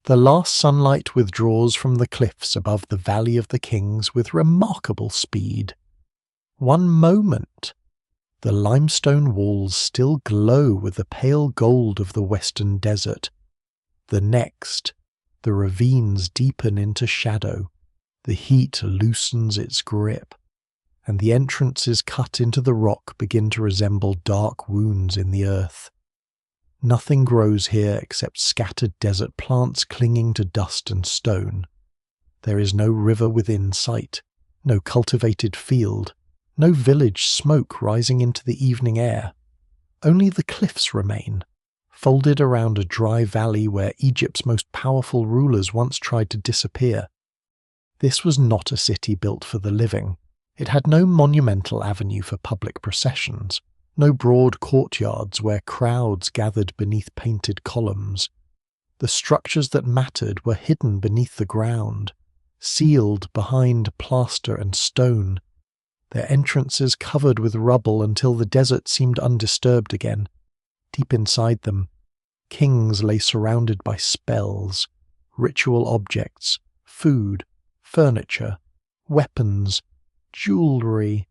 The last sunlight withdraws from the cliffs above the Valley of the Kings with remarkable speed. One moment, the limestone walls still glow with the pale gold of the western desert. The next, the ravines deepen into shadow, the heat loosens its grip, and the entrances cut into the rock begin to resemble dark wounds in the earth. Nothing grows here except scattered desert plants clinging to dust and stone. There is no river within sight, no cultivated field, no village smoke rising into the evening air. Only the cliffs remain, folded around a dry valley where Egypt's most powerful rulers once tried to disappear. This was not a city built for the living. It had no monumental avenue for public processions, no broad courtyards where crowds gathered beneath painted columns. The structures that mattered were hidden beneath the ground, sealed behind plaster and stone, their entrances covered with rubble until the desert seemed undisturbed again. Deep inside them, kings lay surrounded by spells, ritual objects, food, furniture, weapons, jewelry,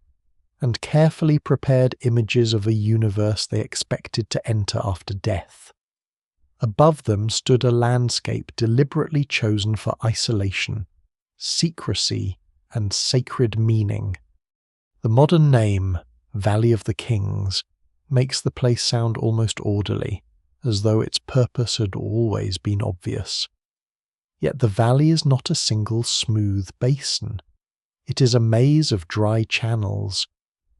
and carefully prepared images of a universe they expected to enter after death. Above them stood a landscape deliberately chosen for isolation, secrecy, and sacred meaning. The modern name, Valley of the Kings, makes the place sound almost orderly, as though its purpose had always been obvious. Yet the valley is not a single smooth basin. It is a maze of dry channels,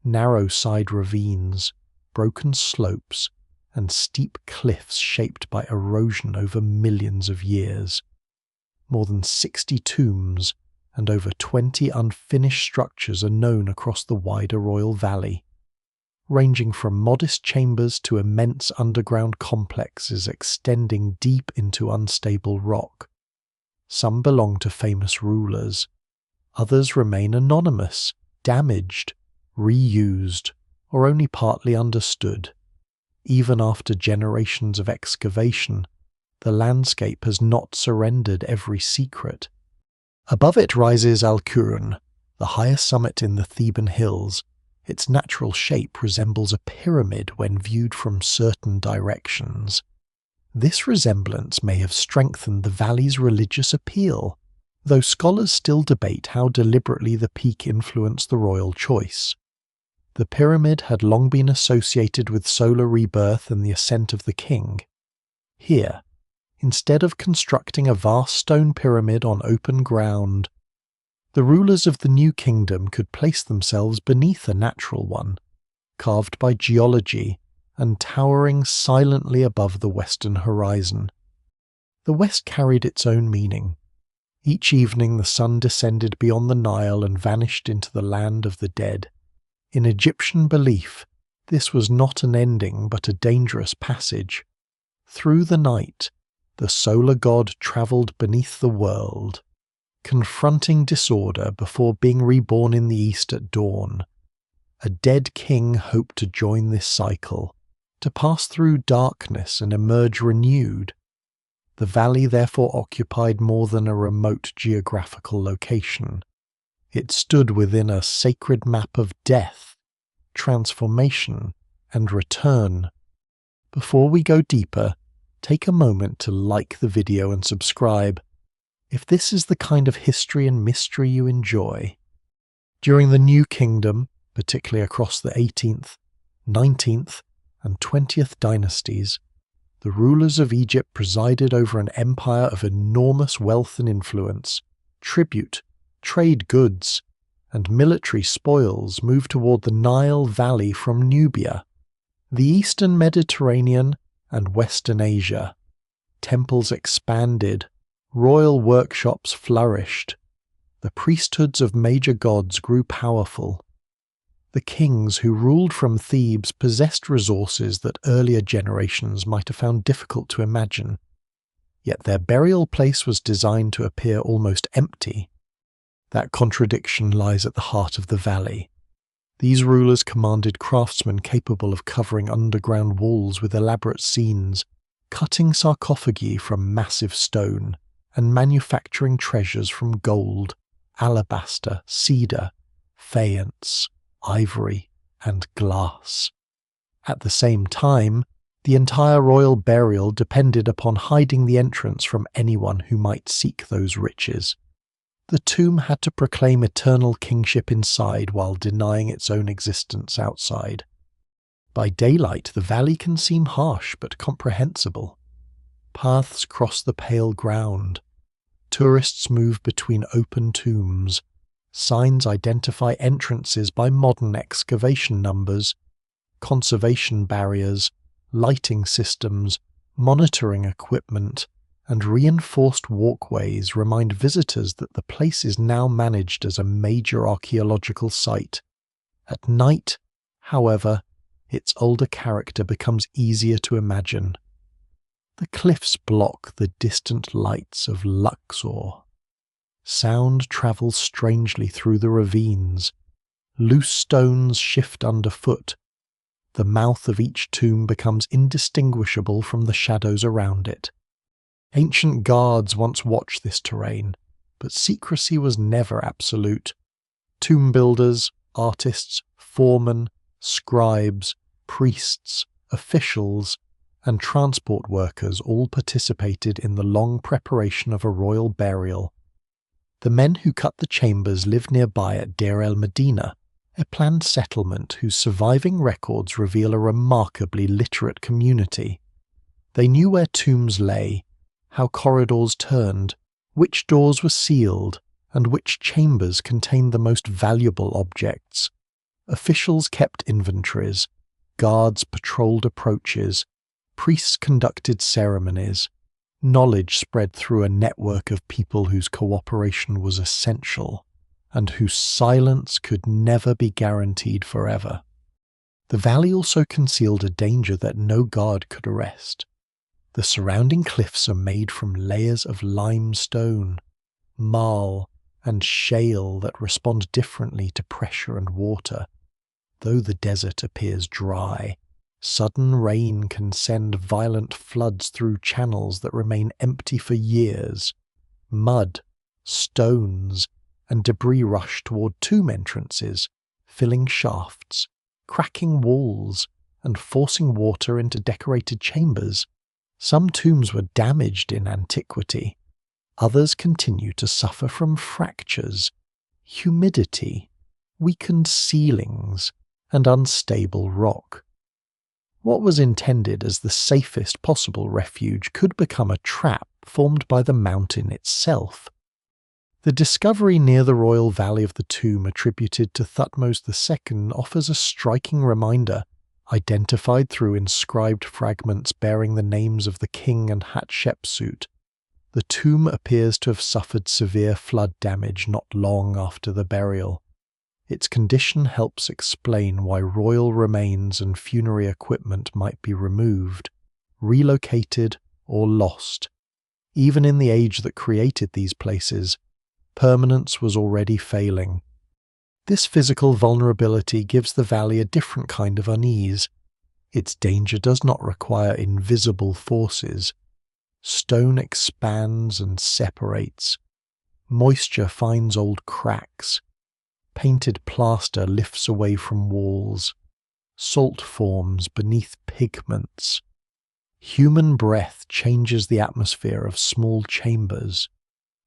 narrow side ravines, broken slopes, and steep cliffs shaped by erosion over millions of years. More than 60 tombs and over 20 unfinished structures are known across the wider royal valley, ranging from modest chambers to immense underground complexes extending deep into unstable rock. Some belong to famous rulers. Others remain anonymous, damaged, reused, or only partly understood. Even after generations of excavation, the landscape has not surrendered every secret. Above it rises Al-Qurun, the highest summit in the Theban hills. Its natural shape resembles a pyramid when viewed from certain directions. This resemblance may have strengthened the valley's religious appeal, though scholars still debate how deliberately the peak influenced the royal choice. The pyramid had long been associated with solar rebirth and the ascent of the king. Here, instead of constructing a vast stone pyramid on open ground, the rulers of the new kingdom could place themselves beneath a natural one, carved by geology and towering silently above the western horizon. The west carried its own meaning. Each evening the sun descended beyond the Nile and vanished into the land of the dead. In Egyptian belief, this was not an ending but a dangerous passage. Through the night, the solar god travelled beneath the world, confronting disorder before being reborn in the east at dawn. A dead king hoped to join this cycle, to pass through darkness and emerge renewed. The valley therefore occupied more than a remote geographical location. It stood within a sacred map of death, transformation, and return. Before we go deeper, take a moment to like the video and subscribe, if this is the kind of history and mystery you enjoy. During the New Kingdom, particularly across the 18th, 19th, and 20th dynasties, the rulers of Egypt presided over an empire of enormous wealth and influence. Tribute, trade goods, and military spoils moved toward the Nile Valley from Nubia, the eastern Mediterranean, and western Asia. Temples expanded, royal workshops flourished, the priesthoods of major gods grew powerful. The kings who ruled from Thebes possessed resources that earlier generations might have found difficult to imagine, yet their burial place was designed to appear almost empty. That contradiction lies at the heart of the valley. These rulers commanded craftsmen capable of covering underground walls with elaborate scenes, cutting sarcophagi from massive stone, and manufacturing treasures from gold, alabaster, cedar, faience, ivory, and glass. At the same time, the entire royal burial depended upon hiding the entrance from anyone who might seek those riches. The tomb had to proclaim eternal kingship inside while denying its own existence outside. By daylight, the valley can seem harsh but comprehensible. Paths cross the pale ground. Tourists move between open tombs. Signs identify entrances by modern excavation numbers. Conservation barriers, lighting systems, monitoring equipment, and reinforced walkways remind visitors that the place is now managed as a major archaeological site. At night, however, its older character becomes easier to imagine. The cliffs block the distant lights of Luxor. Sound travels strangely through the ravines. Loose stones shift underfoot. The mouth of each tomb becomes indistinguishable from the shadows around it. Ancient guards once watched this terrain, but secrecy was never absolute. Tomb builders, artists, foremen, scribes, priests, officials, and transport workers all participated in the long preparation of a royal burial. The men who cut the chambers lived nearby at Deir el-Medina, a planned settlement whose surviving records reveal a remarkably literate community. They knew where tombs lay, how corridors turned, which doors were sealed, and which chambers contained the most valuable objects. Officials kept inventories, guards patrolled approaches, priests conducted ceremonies. Knowledge spread through a network of people whose cooperation was essential, and whose silence could never be guaranteed forever. The valley also concealed a danger that no guard could arrest. The surrounding cliffs are made from layers of limestone, marl, and shale that respond differently to pressure and water. Though the desert appears dry, sudden rain can send violent floods through channels that remain empty for years. Mud, stones, and debris rush toward tomb entrances, filling shafts, cracking walls, and forcing water into decorated chambers. Some tombs were damaged in antiquity. Others continue to suffer from fractures, humidity, weakened ceilings, and unstable rock. What was intended as the safest possible refuge could become a trap formed by the mountain itself. The discovery near the royal valley of the tomb attributed to Thutmose II offers a striking reminder, identified through inscribed fragments bearing the names of the king and Hatshepsut. The tomb appears to have suffered severe flood damage not long after the burial. Its condition helps explain why royal remains and funerary equipment might be removed, relocated, or lost. Even in the age that created these places, permanence was already failing. This physical vulnerability gives the valley a different kind of unease. Its danger does not require invisible forces. Stone expands and separates. Moisture finds old cracks. Painted plaster lifts away from walls. Salt forms beneath pigments. Human breath changes the atmosphere of small chambers.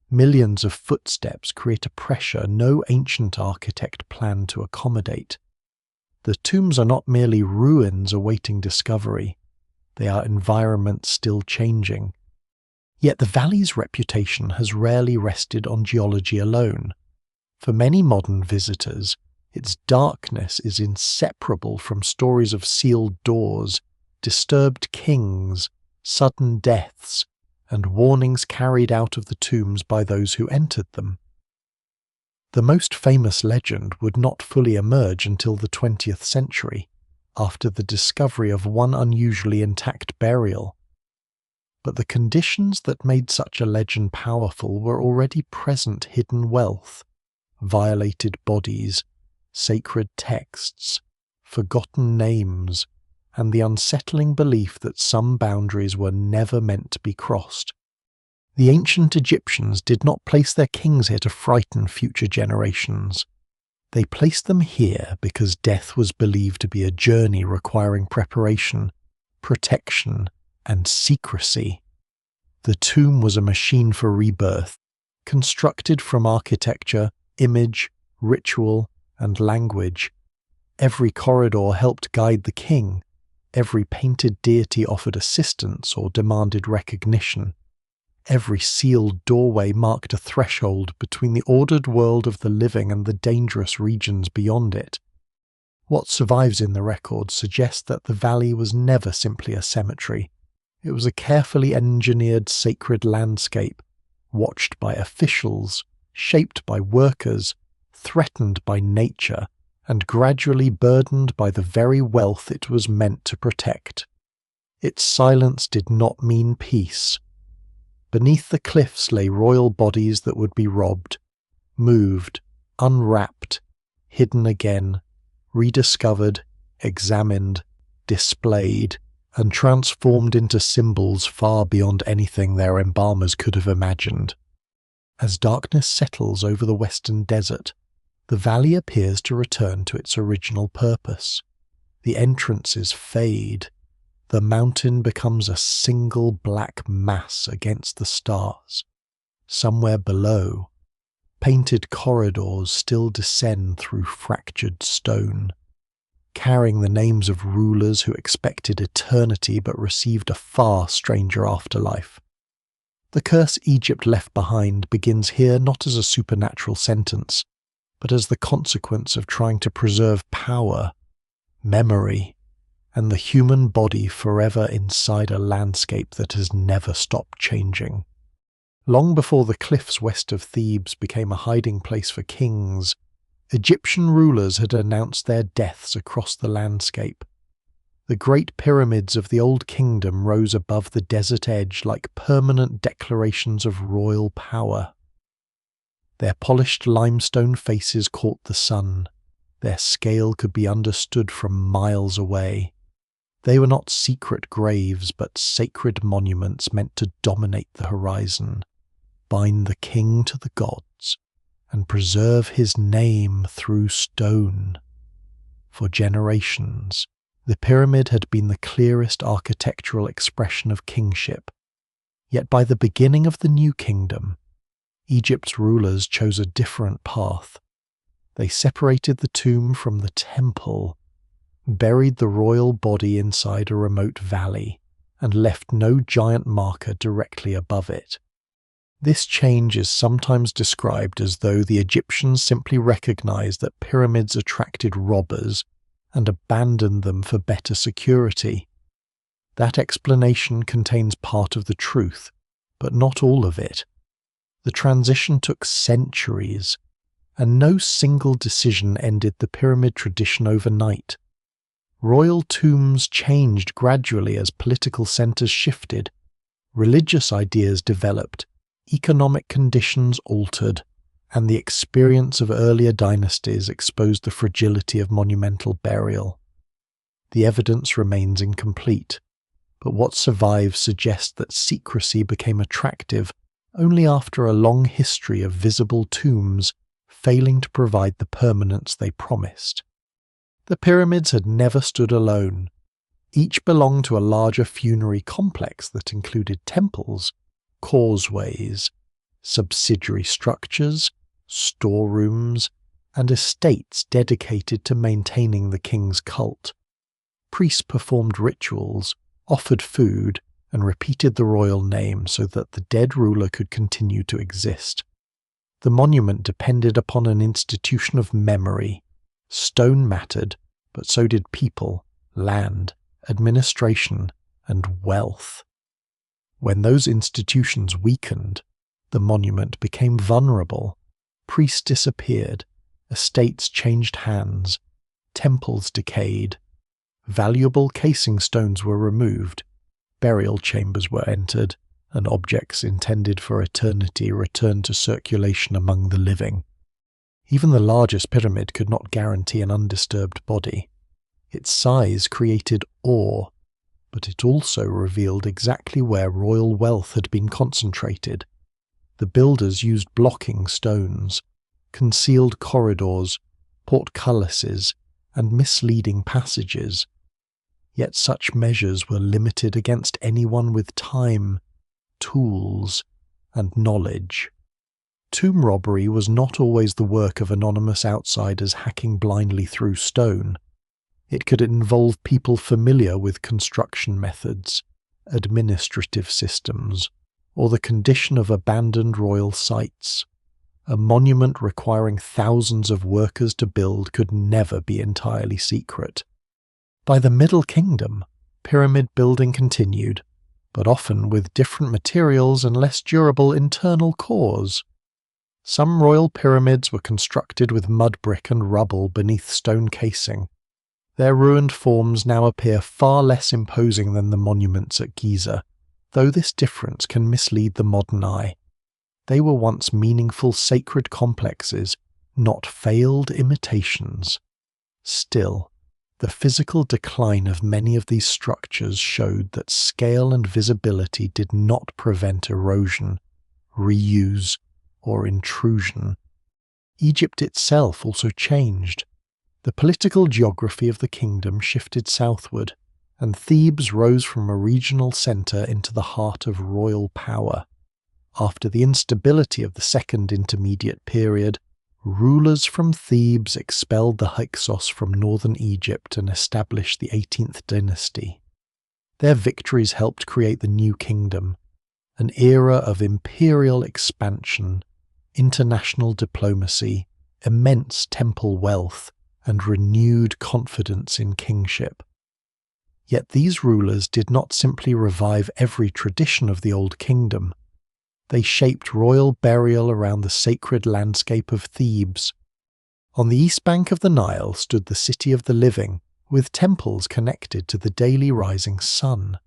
Millions of footsteps create a pressure no ancient architect planned to accommodate. The tombs are not merely ruins awaiting discovery. They are environments still changing. Yet the valley's reputation has rarely rested on geology alone. For many modern visitors, its darkness is inseparable from stories of sealed doors, disturbed kings, sudden deaths, and warnings carried out of the tombs by those who entered them. The most famous legend would not fully emerge until the 20th century, after the discovery of one unusually intact burial. But the conditions that made such a legend powerful were already present: hidden wealth, violated bodies, sacred texts, forgotten names, and the unsettling belief that some boundaries were never meant to be crossed. The ancient Egyptians did not place their kings here to frighten future generations. They placed them here because death was believed to be a journey requiring preparation, protection, and secrecy. The tomb was a machine for rebirth, constructed from architecture, image, ritual, and language. Every corridor helped guide the king. Every painted deity offered assistance or demanded recognition. Every sealed doorway marked a threshold between the ordered world of the living and the dangerous regions beyond it. What survives in the records suggests that the valley was never simply a cemetery. It was a carefully engineered sacred landscape, watched by officials, shaped by workers, threatened by nature, and gradually burdened by the very wealth it was meant to protect. Its silence did not mean peace. Beneath the cliffs lay royal bodies that would be robbed, moved, unwrapped, hidden again, rediscovered, examined, displayed, and transformed into symbols far beyond anything their embalmers could have imagined. As darkness settles over the western desert, the valley appears to return to its original purpose. The entrances fade. The mountain becomes a single black mass against the stars. Somewhere below, painted corridors still descend through fractured stone, carrying the names of rulers who expected eternity but received a far stranger afterlife. The curse Egypt left behind begins here not as a supernatural sentence, but as the consequence of trying to preserve power, memory, and the human body forever inside a landscape that has never stopped changing. Long before the cliffs west of Thebes became a hiding place for kings, Egyptian rulers had announced their deaths across the landscape. The great pyramids of the Old Kingdom rose above the desert edge like permanent declarations of royal power. Their polished limestone faces caught the sun. Their scale could be understood from miles away. They were not secret graves, but sacred monuments meant to dominate the horizon, bind the king to the gods, and preserve his name through stone. For generations, the pyramid had been the clearest architectural expression of kingship. Yet by the beginning of the New Kingdom, Egypt's rulers chose a different path. They separated the tomb from the temple, buried the royal body inside a remote valley, and left no giant marker directly above it. This change is sometimes described as though the Egyptians simply recognized that pyramids attracted robbers and abandoned them for better security. That explanation contains part of the truth, but not all of it. The transition took centuries, and no single decision ended the pyramid tradition overnight. Royal tombs changed gradually as political centers shifted, religious ideas developed, economic conditions altered, and the experience of earlier dynasties exposed the fragility of monumental burial. The evidence remains incomplete, but what survives suggests that secrecy became attractive only after a long history of visible tombs failing to provide the permanence they promised. The pyramids had never stood alone. Each belonged to a larger funerary complex that included temples, causeways, subsidiary structures, storerooms, and estates dedicated to maintaining the king's cult. Priests performed rituals, offered food, and repeated the royal name so that the dead ruler could continue to exist. The monument depended upon an institution of memory. Stone mattered, but so did people, land, administration, and wealth. When those institutions weakened, the monument became vulnerable. Priests disappeared, estates changed hands, temples decayed, valuable casing stones were removed, burial chambers were entered, and objects intended for eternity returned to circulation among the living. Even the largest pyramid could not guarantee an undisturbed body. Its size created awe. but it also revealed exactly where royal wealth had been concentrated. The builders used blocking stones, concealed corridors, portcullises, and misleading passages. Yet such measures were limited against anyone with time, tools, and knowledge. Tomb robbery was not always the work of anonymous outsiders hacking blindly through stone. It could involve people familiar with construction methods, administrative systems, or the condition of abandoned royal sites. A monument requiring thousands of workers to build could never be entirely secret. By the Middle Kingdom, pyramid building continued, but often with different materials and less durable internal cores. Some royal pyramids were constructed with mud brick and rubble beneath stone casing. Their ruined forms now appear far less imposing than the monuments at Giza, though this difference can mislead the modern eye. They were once meaningful sacred complexes, not failed imitations. Still, the physical decline of many of these structures showed that scale and visibility did not prevent erosion, reuse, or intrusion. Egypt itself also changed. The political geography of the kingdom shifted southward, and Thebes rose from a regional centre into the heart of royal power. After the instability of the Second Intermediate Period, rulers from Thebes expelled the Hyksos from northern Egypt and established the 18th dynasty. Their victories helped create the New Kingdom, an era of imperial expansion, international diplomacy, immense temple wealth, and renewed confidence in kingship. Yet these rulers did not simply revive every tradition of the Old Kingdom. They shaped royal burial around the sacred landscape of Thebes. On the east bank of the Nile stood the City of the Living, with temples connected to the daily rising sun.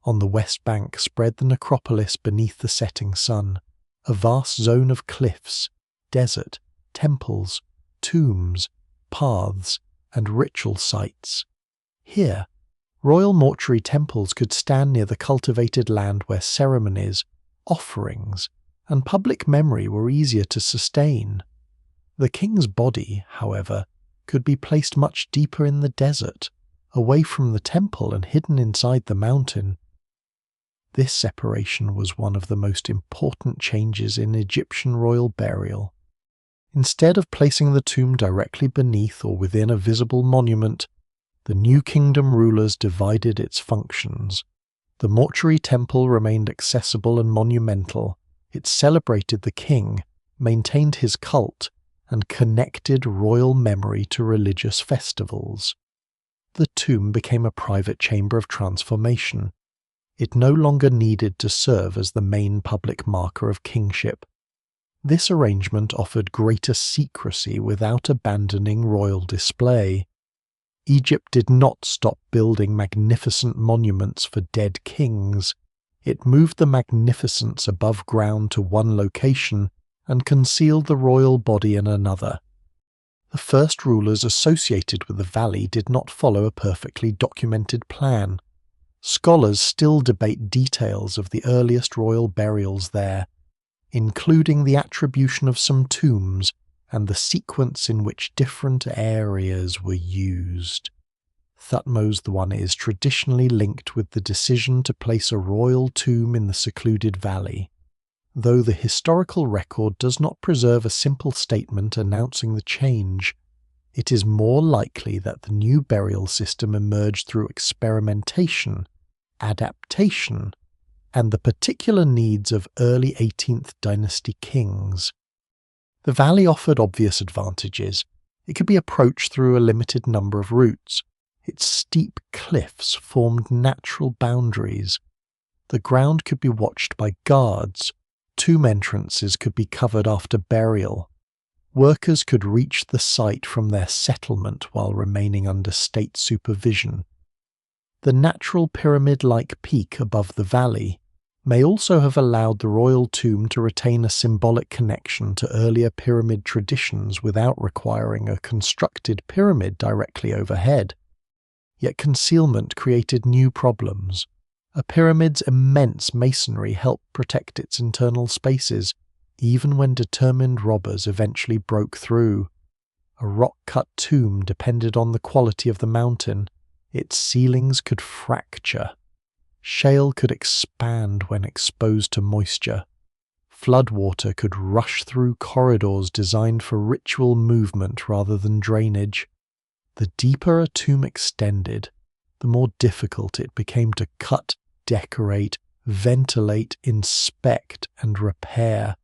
On the west bank spread the necropolis beneath the setting sun, a vast zone of cliffs, desert, temples, tombs, paths, and ritual sites. Here, royal mortuary temples could stand near the cultivated land where ceremonies, offerings, and public memory were easier to sustain. The king's body, however, could be placed much deeper in the desert, away from the temple and hidden inside the mountain. This separation was one of the most important changes in Egyptian royal burial. Instead of placing the tomb directly beneath or within a visible monument, the New Kingdom rulers divided its functions. The mortuary temple remained accessible and monumental. It celebrated the king, maintained his cult, and connected royal memory to religious festivals. The tomb became a private chamber of transformation. It no longer needed to serve as the main public marker of kingship. This arrangement offered greater secrecy without abandoning royal display. Egypt did not stop building magnificent monuments for dead kings. It moved the magnificence above ground to one location and concealed the royal body in another. The first rulers associated with the valley did not follow a perfectly documented plan. Scholars still debate details of the earliest royal burials there, including the attribution of some tombs and the sequence in which different areas were used. Thutmose I is traditionally linked with the decision to place a royal tomb in the secluded valley. Though the historical record does not preserve a simple statement announcing the change, it is more likely that the new burial system emerged through experimentation, adaptation, and the particular needs of early 18th dynasty kings. The valley offered obvious advantages. It could be approached through a limited number of routes. Its steep cliffs formed natural boundaries. The ground could be watched by guards. Tomb entrances could be covered after burial. Workers could reach the site from their settlement while remaining under state supervision. The natural pyramid-like peak above the valley may also have allowed the royal tomb to retain a symbolic connection to earlier pyramid traditions without requiring a constructed pyramid directly overhead. Yet concealment created new problems. A pyramid's immense masonry helped protect its internal spaces, even when determined robbers eventually broke through. A rock-cut tomb depended on the quality of the mountain. Its ceilings could fracture. Shale could expand when exposed to moisture. Floodwater could rush through corridors designed for ritual movement rather than drainage. The deeper a tomb extended, the more difficult it became to cut, decorate, ventilate, inspect, and repair.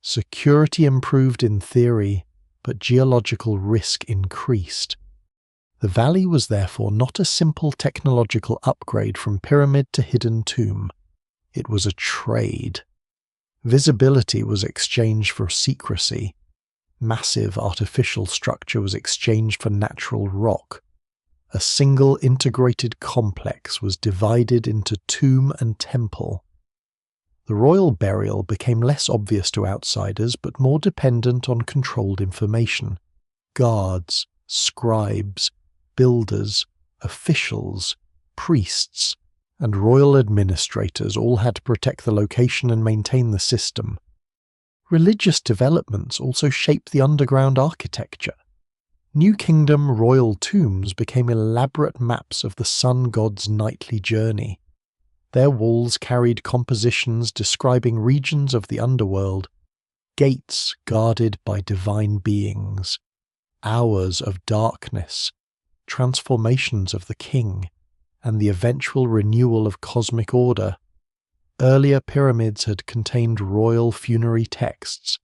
Security improved in theory, but geological risk increased. The valley was therefore not a simple technological upgrade from pyramid to hidden tomb. It was a trade. Visibility was exchanged for secrecy. Massive artificial structure was exchanged for natural rock. A single integrated complex was divided into tomb and temple. The royal burial became less obvious to outsiders but more dependent on controlled information. Guards, scribes, builders, officials, priests, and royal administrators all had to protect the location and maintain the system. Religious developments also shaped the underground architecture. New Kingdom royal tombs became elaborate maps of the sun god's nightly journey. Their walls carried compositions describing regions of the underworld, gates guarded by divine beings, hours of darkness, transformations of the king, and the eventual renewal of cosmic order. Earlier pyramids had contained royal funerary texts,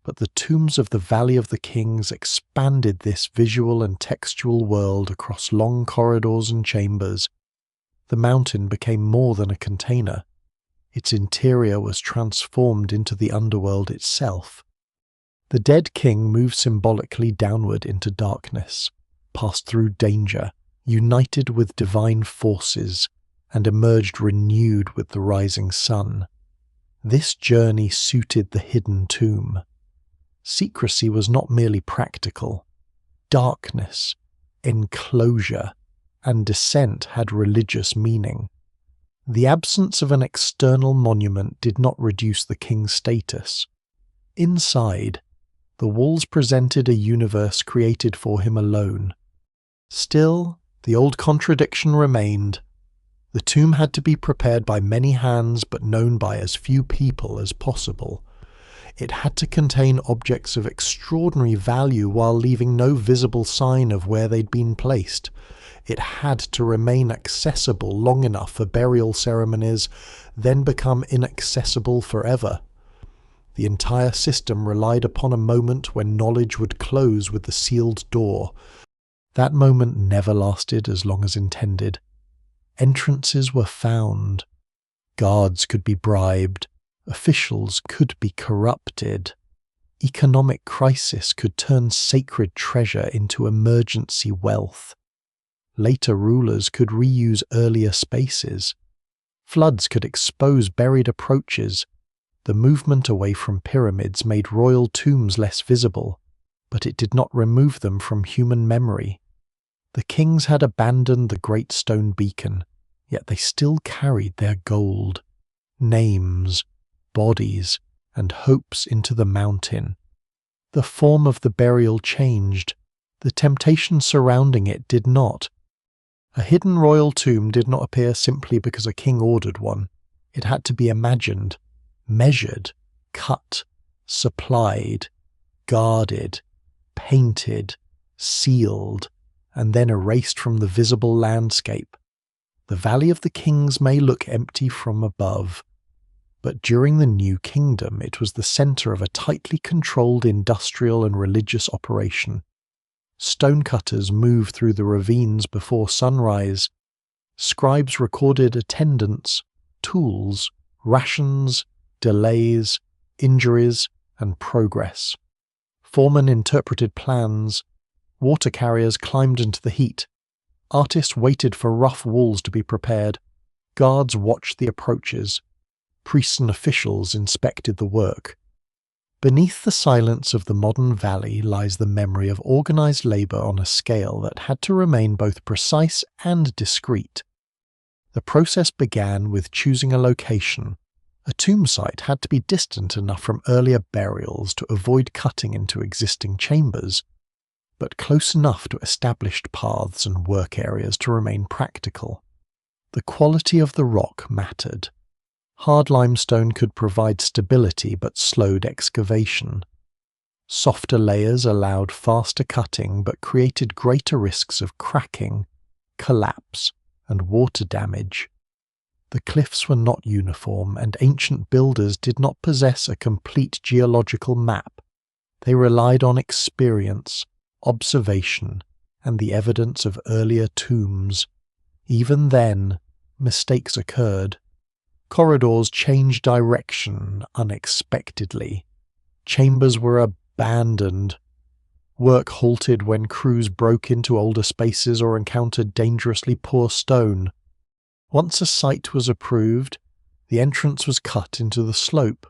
but the tombs of the Valley of the Kings expanded this visual and textual world across long corridors and chambers. The mountain became more than a container. Its interior was transformed into the underworld itself. The dead king moved symbolically downward into darkness, passed through danger, united with divine forces, and emerged renewed with the rising sun. This journey suited the hidden tomb. Secrecy was not merely practical. Darkness, enclosure, and descent had religious meaning. The absence of an external monument did not reduce the king's status. Inside, the walls presented a universe created for him alone. Still, the old contradiction remained. The tomb had to be prepared by many hands but known by as few people as possible. It had to contain objects of extraordinary value while leaving no visible sign of where they'd been placed. It had to remain accessible long enough for burial ceremonies, then become inaccessible forever. The entire system relied upon a moment when knowledge would close with the sealed door. That moment never lasted as long as intended. Entrances were found. Guards could be bribed. Officials could be corrupted. Economic crisis could turn sacred treasure into emergency wealth. Later rulers could reuse earlier spaces. Floods could expose buried approaches. The movement away from pyramids made royal tombs less visible, but it did not remove them from human memory. The kings had abandoned the great stone beacon, yet they still carried their gold, names, bodies, and hopes into the mountain. The form of the burial changed. The temptation surrounding it did not. A hidden royal tomb did not appear simply because a king ordered one. It had to be imagined, measured, cut, supplied, guarded, painted, sealed, and then erased from the visible landscape. The Valley of the Kings may look empty from above, but during the New Kingdom it was the center of a tightly controlled industrial and religious operation. Stonecutters moved through the ravines before sunrise. Scribes recorded attendance, tools, rations, delays, injuries, and progress. Foremen interpreted plans. Water carriers climbed into the heat. Artists waited for rough walls to be prepared. Guards watched the approaches. Priests and officials inspected the work. Beneath the silence of the modern valley lies the memory of organized labor on a scale that had to remain both precise and discreet. The process began with choosing a location. A tomb site had to be distant enough from earlier burials to avoid cutting into existing chambers, but close enough to established paths and work areas to remain practical. The quality of the rock mattered. Hard limestone could provide stability but slowed excavation. Softer layers allowed faster cutting but created greater risks of cracking, collapse, and water damage. The cliffs were not uniform, and ancient builders did not possess a complete geological map. They relied on experience, observation, and the evidence of earlier tombs. Even then, mistakes occurred. Corridors changed direction unexpectedly. Chambers were abandoned. Work halted when crews broke into older spaces or encountered dangerously poor stone. Once a site was approved, the entrance was cut into the slope.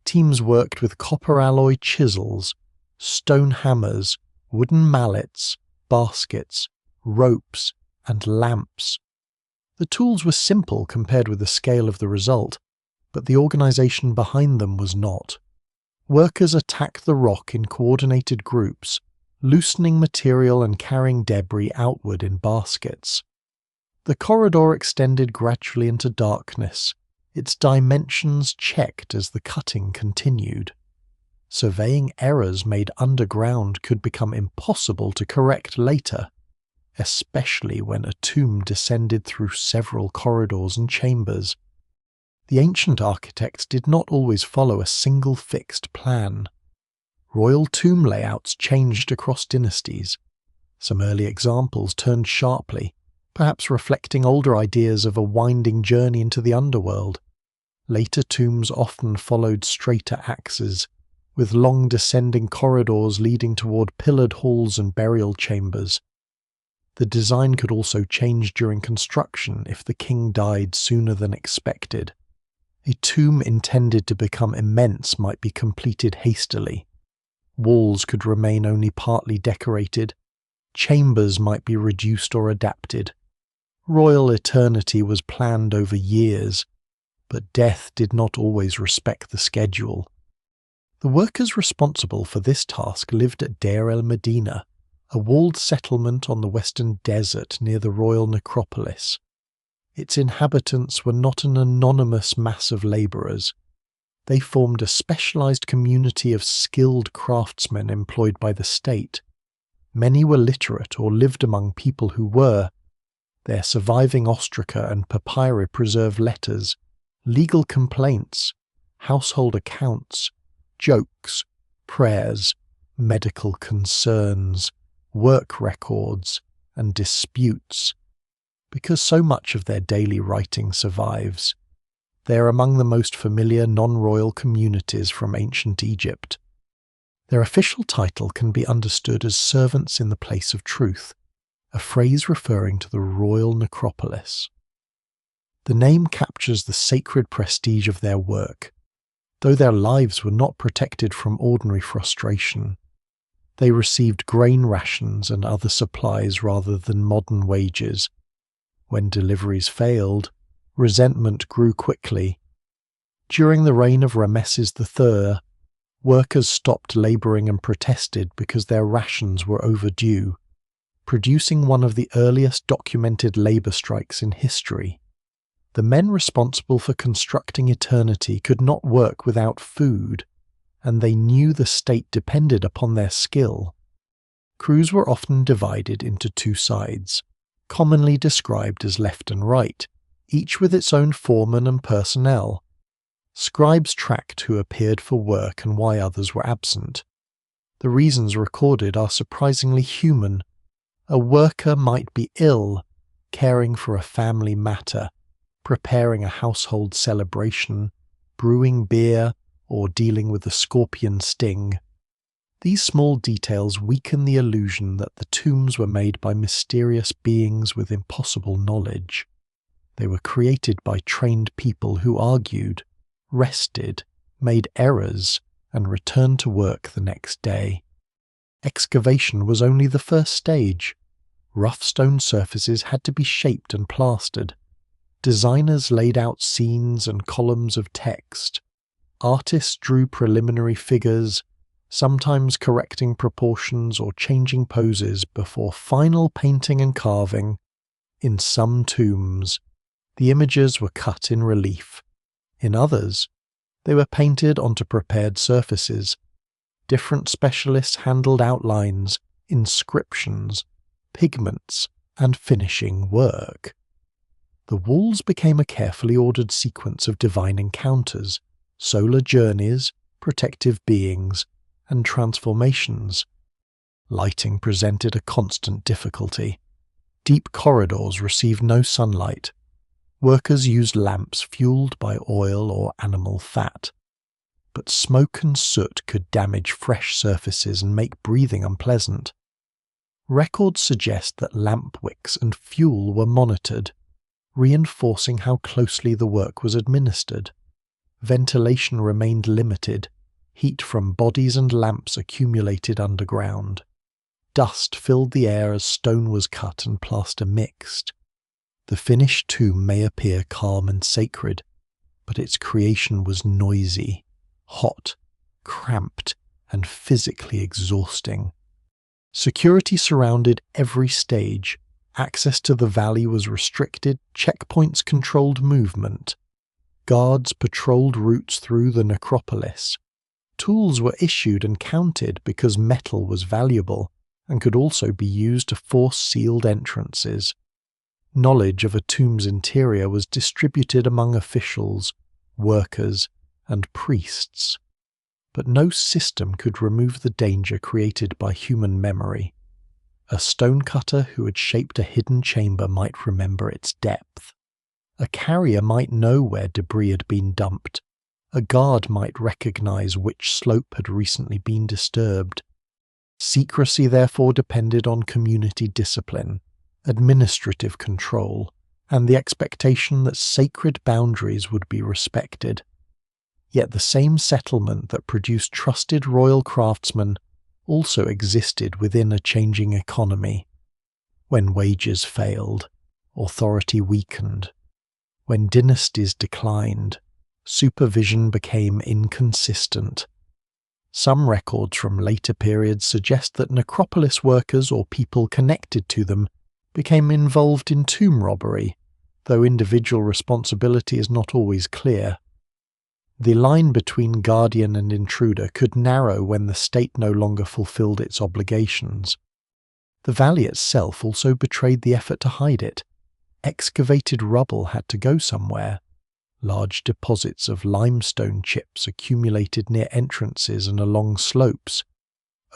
Teams worked with copper alloy chisels, stone hammers, wooden mallets, baskets, ropes, and lamps. The tools were simple compared with the scale of the result, but the organization behind them was not. Workers attacked the rock in coordinated groups, loosening material and carrying debris outward in baskets. The corridor extended gradually into darkness, its dimensions checked as the cutting continued. Surveying errors made underground could become impossible to correct later, especially when a tomb descended through several corridors and chambers. The ancient architects did not always follow a single fixed plan. Royal tomb layouts changed across dynasties. Some early examples turned sharply, perhaps reflecting older ideas of a winding journey into the underworld. Later tombs often followed straighter axes, with long descending corridors leading toward pillared halls and burial chambers. The design could also change during construction if the king died sooner than expected. A tomb intended to become immense might be completed hastily. Walls could remain only partly decorated. Chambers might be reduced or adapted. Royal eternity was planned over years, but death did not always respect the schedule. The workers responsible for this task lived at Deir el-Medina, a walled settlement on the western desert near the royal necropolis. Its inhabitants were not an anonymous mass of labourers. They formed a specialised community of skilled craftsmen employed by the state. Many were literate or lived among people who were. Their surviving ostraca and papyri preserve letters, legal complaints, household accounts, jokes, prayers, medical concerns, work records, and disputes. Because so much of their daily writing survives, they are among the most familiar non-royal communities from ancient Egypt. Their official title can be understood as servants in the place of truth, a phrase referring to the royal necropolis. The name captures the sacred prestige of their work, though their lives were not protected from ordinary frustration. They received grain rations and other supplies rather than modern wages. When deliveries failed, resentment grew quickly. During the reign of Ramesses III, workers stopped labouring and protested because their rations were overdue, producing one of the earliest documented labour strikes in history. The men responsible for constructing eternity could not work without food, and they knew the state depended upon their skill. Crews were often divided into two sides, commonly described as left and right, each with its own foreman and personnel. Scribes tracked who appeared for work and why others were absent. The reasons recorded are surprisingly human. A worker might be ill, caring for a family matter, preparing a household celebration, brewing beer, or dealing with a scorpion sting. These small details weaken the illusion that the tombs were made by mysterious beings with impossible knowledge. They were created by trained people who argued, rested, made errors, and returned to work the next day. Excavation was only the first stage. Rough stone surfaces had to be shaped and plastered. Designers laid out scenes and columns of text. Artists drew preliminary figures, sometimes correcting proportions or changing poses before final painting and carving. In some tombs, the images were cut in relief. In others, they were painted onto prepared surfaces. Different specialists handled outlines, inscriptions, pigments, and finishing work. The walls became a carefully ordered sequence of divine encounters, solar journeys, protective beings, and transformations. Lighting presented a constant difficulty. Deep corridors received no sunlight. Workers used lamps fueled by oil or animal fat. But smoke and soot could damage fresh surfaces and make breathing unpleasant. Records suggest that lamp wicks and fuel were monitored, reinforcing how closely the work was administered. Ventilation remained limited. Heat from bodies and lamps accumulated underground. Dust filled the air as stone was cut and plaster mixed. The finished tomb may appear calm and sacred, but its creation was noisy, hot, cramped, and physically exhausting. Security surrounded every stage. Access to the valley was restricted, checkpoints controlled movement. Guards patrolled routes through the necropolis. Tools were issued and counted because metal was valuable and could also be used to force sealed entrances. Knowledge of a tomb's interior was distributed among officials, workers, and priests. But no system could remove the danger created by human memory. A stonecutter who had shaped a hidden chamber might remember its depth. A carrier might know where debris had been dumped. A guard might recognize which slope had recently been disturbed. Secrecy therefore depended on community discipline, administrative control, and the expectation that sacred boundaries would be respected. Yet the same settlement that produced trusted royal craftsmen also existed within a changing economy. When wages failed, authority weakened. When dynasties declined, supervision became inconsistent. Some records from later periods suggest that necropolis workers or people connected to them became involved in tomb robbery, though individual responsibility is not always clear. The line between guardian and intruder could narrow when the state no longer fulfilled its obligations. The valley itself also betrayed the effort to hide it. Excavated rubble had to go somewhere. Large deposits of limestone chips accumulated near entrances and along slopes.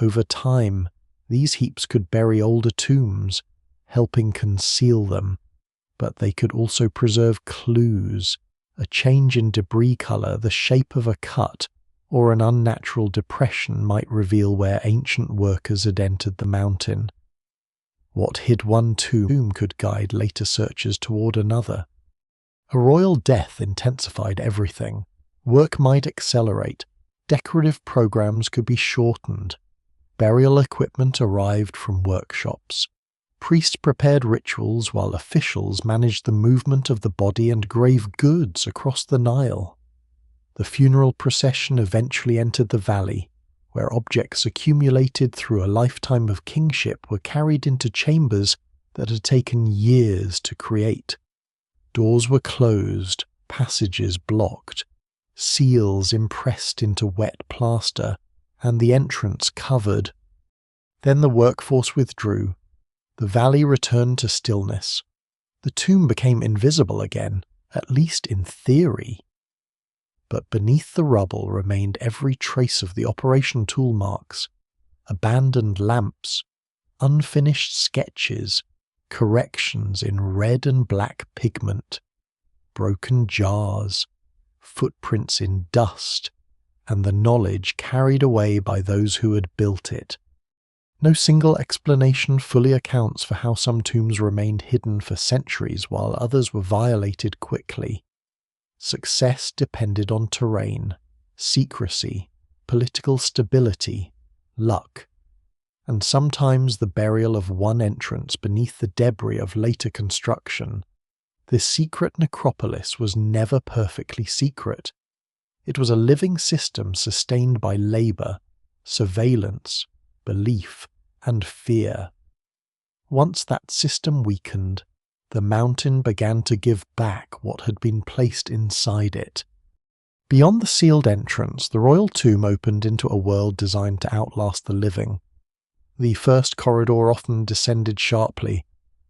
Over time, these heaps could bury older tombs, helping conceal them, but they could also preserve clues. A change in debris color, the shape of a cut, or an unnatural depression might reveal where ancient workers had entered the mountain. What hid one tomb could guide later searches toward another. A royal death intensified everything. Work might accelerate. Decorative programs could be shortened. Burial equipment arrived from workshops. Priests prepared rituals while officials managed the movement of the body and grave goods across the Nile. The funeral procession eventually entered the valley, where objects accumulated through a lifetime of kingship were carried into chambers that had taken years to create. Doors were closed, passages blocked, seals impressed into wet plaster, and the entrance covered. Then the workforce withdrew. The valley returned to stillness. The tomb became invisible again, at least in theory. But beneath the rubble remained every trace of the operation tool marks, abandoned lamps, unfinished sketches, corrections in red and black pigment, broken jars, footprints in dust, and the knowledge carried away by those who had built it. No single explanation fully accounts for how some tombs remained hidden for centuries while others were violated quickly. Success depended on terrain, secrecy, political stability, luck, and sometimes the burial of one entrance beneath the debris of later construction. This secret necropolis was never perfectly secret. It was a living system sustained by labor, surveillance, belief, and fear. Once that system weakened, the mountain began to give back what had been placed inside it. Beyond the sealed entrance, the royal tomb opened into a world designed to outlast the living. The first corridor often descended sharply,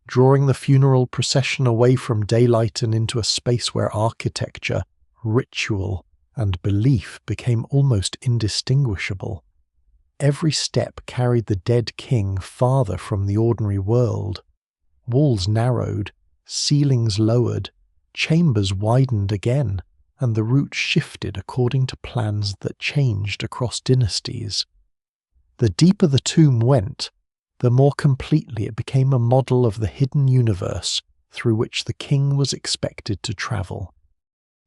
drawing the funeral procession away from daylight and into a space where architecture, ritual, and belief became almost indistinguishable. Every step carried the dead king farther from the ordinary world. Walls narrowed, ceilings lowered, chambers widened again, and the route shifted according to plans that changed across dynasties. The deeper the tomb went, the more completely it became a model of the hidden universe through which the king was expected to travel.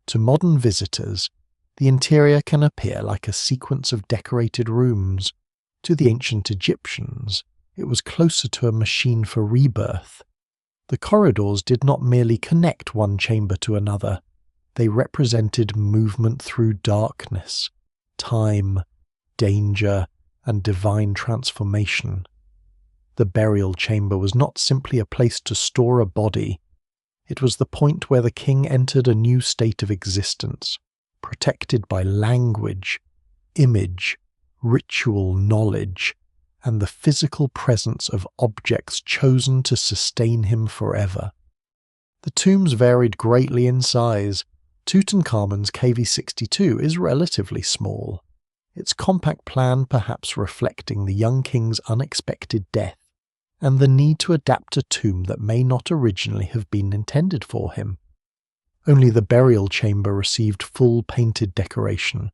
To modern visitors, the interior can appear like a sequence of decorated rooms. To the ancient Egyptians, it was closer to a machine for rebirth. The corridors did not merely connect one chamber to another, they represented movement through darkness, time, danger, and divine transformation. The burial chamber was not simply a place to store a body, it was the point where the king entered a new state of existence, protected by language, image, ritual knowledge, and the physical presence of objects chosen to sustain him forever. The tombs varied greatly in size. Tutankhamun's KV62 is relatively small, its compact plan perhaps reflecting the young king's unexpected death and the need to adapt a tomb that may not originally have been intended for him. Only the burial chamber received full painted decoration.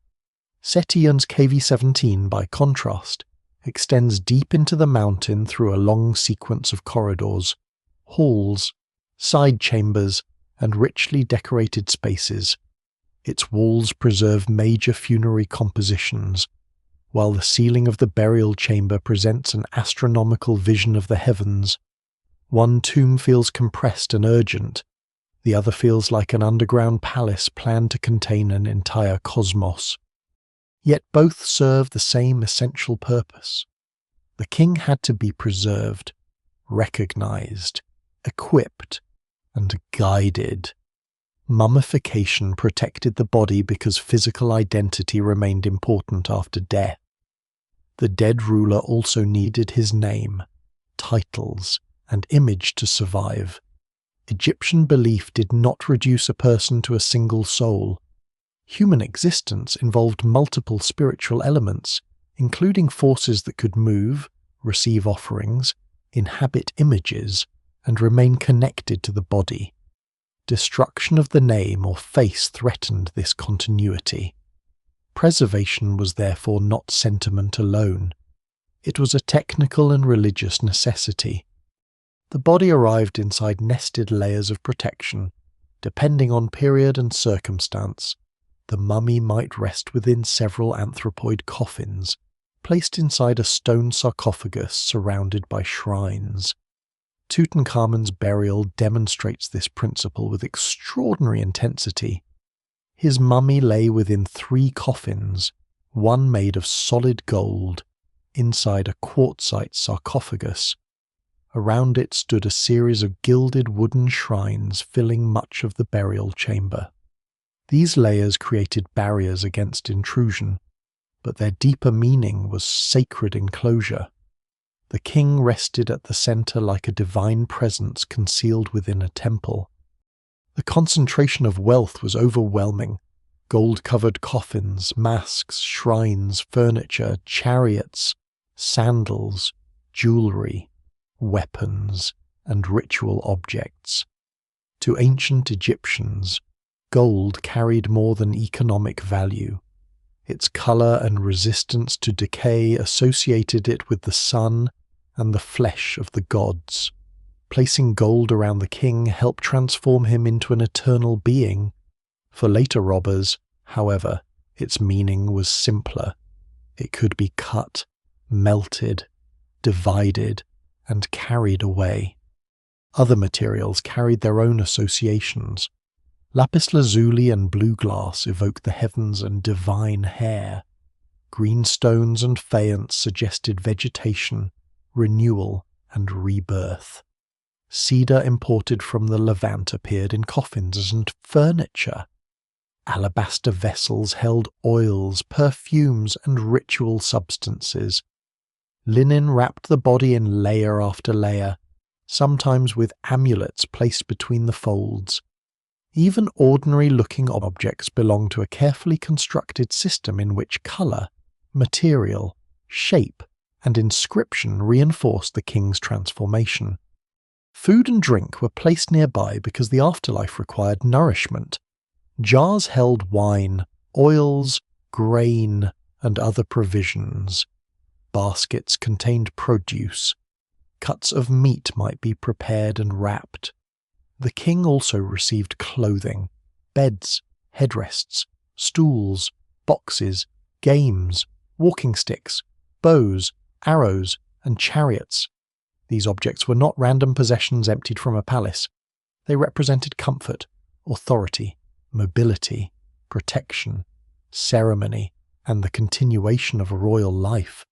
Seti I's KV17, by contrast, extends deep into the mountain through a long sequence of corridors, halls, side chambers, and richly decorated spaces. Its walls preserve major funerary compositions, while the ceiling of the burial chamber presents an astronomical vision of the heavens. One tomb feels compressed and urgent, the other feels like an underground palace planned to contain an entire cosmos. Yet both serve the same essential purpose. The king had to be preserved, recognized, equipped, and guided. Mummification protected the body because physical identity remained important after death. The dead ruler also needed his name, titles, and image to survive. Egyptian belief did not reduce a person to a single soul. Human existence involved multiple spiritual elements, including forces that could move, receive offerings, inhabit images, and remain connected to the body. Destruction of the name or face threatened this continuity. Preservation was therefore not sentiment alone. It was a technical and religious necessity. The body arrived inside nested layers of protection. Depending on period and circumstance, the mummy might rest within several anthropoid coffins, placed inside a stone sarcophagus surrounded by shrines. Tutankhamun's burial demonstrates this principle with extraordinary intensity. His mummy lay within 3 coffins, one made of solid gold, inside a quartzite sarcophagus. Around it stood a series of gilded wooden shrines filling much of the burial chamber. These layers created barriers against intrusion, but their deeper meaning was sacred enclosure. The king rested at the center like a divine presence concealed within a temple. The concentration of wealth was overwhelming. Gold-covered coffins, masks, shrines, furniture, chariots, sandals, jewelry, weapons, and ritual objects. To ancient Egyptians, gold carried more than economic value. Its color and resistance to decay associated it with the sun and the flesh of the gods. Placing gold around the king helped transform him into an eternal being. For later robbers, however, its meaning was simpler. It could be cut, melted, divided, and carried away. Other materials carried their own associations. Lapis lazuli and blue glass evoke the heavens and divine hair. Green stones and faience suggested vegetation, renewal, and rebirth. Cedar imported from the Levant appeared in coffins and furniture. Alabaster vessels held oils, perfumes, and ritual substances. Linen wrapped the body in layer after layer, sometimes with amulets placed between the folds. Even ordinary-looking objects belong to a carefully constructed system in which colour, material, shape, and inscription reinforced the king's transformation. Food and drink were placed nearby because the afterlife required nourishment. Jars held wine, oils, grain, and other provisions. Baskets contained produce. Cuts of meat might be prepared and wrapped. The king also received clothing, beds, headrests, stools, boxes, games, walking sticks, bows, arrows, and chariots. These objects were not random possessions emptied from a palace. They represented comfort, authority, mobility, protection, ceremony, and the continuation of a royal life.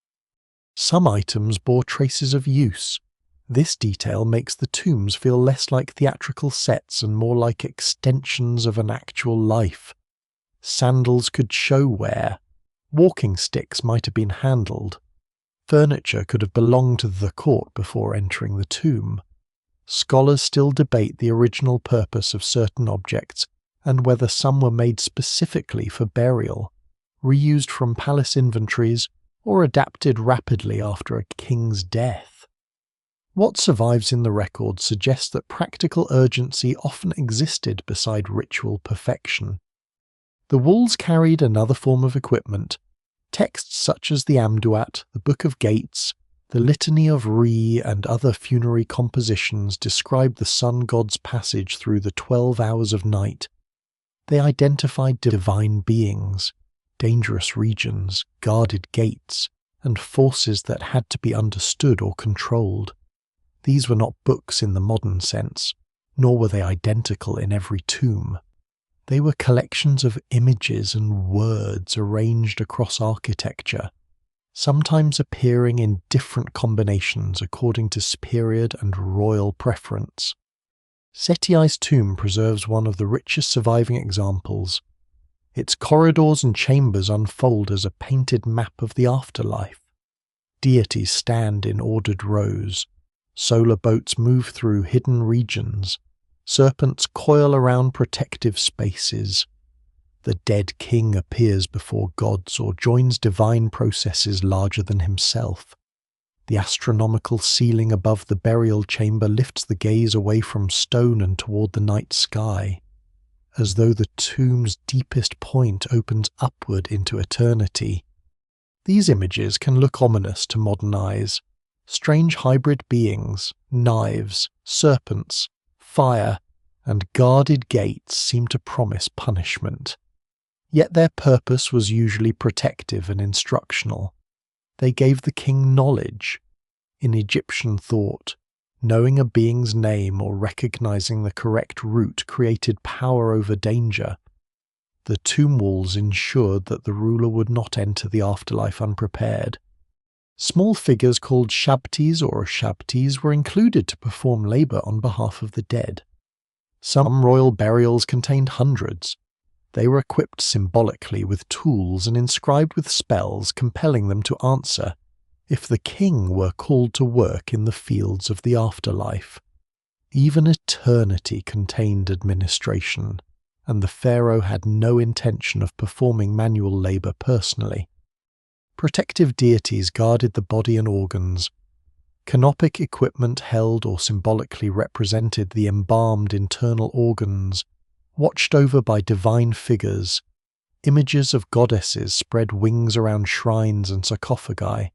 Some items bore traces of use. This detail makes the tombs feel less like theatrical sets and more like extensions of an actual life. Sandals could show wear. Walking sticks might have been handled. Furniture could have belonged to the court before entering the tomb. Scholars still debate the original purpose of certain objects and whether some were made specifically for burial, reused from palace inventories, or adapted rapidly after a king's death. What survives in the record suggests that practical urgency often existed beside ritual perfection. The walls carried another form of equipment. Texts such as the Amduat, the Book of Gates, the Litany of Re, and other funerary compositions describe the sun god's passage through the 12 hours of night. They identified divine beings, dangerous regions, guarded gates, and forces that had to be understood or controlled. These were not books in the modern sense, nor were they identical in every tomb. They were collections of images and words arranged across architecture, sometimes appearing in different combinations according to period and royal preference. Seti I's tomb preserves one of the richest surviving examples. Its corridors and chambers unfold as a painted map of the afterlife. Deities stand in ordered rows. Solar boats move through hidden regions. Serpents coil around protective spaces. The dead king appears before gods or joins divine processes larger than himself. The astronomical ceiling above the burial chamber lifts the gaze away from stone and toward the night sky, as though the tomb's deepest point opens upward into eternity. These images can look ominous to modern eyes. Strange hybrid beings, knives, serpents, fire, and guarded gates seem to promise punishment. Yet their purpose was usually protective and instructional. They gave the king knowledge. In Egyptian thought, knowing a being's name or recognizing the correct route created power over danger. The tomb walls ensured that the ruler would not enter the afterlife unprepared. Small figures called shabtis or shabtis were included to perform labour on behalf of the dead. Some royal burials contained hundreds. They were equipped symbolically with tools and inscribed with spells compelling them to answer if the king were called to work in the fields of the afterlife. Even eternity contained administration, and the pharaoh had no intention of performing manual labour personally. Protective deities guarded the body and organs. Canopic equipment held or symbolically represented the embalmed internal organs, watched over by divine figures. Images of goddesses spread wings around shrines and sarcophagi.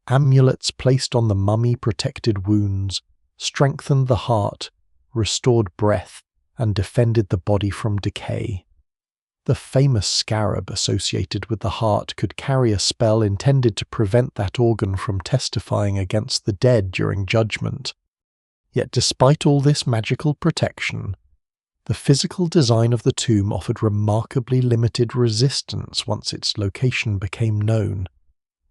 Amulets placed on the mummy protected wounds, strengthened the heart, restored breath, and defended the body from decay. The famous scarab associated with the heart could carry a spell intended to prevent that organ from testifying against the dead during judgment. Yet despite all this magical protection, the physical design of the tomb offered remarkably limited resistance once its location became known.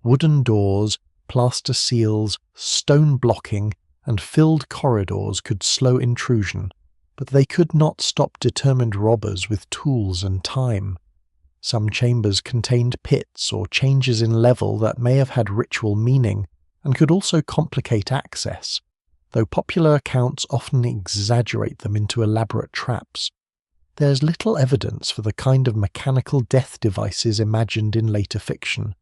Wooden doors, plaster seals, stone blocking, and filled corridors could slow intrusion, but they could not stop determined robbers with tools and time. Some chambers contained pits or changes in level that may have had ritual meaning and could also complicate access, though popular accounts often exaggerate them into elaborate traps. There's little evidence for the kind of mechanical death devices imagined in later fiction.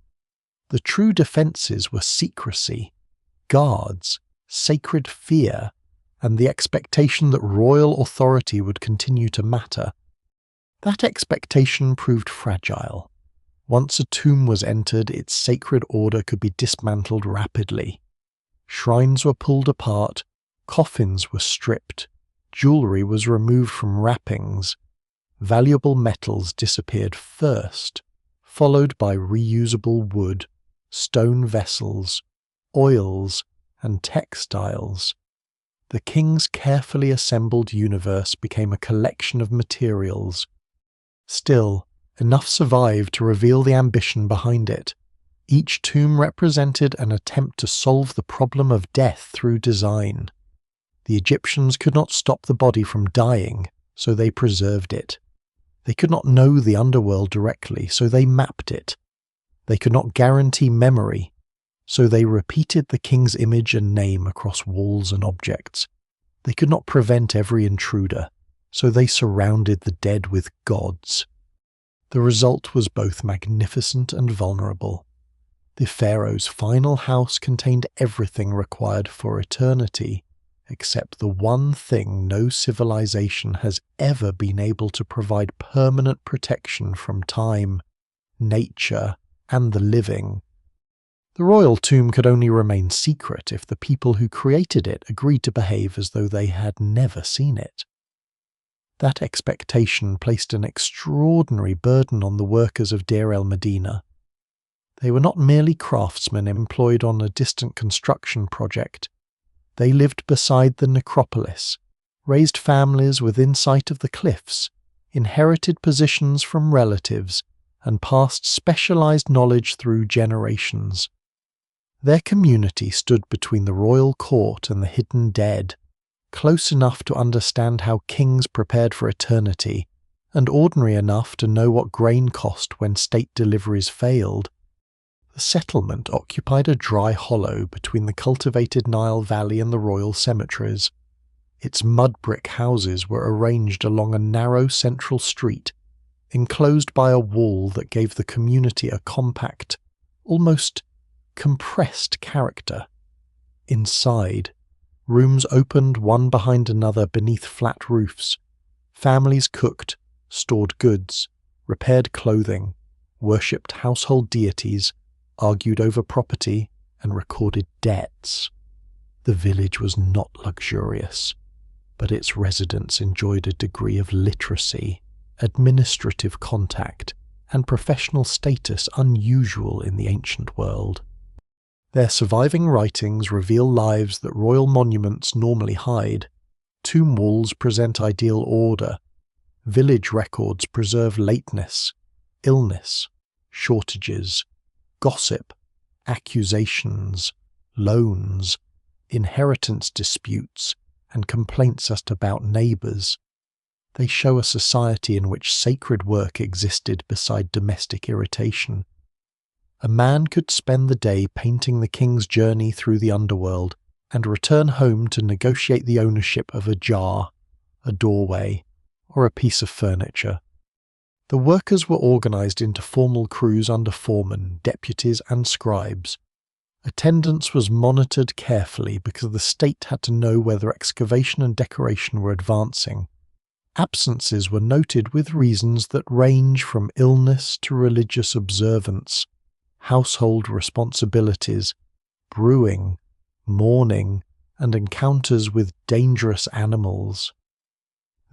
The true defences were secrecy, guards, sacred fear, and the expectation that royal authority would continue to matter. That expectation proved fragile. Once a tomb was entered, its sacred order could be dismantled rapidly. Shrines were pulled apart, coffins were stripped, jewellery was removed from wrappings. Valuable metals disappeared first, followed by reusable wood, stone vessels, oils, and textiles. The king's carefully assembled universe became a collection of materials. Still, enough survived to reveal the ambition behind it. Each tomb represented an attempt to solve the problem of death through design. The Egyptians could not stop the body from dying, so they preserved it. They could not know the underworld directly, so they mapped it. They could not guarantee memory, so they repeated the king's image and name across walls and objects. They could not prevent every intruder, so they surrounded the dead with gods. The result was both magnificent and vulnerable. The pharaoh's final house contained everything required for eternity, except the one thing no civilization has ever been able to provide permanent protection from time, nature, and the living. The royal tomb could only remain secret if the people who created it agreed to behave as though they had never seen it. That expectation placed an extraordinary burden on the workers of Deir el-Medina. They were not merely craftsmen employed on a distant construction project. They lived beside the necropolis, raised families within sight of the cliffs, inherited positions from relatives, and passed specialized knowledge through generations. Their community stood between the royal court and the hidden dead, close enough to understand how kings prepared for eternity, and ordinary enough to know what grain cost when state deliveries failed. The settlement occupied a dry hollow between the cultivated Nile Valley and the royal cemeteries. Its mud brick houses were arranged along a narrow central street, enclosed by a wall that gave the community a compact, almost compressed character. Inside, rooms opened one behind another beneath flat roofs. Families cooked, stored goods, repaired clothing, worshipped household deities, argued over property, and recorded debts. The village was not luxurious, but its residents enjoyed a degree of literacy, administrative contact, and professional status unusual in the ancient world. Their surviving writings reveal lives that royal monuments normally hide. Tomb walls present ideal order. Village records preserve lateness, illness, shortages, gossip, accusations, loans, inheritance disputes, and complaints about neighbours. They show a society in which sacred work existed beside domestic irritation. A man could spend the day painting the king's journey through the underworld and return home to negotiate the ownership of a jar, a doorway, or a piece of furniture. The workers were organised into formal crews under foremen, deputies, and scribes. Attendance was monitored carefully because the state had to know whether excavation and decoration were advancing. Absences were noted with reasons that range from illness to religious observance, household responsibilities, brewing, mourning, and encounters with dangerous animals.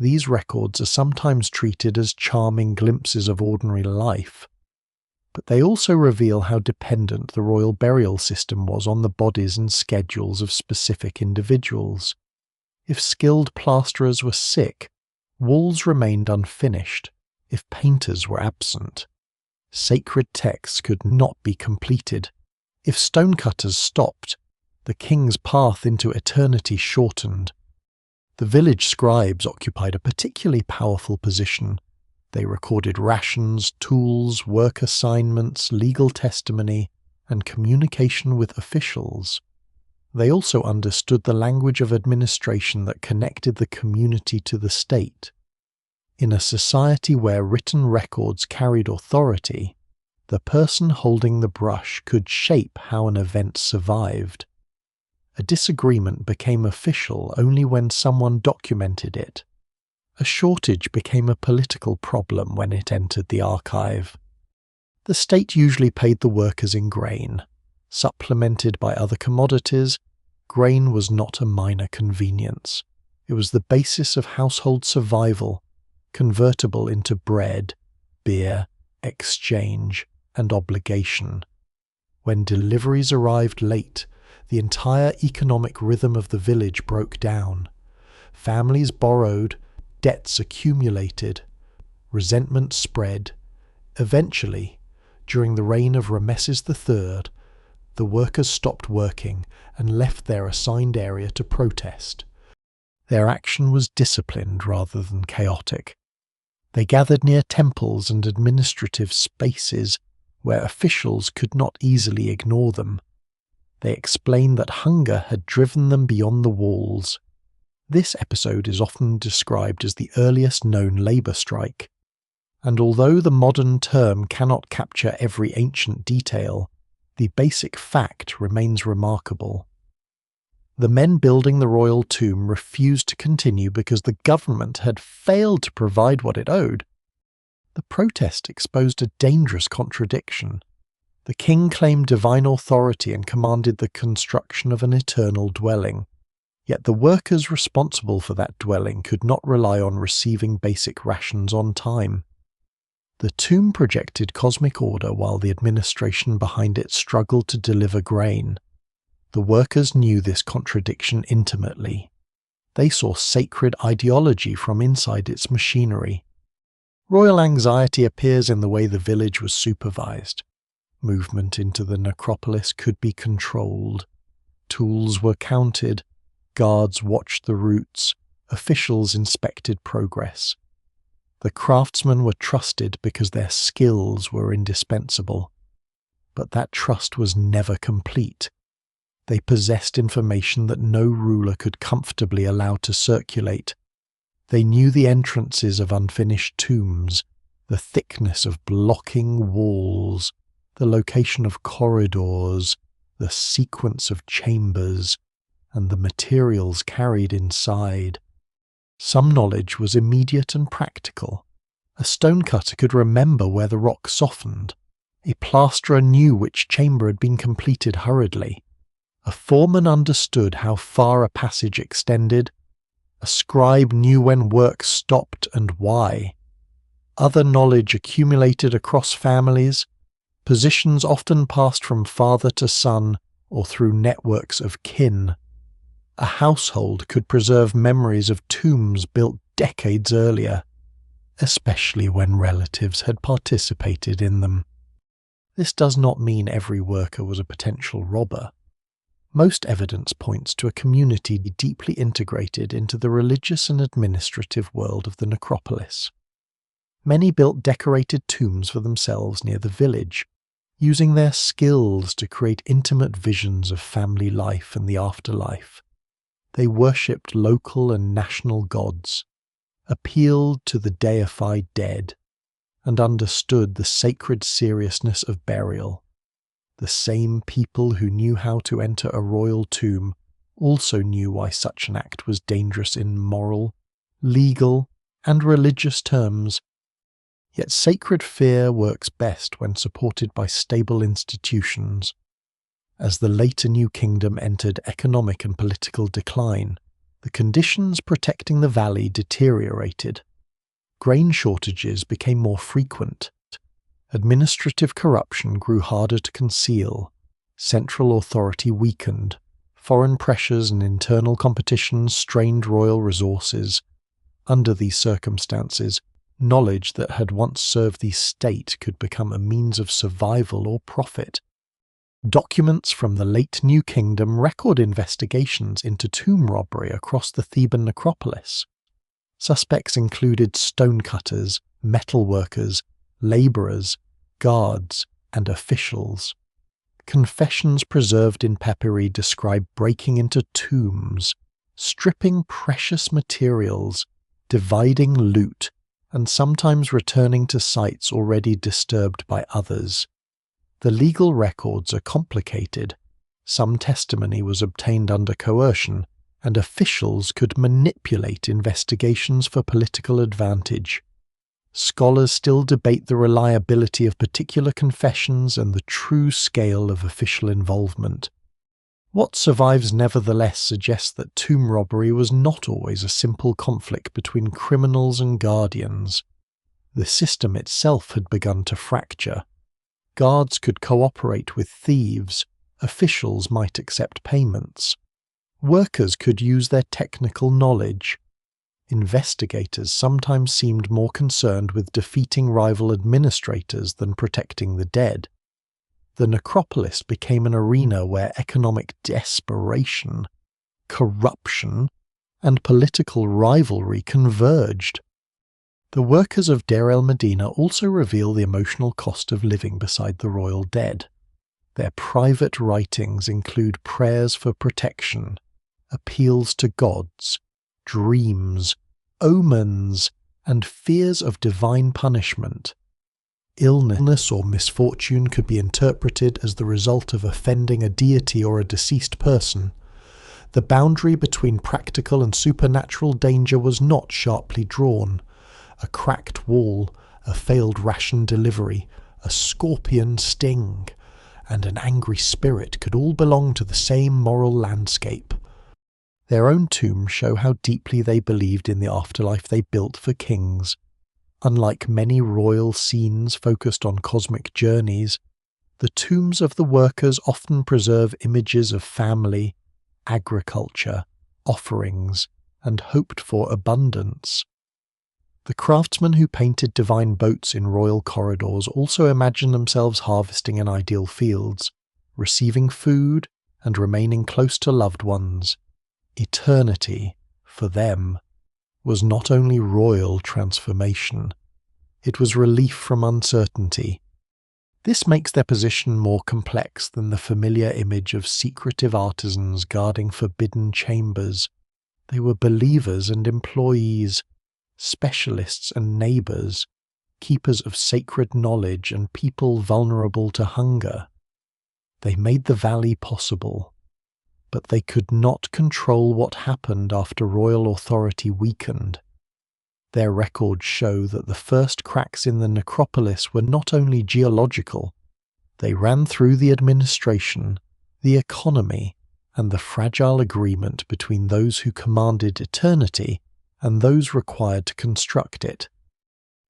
These records are sometimes treated as charming glimpses of ordinary life, but they also reveal how dependent the royal burial system was on the bodies and schedules of specific individuals. If skilled plasterers were sick, walls remained unfinished. If painters were absent, sacred texts could not be completed. If stonecutters stopped, the king's path into eternity shortened. The village scribes occupied a particularly powerful position. They recorded rations, tools, work assignments, legal testimony, and communication with officials. They also understood the language of administration that connected the community to the state. In a society where written records carried authority, the person holding the brush could shape how an event survived. A disagreement became official only when someone documented it. A shortage became a political problem when it entered the archive. The state usually paid the workers in grain. Supplemented by other commodities, grain was not a minor convenience. It was the basis of household survival, convertible into bread, beer, exchange, and obligation. When deliveries arrived late, the entire economic rhythm of the village broke down. Families borrowed, debts accumulated, resentment spread. Eventually, during the reign of Rameses III, the workers stopped working and left their assigned area to protest. Their action was disciplined rather than chaotic. They gathered near temples and administrative spaces where officials could not easily ignore them. They explained that hunger had driven them beyond the walls. This episode is often described as the earliest known labour strike, and although the modern term cannot capture every ancient detail, the basic fact remains remarkable. The men building the royal tomb refused to continue because the government had failed to provide what it owed. The protest exposed a dangerous contradiction. The king claimed divine authority and commanded the construction of an eternal dwelling. Yet the workers responsible for that dwelling could not rely on receiving basic rations on time. The tomb projected cosmic order while the administration behind it struggled to deliver grain. The workers knew this contradiction intimately. They saw sacred ideology from inside its machinery. Royal anxiety appears in the way the village was supervised. Movement into the necropolis could be controlled. Tools were counted. Guards watched the routes. Officials inspected progress. The craftsmen were trusted because their skills were indispensable. But that trust was never complete. They possessed information that no ruler could comfortably allow to circulate. They knew the entrances of unfinished tombs, the thickness of blocking walls, the location of corridors, the sequence of chambers, and the materials carried inside. Some knowledge was immediate and practical. A stonecutter could remember where the rock softened. A plasterer knew which chamber had been completed hurriedly. A foreman understood how far a passage extended. A scribe knew when work stopped and why. Other knowledge accumulated across families. Positions often passed from father to son or through networks of kin. A household could preserve memories of tombs built decades earlier, especially when relatives had participated in them. This does not mean every worker was a potential robber. Most evidence points to a community deeply integrated into the religious and administrative world of the necropolis. Many built decorated tombs for themselves near the village, using their skills to create intimate visions of family life and the afterlife. They worshipped local and national gods, appealed to the deified dead, and understood the sacred seriousness of burial. The same people who knew how to enter a royal tomb also knew why such an act was dangerous in moral, legal, and religious terms. Yet sacred fear works best when supported by stable institutions. As the later New Kingdom entered economic and political decline, the conditions protecting the valley deteriorated. Grain shortages became more frequent. Administrative corruption grew harder to conceal. Central authority weakened. Foreign pressures and internal competition strained royal resources. Under these circumstances, knowledge that had once served the state could become a means of survival or profit. Documents from the late New Kingdom record investigations into tomb robbery across the Theban necropolis. Suspects included stonecutters, metalworkers, labourers, guards, and officials. Confessions preserved in papyri describe breaking into tombs, stripping precious materials, dividing loot, and sometimes returning to sites already disturbed by others. The legal records are complicated. Some testimony was obtained under coercion, and officials could manipulate investigations for political advantage. Scholars still debate the reliability of particular confessions and the true scale of official involvement. What survives nevertheless suggests that tomb robbery was not always a simple conflict between criminals and guardians. The system itself had begun to fracture. Guards could cooperate with thieves, officials might accept payments. Workers could use their technical knowledge. Investigators sometimes seemed more concerned with defeating rival administrators than protecting the dead. The necropolis became an arena where economic desperation, corruption, and political rivalry converged. The workers of Deir el-Medina also reveal the emotional cost of living beside the royal dead. Their private writings include prayers for protection, appeals to gods, dreams, omens, and fears of divine punishment. Illness or misfortune could be interpreted as the result of offending a deity or a deceased person. The boundary between practical and supernatural danger was not sharply drawn. A cracked wall, a failed ration delivery, a scorpion sting, and an angry spirit could all belong to the same moral landscape. Their own tombs show how deeply they believed in the afterlife they built for kings. Unlike many royal scenes focused on cosmic journeys, the tombs of the workers often preserve images of family, agriculture, offerings, and hoped-for abundance. The craftsmen who painted divine boats in royal corridors also imagined themselves harvesting in ideal fields, receiving food, and remaining close to loved ones. Eternity, for them, was not only royal transformation, it was relief from uncertainty. This makes their position more complex than the familiar image of secretive artisans guarding forbidden chambers. They were believers and employees, specialists and neighbours, keepers of sacred knowledge and people vulnerable to hunger. They made the valley possible, but they could not control what happened after royal authority weakened. Their records show that the first cracks in the necropolis were not only geological, they ran through the administration, the economy, and the fragile agreement between those who commanded eternity and those required to construct it.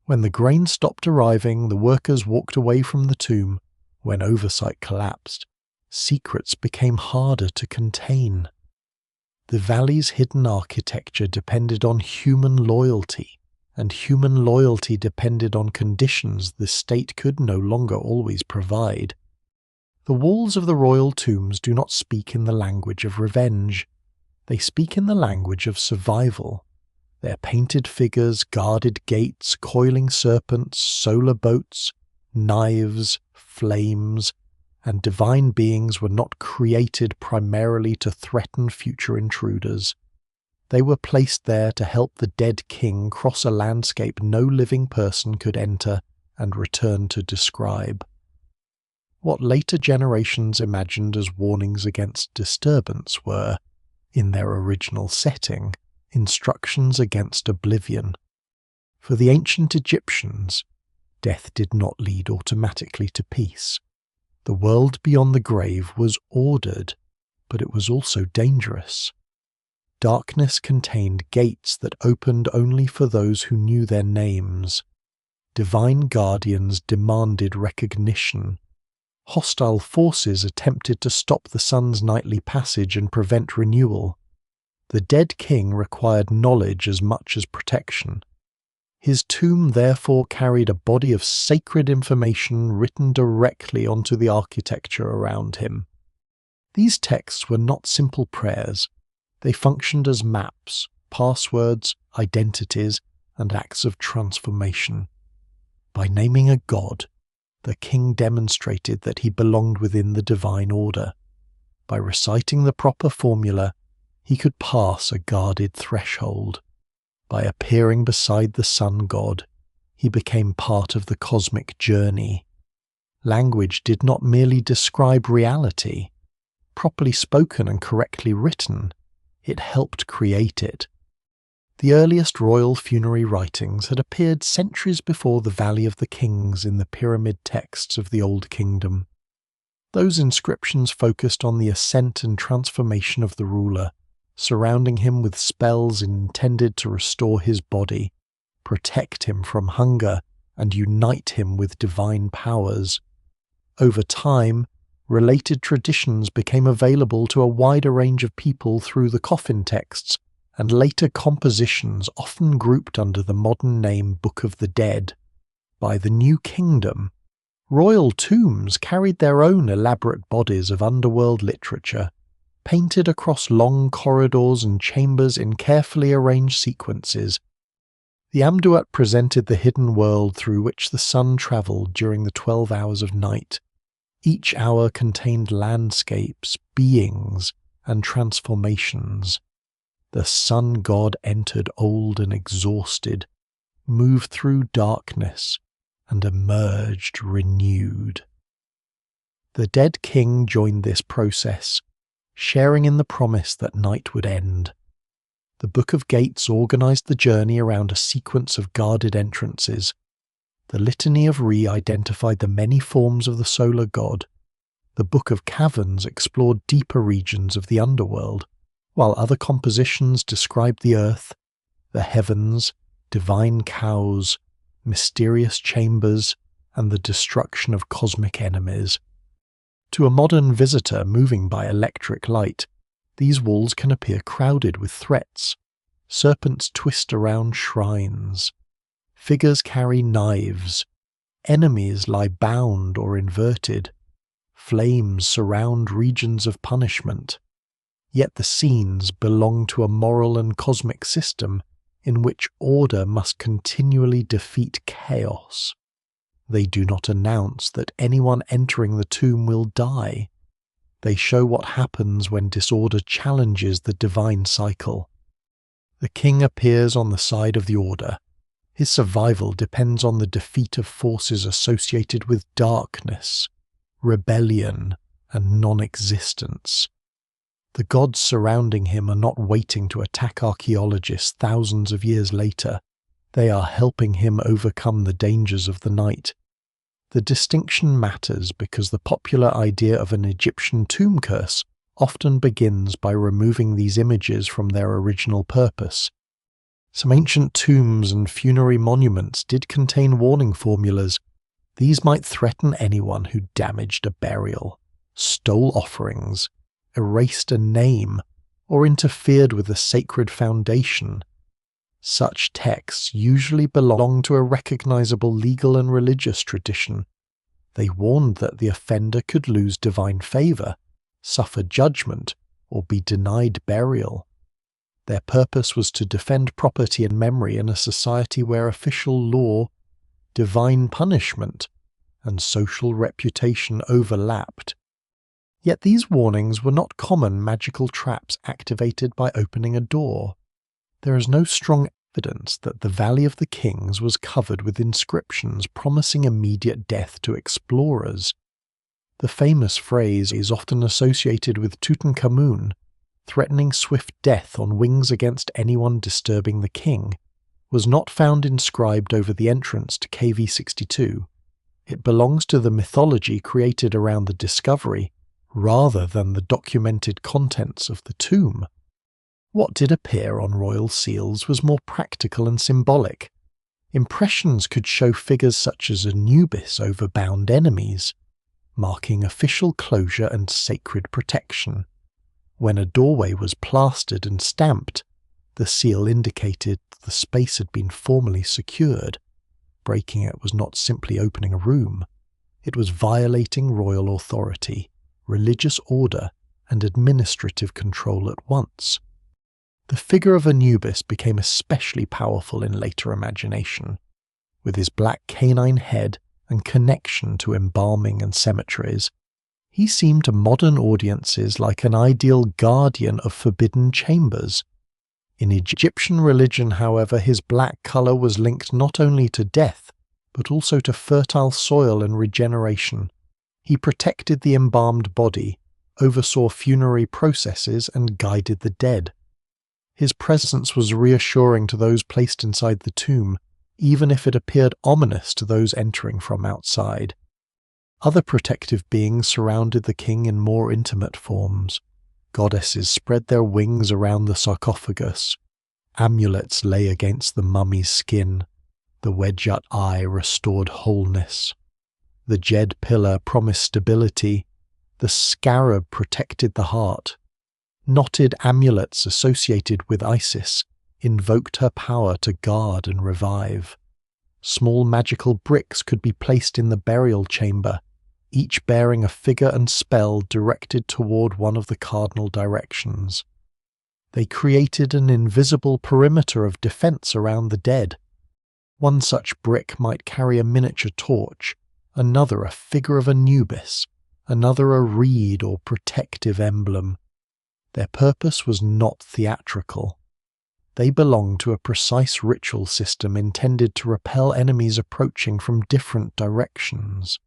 When the grain stopped arriving, the workers walked away from the tomb. When oversight collapsed, secrets became harder to contain. The valley's hidden architecture depended on human loyalty, and human loyalty depended on conditions the state could no longer always provide. The walls of the royal tombs do not speak in the language of revenge. They speak in the language of survival. Their painted figures, guarded gates, coiling serpents, solar boats, knives, flames, and divine beings were not created primarily to threaten future intruders. They were placed there to help the dead king cross a landscape no living person could enter and return to describe. What later generations imagined as warnings against disturbance were, in their original setting, instructions against oblivion. For the ancient Egyptians, death did not lead automatically to peace. The world beyond the grave was ordered, but it was also dangerous. Darkness contained gates that opened only for those who knew their names. Divine guardians demanded recognition. Hostile forces attempted to stop the sun's nightly passage and prevent renewal. The dead king required knowledge as much as protection. His tomb therefore carried a body of sacred information written directly onto the architecture around him. These texts were not simple prayers. They functioned as maps, passwords, identities, and acts of transformation. By naming a god, the king demonstrated that he belonged within the divine order. By reciting the proper formula, he could pass a guarded threshold. By appearing beside the sun god, he became part of the cosmic journey. Language did not merely describe reality. Properly spoken and correctly written, it helped create it. The earliest royal funerary writings had appeared centuries before the Valley of the Kings in the pyramid texts of the Old Kingdom. Those inscriptions focused on the ascent and transformation of the ruler, surrounding him with spells intended to restore his body, protect him from hunger, and unite him with divine powers. Over time, related traditions became available to a wider range of people through the coffin texts, and later compositions often grouped under the modern name Book of the Dead. By the New Kingdom, royal tombs carried their own elaborate bodies of underworld literature, painted across long corridors and chambers in carefully arranged sequences. The Amduat presented the hidden world through which the sun travelled during the 12 hours of night. Each hour contained landscapes, beings, and transformations. The sun god entered old and exhausted, moved through darkness, and emerged renewed. The dead king joined this process, sharing in the promise that night would end. The Book of Gates organized the journey around a sequence of guarded entrances. The Litany of Re identified the many forms of the solar god. The Book of Caverns explored deeper regions of the underworld, while other compositions described the earth, the heavens, divine cows, mysterious chambers, and the destruction of cosmic enemies. To a modern visitor moving by electric light, these walls can appear crowded with threats. Serpents twist around shrines. Figures carry knives. Enemies lie bound or inverted. Flames surround regions of punishment. Yet the scenes belong to a moral and cosmic system in which order must continually defeat chaos. They do not announce that anyone entering the tomb will die. They show what happens when disorder challenges the divine cycle. The king appears on the side of the order. His survival depends on the defeat of forces associated with darkness, rebellion, and non-existence. The gods surrounding him are not waiting to attack archaeologists thousands of years later. They are helping him overcome the dangers of the night. The distinction matters because the popular idea of an Egyptian tomb curse often begins by removing these images from their original purpose. Some ancient tombs and funerary monuments did contain warning formulas. These might threaten anyone who damaged a burial, stole offerings, erased a name, or interfered with a sacred foundation. Such texts usually belong to a recognizable legal and religious tradition. They warned that the offender could lose divine favor, suffer judgment, or be denied burial. Their purpose was to defend property and memory in a society where official law, divine punishment, and social reputation overlapped. Yet these warnings were not common magical traps activated by opening a door. There is no strong evidence that the Valley of the Kings was covered with inscriptions promising immediate death to explorers. The famous phrase is often associated with Tutankhamun, threatening swift death on wings against anyone disturbing the king, was not found inscribed over the entrance to KV62. It belongs to the mythology created around the discovery, rather than the documented contents of the tomb. What did appear on royal seals was more practical and symbolic. Impressions could show figures such as Anubis over bound enemies, marking official closure and sacred protection. When a doorway was plastered and stamped, the seal indicated the space had been formally secured. Breaking it was not simply opening a room, it was violating royal authority, religious order, and administrative control at once. The figure of Anubis became especially powerful in later imagination. With his black canine head and connection to embalming and cemeteries, he seemed to modern audiences like an ideal guardian of forbidden chambers. In Egyptian religion, however, his black colour was linked not only to death, but also to fertile soil and regeneration. He protected the embalmed body, oversaw funerary processes, and guided the dead. His presence was reassuring to those placed inside the tomb, even if it appeared ominous to those entering from outside. Other protective beings surrounded the king in more intimate forms. Goddesses spread their wings around the sarcophagus. Amulets lay against the mummy's skin. The wedge-shut eye restored wholeness. The jed pillar promised stability. The scarab protected the heart. Knotted amulets associated with Isis invoked her power to guard and revive. Small magical bricks could be placed in the burial chamber, each bearing a figure and spell directed toward one of the cardinal directions. They created an invisible perimeter of defense around the dead. One such brick might carry a miniature torch, another a figure of Anubis, another a reed or protective emblem. Their purpose was not theatrical. They belonged to a precise ritual system intended to repel enemies approaching from different directions.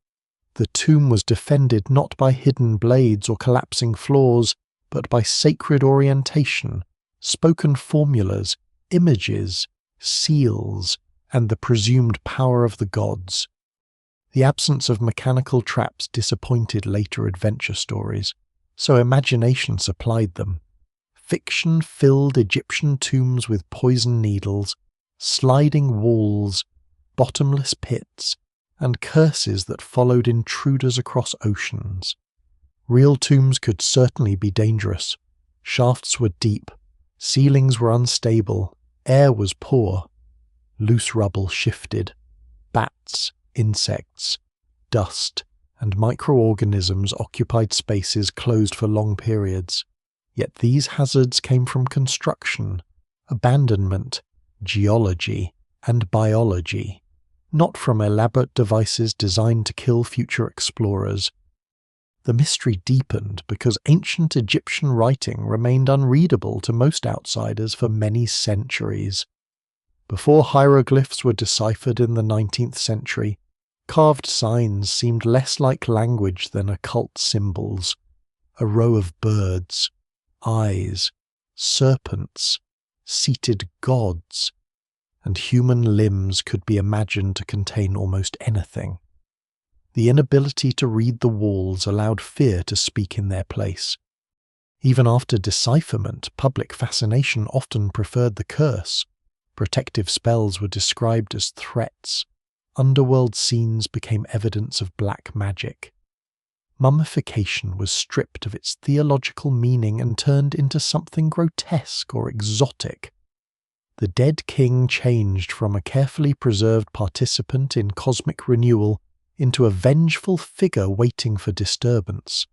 The tomb was defended not by hidden blades or collapsing floors, but by sacred orientation, spoken formulas, images, seals, and the presumed power of the gods. The absence of mechanical traps disappointed later adventure stories, so imagination supplied them. Fiction filled Egyptian tombs with poison needles, sliding walls, bottomless pits, and curses that followed intruders across oceans. Real tombs could certainly be dangerous. Shafts were deep, ceilings were unstable, air was poor. Loose rubble shifted. Bats, insects, dust, and microorganisms occupied spaces closed for long periods. Yet these hazards came from construction, abandonment, geology, and biology, not from elaborate devices designed to kill future explorers. The mystery deepened because ancient Egyptian writing remained unreadable to most outsiders for many centuries. Before hieroglyphs were deciphered in the 19th century, carved signs seemed less like language than occult symbols. A row of birds, eyes, serpents, seated gods, and human limbs could be imagined to contain almost anything. The inability to read the walls allowed fear to speak in their place. Even after decipherment, public fascination often preferred the curse. Protective spells were described as threats. Underworld scenes became evidence of black magic. Mummification was stripped of its theological meaning and turned into something grotesque or exotic. The dead king changed from a carefully preserved participant in cosmic renewal into a vengeful figure waiting for disturbance.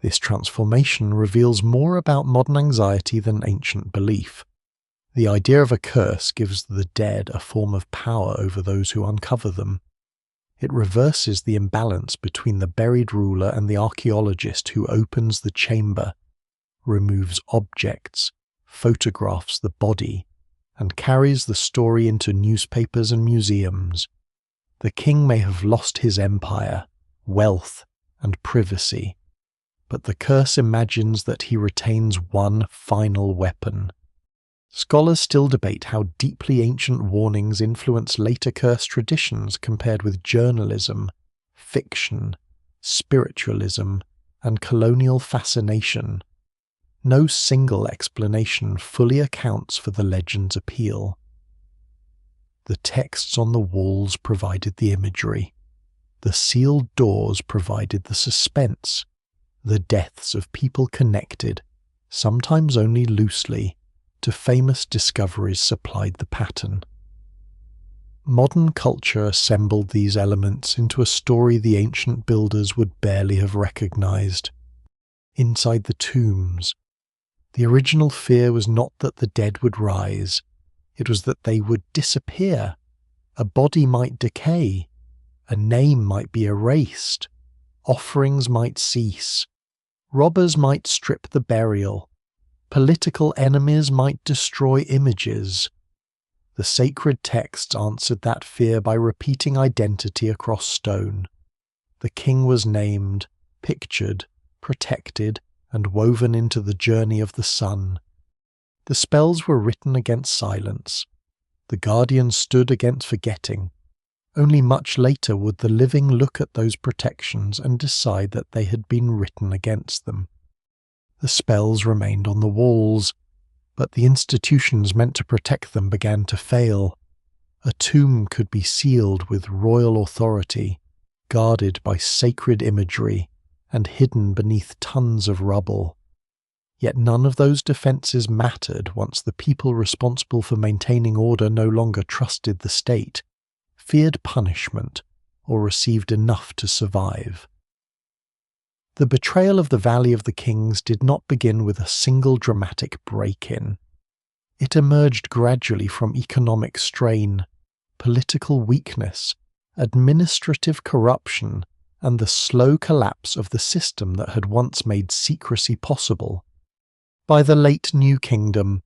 This transformation reveals more about modern anxiety than ancient belief. The idea of a curse gives the dead a form of power over those who uncover them. It reverses the imbalance between the buried ruler and the archaeologist who opens the chamber, removes objects, photographs the body, and carries the story into newspapers and museums. The king may have lost his empire, wealth, and privacy, but the curse imagines that he retains one final weapon. Scholars still debate how deeply ancient warnings influence later curse traditions compared with journalism, fiction, spiritualism, and colonial fascination. No single explanation fully accounts for the legend's appeal. The texts on the walls provided the imagery. The sealed doors provided the suspense. The deaths of people connected, sometimes only loosely, to famous discoveries supplied the pattern. Modern culture assembled these elements into a story the ancient builders would barely have recognized. Inside the tombs, the original fear was not that the dead would rise, it was that they would disappear. A body might decay, a name might be erased, offerings might cease, robbers might strip the burial, political enemies might destroy images. The sacred texts answered that fear by repeating identity across stone. The king was named, pictured, protected, and woven into the journey of the sun. The spells were written against silence. The guardians stood against forgetting. Only much later would the living look at those protections and decide that they had been written against them. The spells remained on the walls, but the institutions meant to protect them began to fail. A tomb could be sealed with royal authority, guarded by sacred imagery, and hidden beneath tons of rubble. Yet none of those defences mattered once the people responsible for maintaining order no longer trusted the state, feared punishment, or received enough to survive. The betrayal of the Valley of the Kings did not begin with a single dramatic break-in. It emerged gradually from economic strain, political weakness, administrative corruption, and the slow collapse of the system that had once made secrecy possible. By the late New Kingdom,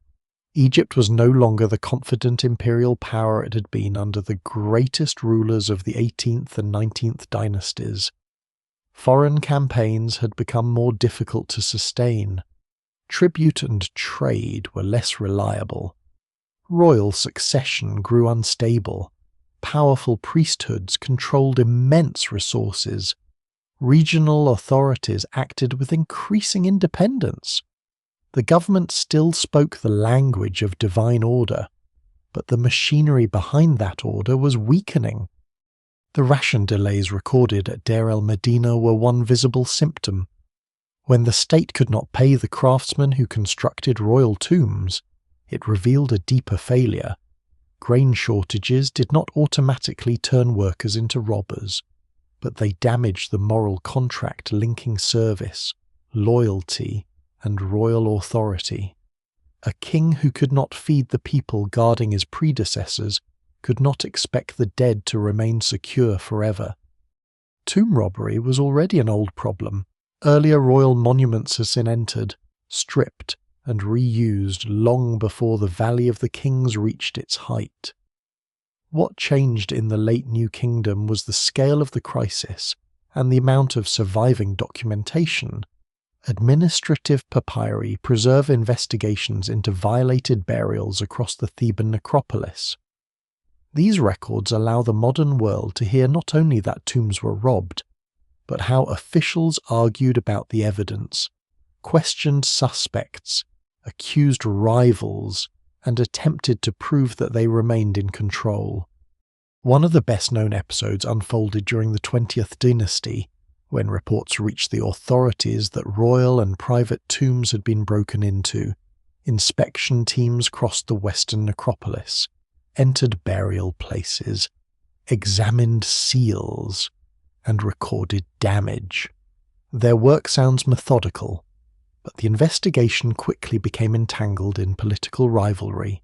Egypt was no longer the confident imperial power it had been under the greatest rulers of the 18th and 19th dynasties. Foreign campaigns had become more difficult to sustain. Tribute and trade were less reliable. Royal succession grew unstable. Powerful priesthoods controlled immense resources. Regional authorities acted with increasing independence. The government still spoke the language of divine order, but the machinery behind that order was weakening. The ration delays recorded at Deir el-Medina were one visible symptom. When the state could not pay the craftsmen who constructed royal tombs, it revealed a deeper failure. Grain shortages did not automatically turn workers into robbers, but they damaged the moral contract linking service, loyalty, and royal authority. A king who could not feed the people guarding his predecessors could not expect the dead to remain secure forever. Tomb robbery was already an old problem. Earlier royal monuments had been entered, stripped, and reused long before the Valley of the Kings reached its height. What changed in the late New Kingdom was the scale of the crisis and the amount of surviving documentation. Administrative papyri preserve investigations into violated burials across the Theban necropolis. These records allow the modern world to hear not only that tombs were robbed, but how officials argued about the evidence, questioned suspects, accused rivals, and attempted to prove that they remained in control. One of the best-known episodes unfolded during the 20th dynasty, when reports reached the authorities that royal and private tombs had been broken into. Inspection teams crossed the western necropolis, entered burial places, examined seals, and recorded damage. Their work sounds methodical, but the investigation quickly became entangled in political rivalry.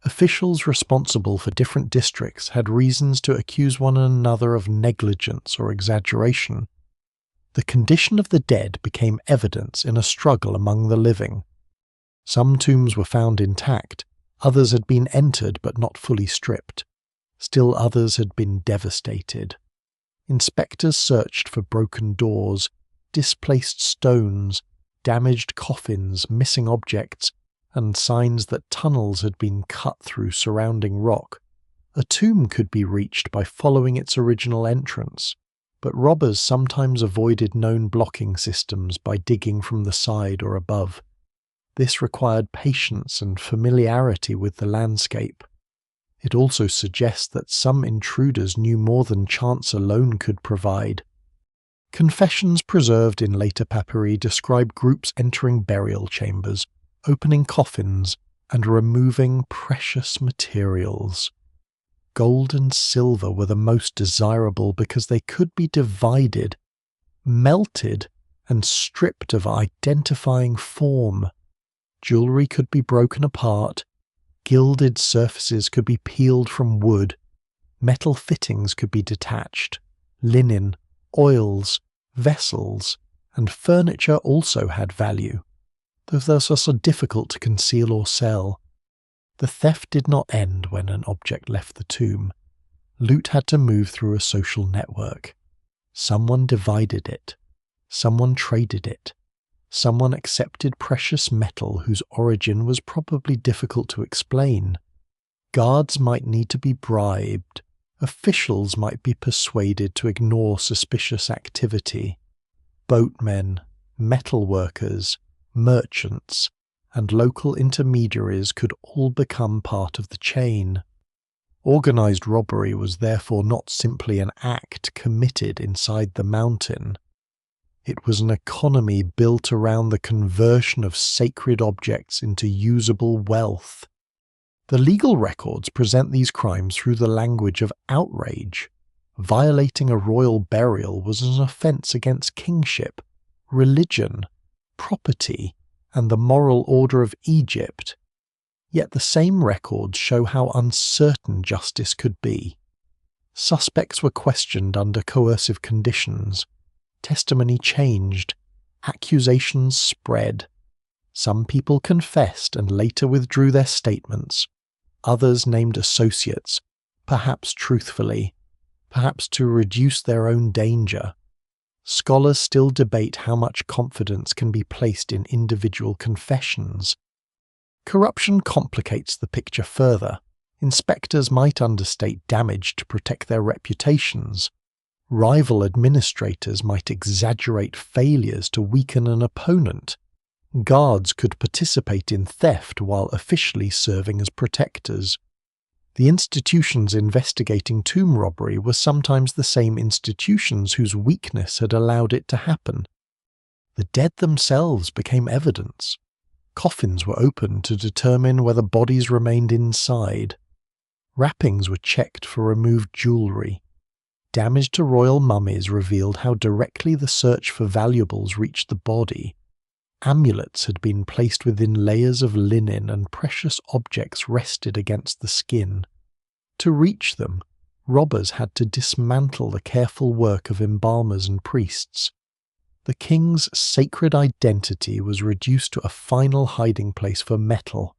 Officials responsible for different districts had reasons to accuse one another of negligence or exaggeration. The condition of the dead became evidence in a struggle among the living. Some tombs were found intact, others had been entered but not fully stripped. Still others had been devastated. Inspectors searched for broken doors, displaced stones, damaged coffins, missing objects, and signs that tunnels had been cut through surrounding rock. A tomb could be reached by following its original entrance, but robbers sometimes avoided known blocking systems by digging from the side or above. This required patience and familiarity with the landscape. It also suggests that some intruders knew more than chance alone could provide. Confessions preserved in later papyri describe groups entering burial chambers, opening coffins, and removing precious materials. Gold and silver were the most desirable because they could be divided, melted, and stripped of identifying form. Jewelry could be broken apart, gilded surfaces could be peeled from wood, metal fittings could be detached, linen, oils, vessels, and furniture also had value, though those are so difficult to conceal or sell. The theft did not end when an object left the tomb. Loot had to move through a social network. Someone divided it. Someone traded it. Someone accepted precious metal whose origin was probably difficult to explain. Guards might need to be bribed. Officials might be persuaded to ignore suspicious activity. Boatmen, metal workers, merchants, and local intermediaries could all become part of the chain. Organized robbery was therefore not simply an act committed inside the mountain. It was an economy built around the conversion of sacred objects into usable wealth. The legal records present these crimes through the language of outrage. Violating a royal burial was an offense against kingship, religion, property, and the moral order of Egypt. Yet the same records show how uncertain justice could be. Suspects were questioned under coercive conditions. Testimony changed. Accusations spread. Some people confessed and later withdrew their statements. Others named associates, perhaps truthfully, perhaps to reduce their own danger. Scholars still debate how much confidence can be placed in individual confessions. Corruption complicates the picture further. Inspectors might understate damage to protect their reputations. Rival administrators might exaggerate failures to weaken an opponent. Guards could participate in theft while officially serving as protectors. The institutions investigating tomb robbery were sometimes the same institutions whose weakness had allowed it to happen. The dead themselves became evidence. Coffins were opened to determine whether bodies remained inside. Wrappings were checked for removed jewelry. Damage to royal mummies revealed how directly the search for valuables reached the body. Amulets had been placed within layers of linen and precious objects rested against the skin. To reach them, robbers had to dismantle the careful work of embalmers and priests. The king's sacred identity was reduced to a final hiding place for metal.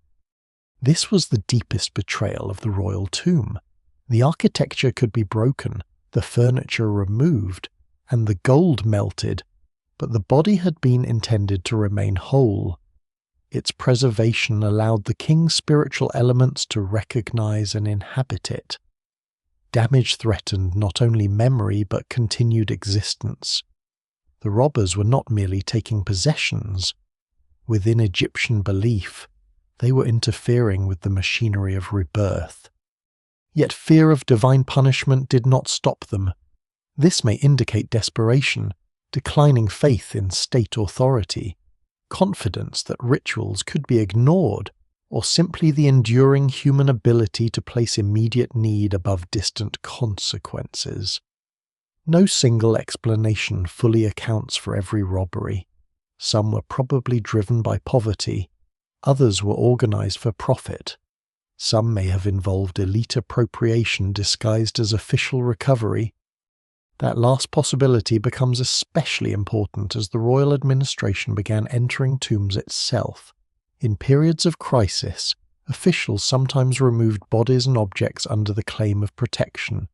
This was the deepest betrayal of the royal tomb. The architecture could be broken, the furniture removed, and the gold melted, but the body had been intended to remain whole. Its preservation allowed the king's spiritual elements to recognize and inhabit it. Damage threatened not only memory but continued existence. The robbers were not merely taking possessions. Within Egyptian belief, they were interfering with the machinery of rebirth. Yet fear of divine punishment did not stop them. This may indicate desperation, declining faith in state authority, confidence that rituals could be ignored, or simply the enduring human ability to place immediate need above distant consequences. No single explanation fully accounts for every robbery. Some were probably driven by poverty, others were organized for profit. Some may have involved elite appropriation disguised as official recovery. That last possibility becomes especially important as the royal administration began entering tombs itself. In periods of crisis, officials sometimes removed bodies and objects under the claim of protection.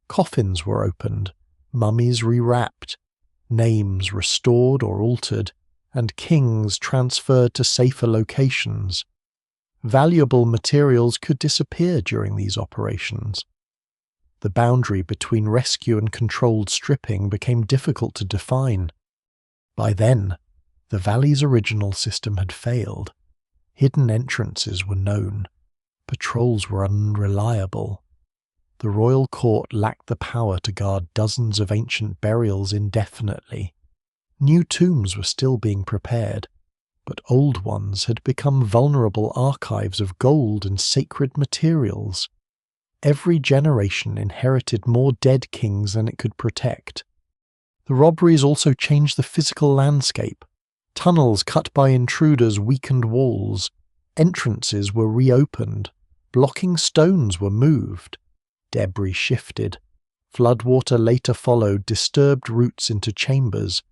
Coffins were opened, mummies rewrapped, names restored or altered, and kings transferred to safer locations. Valuable materials could disappear during these operations. The boundary between rescue and controlled stripping became difficult to define. By then, the valley's original system had failed. Hidden entrances were known. Patrols were unreliable. The royal court lacked the power to guard dozens of ancient burials indefinitely. New tombs were still being prepared, but old ones had become vulnerable archives of gold and sacred materials. Every generation inherited more dead kings than it could protect. The robberies also changed the physical landscape. Tunnels cut by intruders weakened walls. Entrances were reopened. Blocking stones were moved. Debris shifted. Floodwater later followed disturbed routes into chambers.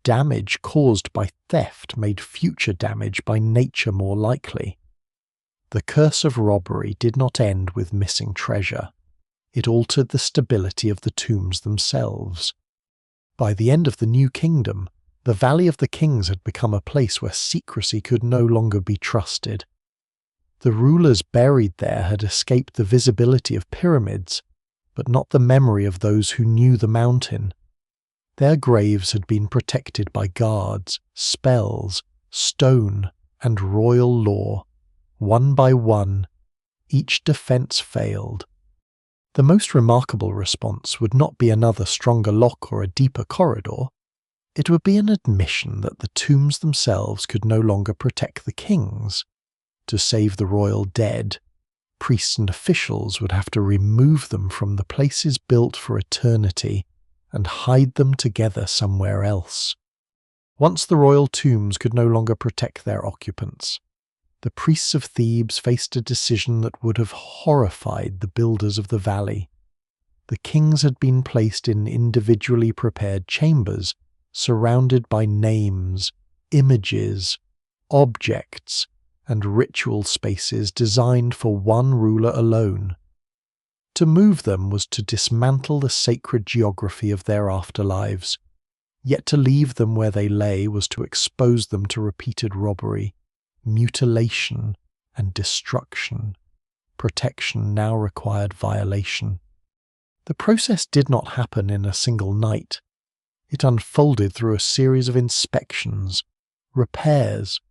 Damage caused by theft made future damage by nature more likely. The curse of robbery did not end with missing treasure. It altered the stability of the tombs themselves. By the end of the New Kingdom, the Valley of the Kings had become a place where secrecy could no longer be trusted. The rulers buried there had escaped the visibility of pyramids, but not the memory of those who knew the mountain. Their graves had been protected by guards, spells, stone, and royal law. One by one, each defense failed. The most remarkable response would not be another stronger lock or a deeper corridor. It would be an admission that the tombs themselves could no longer protect the kings. To save the royal dead, priests and officials would have to remove them from the places built for eternity and hide them together somewhere else. Once the royal tombs could no longer protect their occupants, the priests of Thebes faced a decision that would have horrified the builders of the valley. The kings had been placed in individually prepared chambers, surrounded by names, images, objects, and ritual spaces designed for one ruler alone. To move them was to dismantle the sacred geography of their afterlives, yet to leave them where they lay was to expose them to repeated robbery, mutilation, and destruction. Protection now required violation. The process did not happen in a single night. It unfolded through a series of inspections, repairs,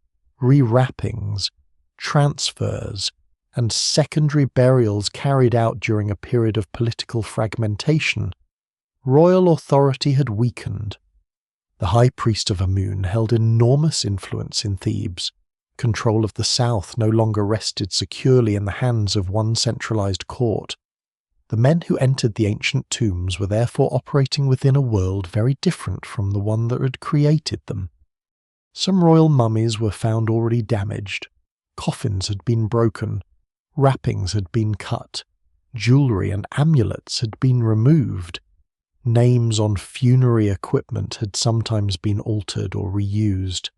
rewrappings, transfers, and secondary burials carried out during a period of political fragmentation. Royal authority had weakened. The high priest of Amun held enormous influence in Thebes. Control of the south no longer rested securely in the hands of one centralized court. The men who entered the ancient tombs were therefore operating within a world very different from the one that had created them. Some royal mummies were found already damaged. Coffins had been broken. Wrappings had been cut. Jewelry and amulets had been removed. Names on funerary equipment had sometimes been altered or reused.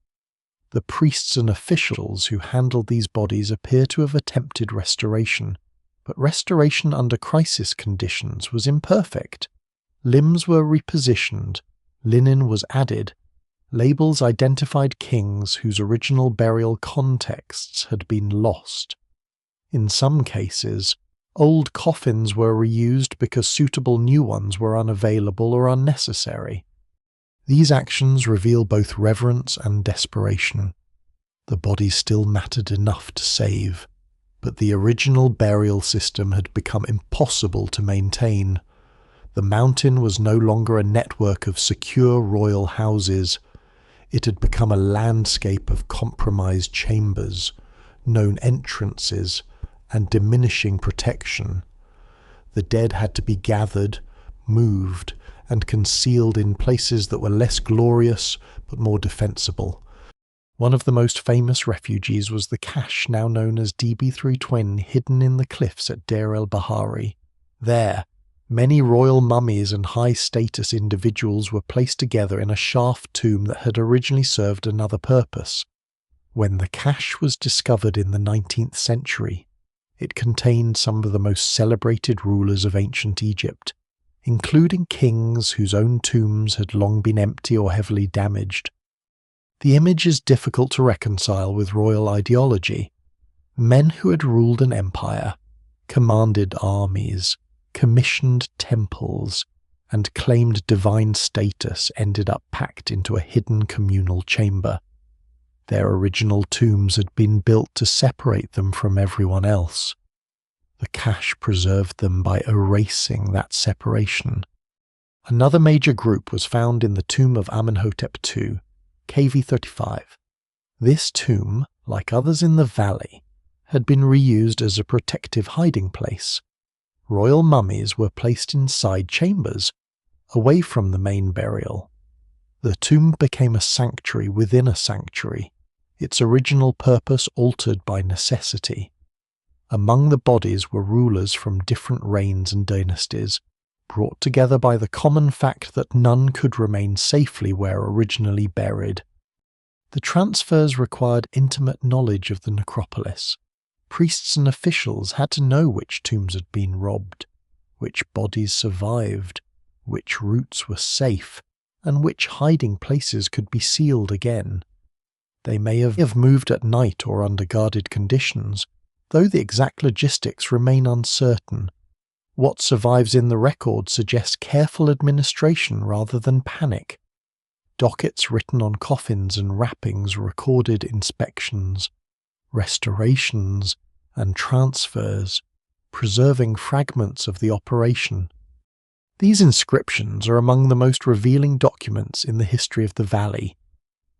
The priests and officials who handled these bodies appear to have attempted restoration, but restoration under crisis conditions was imperfect. Limbs were repositioned, linen was added, labels identified kings whose original burial contexts had been lost. In some cases, old coffins were reused because suitable new ones were unavailable or unnecessary. These actions reveal both reverence and desperation. The bodies still mattered enough to save, but the original burial system had become impossible to maintain. The mountain was no longer a network of secure royal houses. It had become a landscape of compromised chambers, known entrances, and diminishing protection. The dead had to be gathered, moved, and concealed in places that were less glorious but more defensible. One of the most famous refuges was the cache now known as DB320, hidden in the cliffs at Deir el-Bahari. There, many royal mummies and high-status individuals were placed together in a shaft tomb that had originally served another purpose. When the cache was discovered in the 19th century, it contained some of the most celebrated rulers of ancient Egypt, including kings whose own tombs had long been empty or heavily damaged. The image is difficult to reconcile with royal ideology. Men who had ruled an empire, commanded armies, commissioned temples, and claimed divine status ended up packed into a hidden communal chamber. Their original tombs had been built to separate them from everyone else. The cache preserved them by erasing that separation. Another major group was found in the tomb of Amenhotep II, KV35. This tomb, like others in the valley, had been reused as a protective hiding place. Royal mummies were placed in side chambers, away from the main burial. The tomb became a sanctuary within a sanctuary, its original purpose altered by necessity. Among the bodies were rulers from different reigns and dynasties, brought together by the common fact that none could remain safely where originally buried. The transfers required intimate knowledge of the necropolis. Priests and officials had to know which tombs had been robbed, which bodies survived, which routes were safe, and which hiding places could be sealed again. They may have moved at night or under guarded conditions, though the exact logistics remain uncertain. What survives in the record suggests careful administration rather than panic. Dockets written on coffins and wrappings recorded inspections, restorations, and transfers, preserving fragments of the operation. These inscriptions are among the most revealing documents in the history of the valley.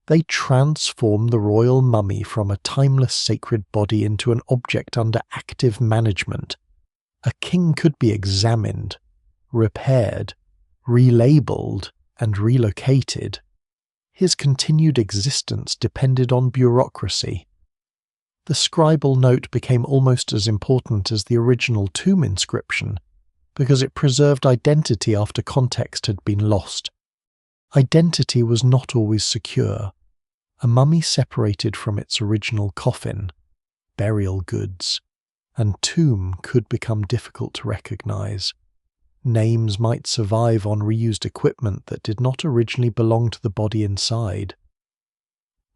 They transform the royal mummy from a timeless sacred body into an object under active management. A king could be examined, repaired, relabeled, and relocated. His continued existence depended on bureaucracy. The scribal note became almost as important as the original tomb inscription, because it preserved identity after context had been lost. Identity was not always secure. A mummy separated from its original coffin, burial goods, and tomb could become difficult to recognize. Names might survive on reused equipment that did not originally belong to the body inside.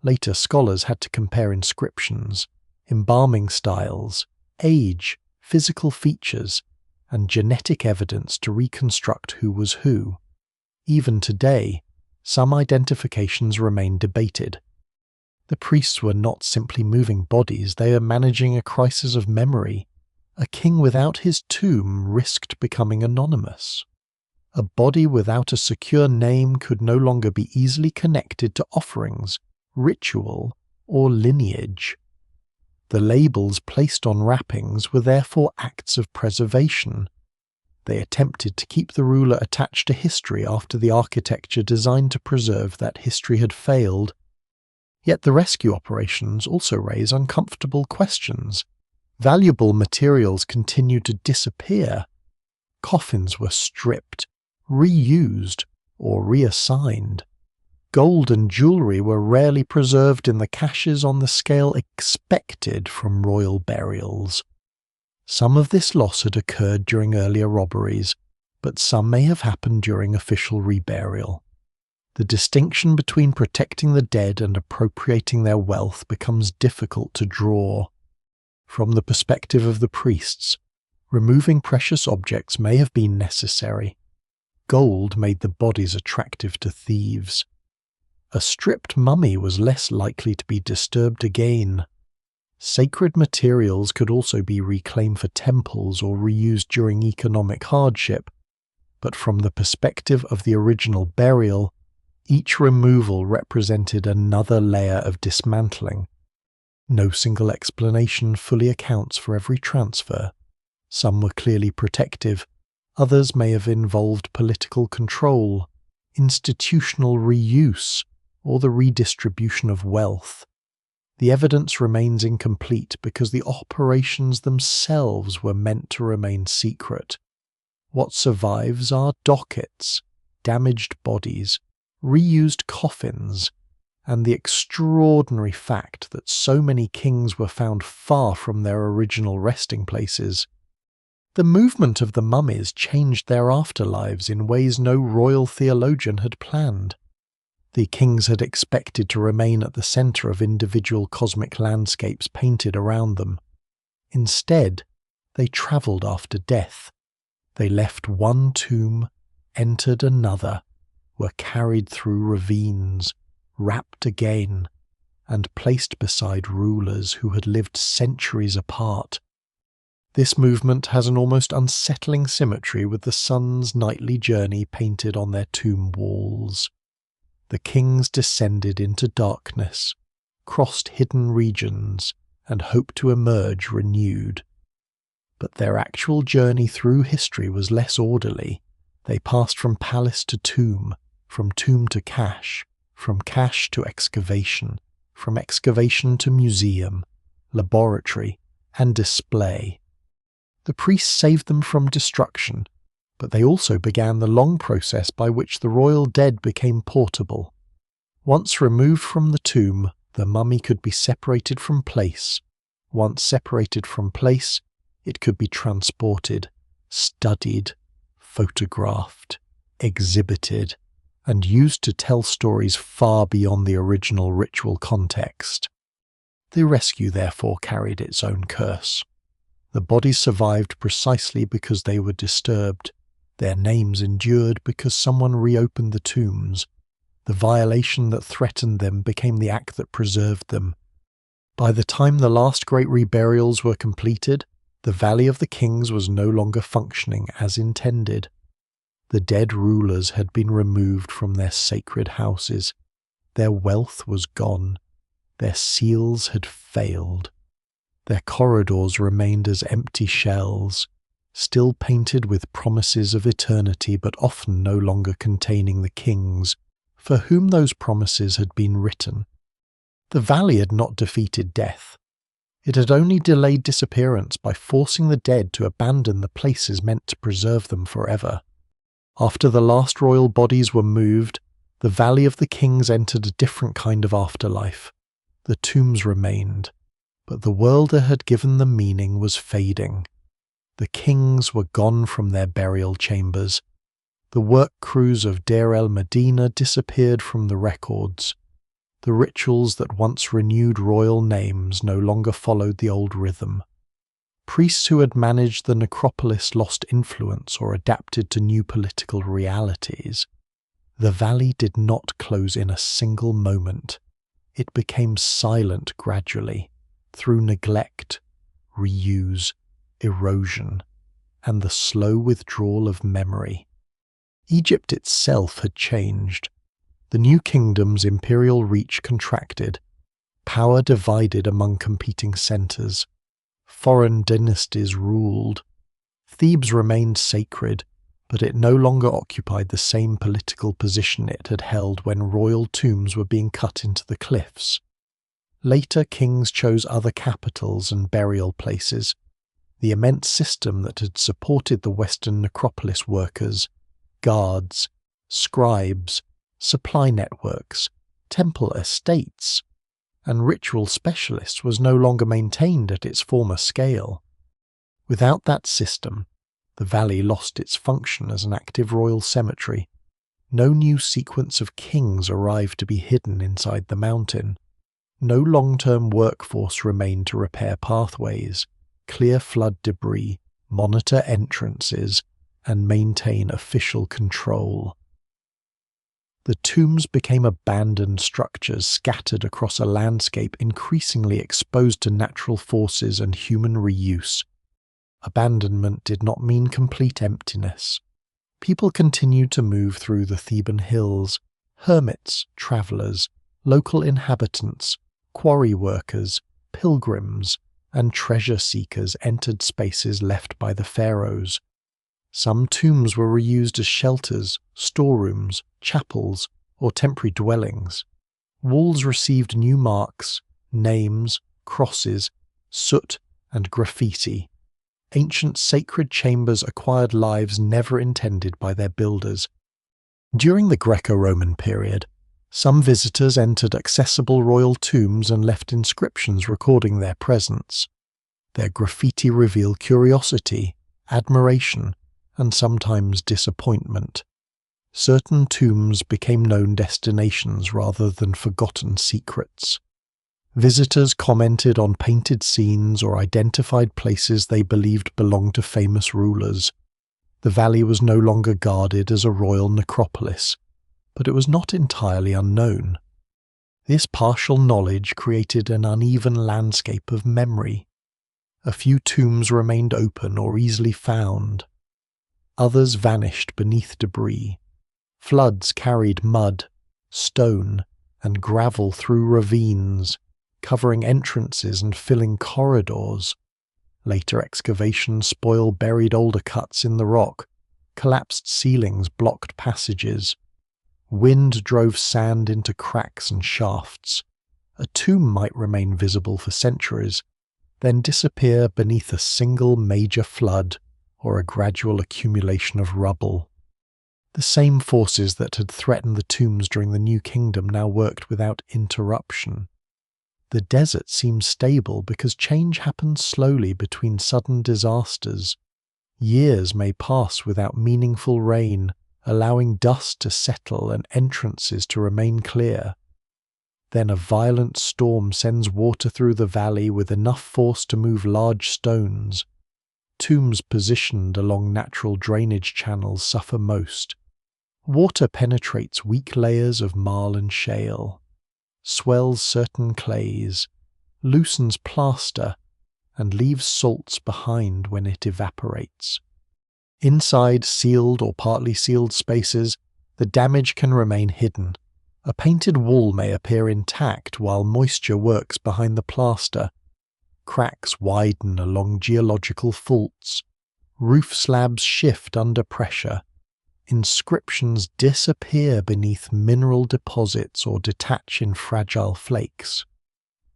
Later, scholars had to compare inscriptions, embalming styles, age, physical features, and genetic evidence to reconstruct who was who. Even today, some identifications remain debated. The priests were not simply moving bodies, they were managing a crisis of memory. A king without his tomb risked becoming anonymous. A body without a secure name could no longer be easily connected to offerings, ritual, or lineage. The labels placed on wrappings were therefore acts of preservation. They attempted to keep the ruler attached to history after the architecture designed to preserve that history had failed. Yet the rescue operations also raise uncomfortable questions. Valuable materials continued to disappear. Coffins were stripped, reused, or reassigned. Gold and jewellery were rarely preserved in the caches on the scale expected from royal burials. Some of this loss had occurred during earlier robberies, but some may have happened during official reburial. The distinction between protecting the dead and appropriating their wealth becomes difficult to draw. From the perspective of the priests, removing precious objects may have been necessary. Gold made the bodies attractive to thieves. A stripped mummy was less likely to be disturbed again. Sacred materials could also be reclaimed for temples or reused during economic hardship, but from the perspective of the original burial, each removal represented another layer of dismantling. No single explanation fully accounts for every transfer. Some were clearly protective, others may have involved political control, institutional reuse, or the redistribution of wealth. The evidence remains incomplete because the operations themselves were meant to remain secret. What survives are dockets, damaged bodies, reused coffins, and the extraordinary fact that so many kings were found far from their original resting places. The movement of the mummies changed their afterlives in ways no royal theologian had planned. The kings had expected to remain at the centre of individual cosmic landscapes painted around them. Instead, they travelled after death. They left one tomb, entered another, were carried through ravines, wrapped again, and placed beside rulers who had lived centuries apart. This movement has an almost unsettling symmetry with the sun's nightly journey painted on their tomb walls. The kings descended into darkness, crossed hidden regions, and hoped to emerge renewed. But their actual journey through history was less orderly. They passed from palace to tomb, from tomb to cache, from cache to excavation, from excavation to museum, laboratory, and display. The priests saved them from destruction, but they also began the long process by which the royal dead became portable. Once removed from the tomb, the mummy could be separated from place. Once separated from place, it could be transported, studied, photographed, exhibited, and used to tell stories far beyond the original ritual context. The rescue therefore carried its own curse. The bodies survived precisely because they were disturbed. Their names endured because someone reopened the tombs. The violation that threatened them became the act that preserved them. By the time the last great reburials were completed, the Valley of the Kings was no longer functioning as intended. The dead rulers had been removed from their sacred houses. Their wealth was gone. Their seals had failed. Their corridors remained as empty shells, still painted with promises of eternity but often no longer containing the kings, for whom those promises had been written. The valley had not defeated death. It had only delayed disappearance by forcing the dead to abandon the places meant to preserve them forever. After the last royal bodies were moved, the Valley of the Kings entered a different kind of afterlife. The tombs remained, but the world that had given them meaning was fading. The kings were gone from their burial chambers. The work crews of Deir el-Medina disappeared from the records. The rituals that once renewed royal names no longer followed the old rhythm. Priests who had managed the necropolis lost influence or adapted to new political realities. The valley did not close in a single moment. It became silent gradually, through neglect, reuse, erosion, and the slow withdrawal of memory. Egypt itself had changed. The new kingdom's imperial reach contracted. Power divided among competing centres. Foreign dynasties ruled. Thebes remained sacred, but it no longer occupied the same political position it had held when royal tombs were being cut into the cliffs. Later kings chose other capitals and burial places. The immense system that had supported the Western necropolis workers, guards, scribes, supply networks, temple estates, and ritual specialists was no longer maintained at its former scale. Without that system, the valley lost its function as an active royal cemetery. No new sequence of kings arrived to be hidden inside the mountain. No long-term workforce remained to repair pathways, clear flood debris, monitor entrances, and maintain official control. The tombs became abandoned structures scattered across a landscape increasingly exposed to natural forces and human reuse. Abandonment did not mean complete emptiness. People continued to move through the Theban hills. Hermits, travellers, local inhabitants, quarry workers, pilgrims, and treasure seekers entered spaces left by the pharaohs. Some tombs were reused as shelters, storerooms, chapels, or temporary dwellings. Walls received new marks, names, crosses, soot, and graffiti. Ancient sacred chambers acquired lives never intended by their builders. During the Greco-Roman period, some visitors entered accessible royal tombs and left inscriptions recording their presence. Their graffiti revealed curiosity, admiration, and sometimes disappointment. Certain tombs became known destinations rather than forgotten secrets. Visitors commented on painted scenes or identified places they believed belonged to famous rulers. The valley was no longer guarded as a royal necropolis, but it was not entirely unknown. This partial knowledge created an uneven landscape of memory. A few tombs remained open or easily found. Others vanished beneath debris. Floods carried mud, stone, and gravel through ravines, covering entrances and filling corridors. Later excavations spoiled buried older cuts in the rock. Collapsed ceilings blocked passages. Wind drove sand into cracks and shafts. A tomb might remain visible for centuries, then disappear beneath a single major flood or a gradual accumulation of rubble. The same forces that had threatened the tombs during the New Kingdom now worked without interruption. The desert seemed stable because change happens slowly between sudden disasters. Years may pass without meaningful rain, allowing dust to settle and entrances to remain clear. Then a violent storm sends water through the valley with enough force to move large stones. Tombs positioned along natural drainage channels suffer most. Water penetrates weak layers of marl and shale, swells certain clays, loosens plaster, and leaves salts behind when it evaporates. Inside sealed or partly sealed spaces, the damage can remain hidden. A painted wall may appear intact while moisture works behind the plaster. Cracks widen along geological faults. Roof slabs shift under pressure. Inscriptions disappear beneath mineral deposits or detach in fragile flakes.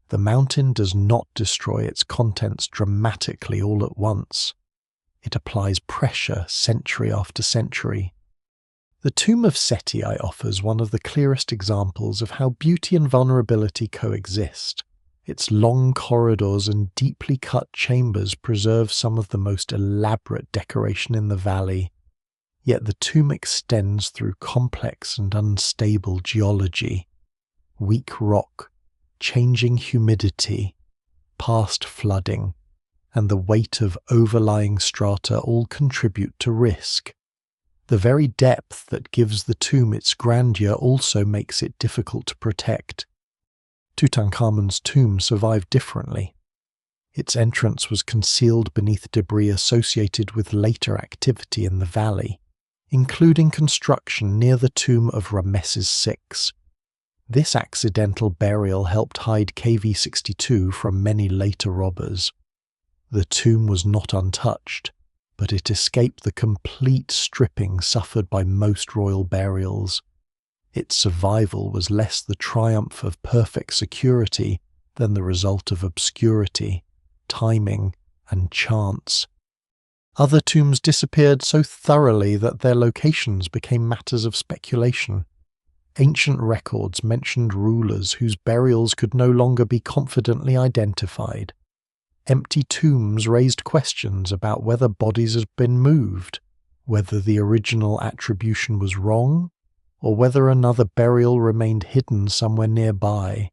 The mountain does not destroy its contents dramatically all at once. It applies pressure century after century. The tomb of Seti I offers one of the clearest examples of how beauty and vulnerability coexist. Its long corridors and deeply cut chambers preserve some of the most elaborate decoration in the valley. Yet the tomb extends through complex and unstable geology. Weak rock, changing humidity, past flooding, and the weight of overlying strata all contribute to risk. The very depth that gives the tomb its grandeur also makes it difficult to protect. Tutankhamun's tomb survived differently. Its entrance was concealed beneath debris associated with later activity in the valley, including construction near the tomb of Ramesses VI. This accidental burial helped hide KV-62 from many later robbers. The tomb was not untouched, but it escaped the complete stripping suffered by most royal burials. Its survival was less the triumph of perfect security than the result of obscurity, timing, and chance. Other tombs disappeared so thoroughly that their locations became matters of speculation. Ancient records mentioned rulers whose burials could no longer be confidently identified. Empty tombs raised questions about whether bodies had been moved, whether the original attribution was wrong, or whether another burial remained hidden somewhere nearby.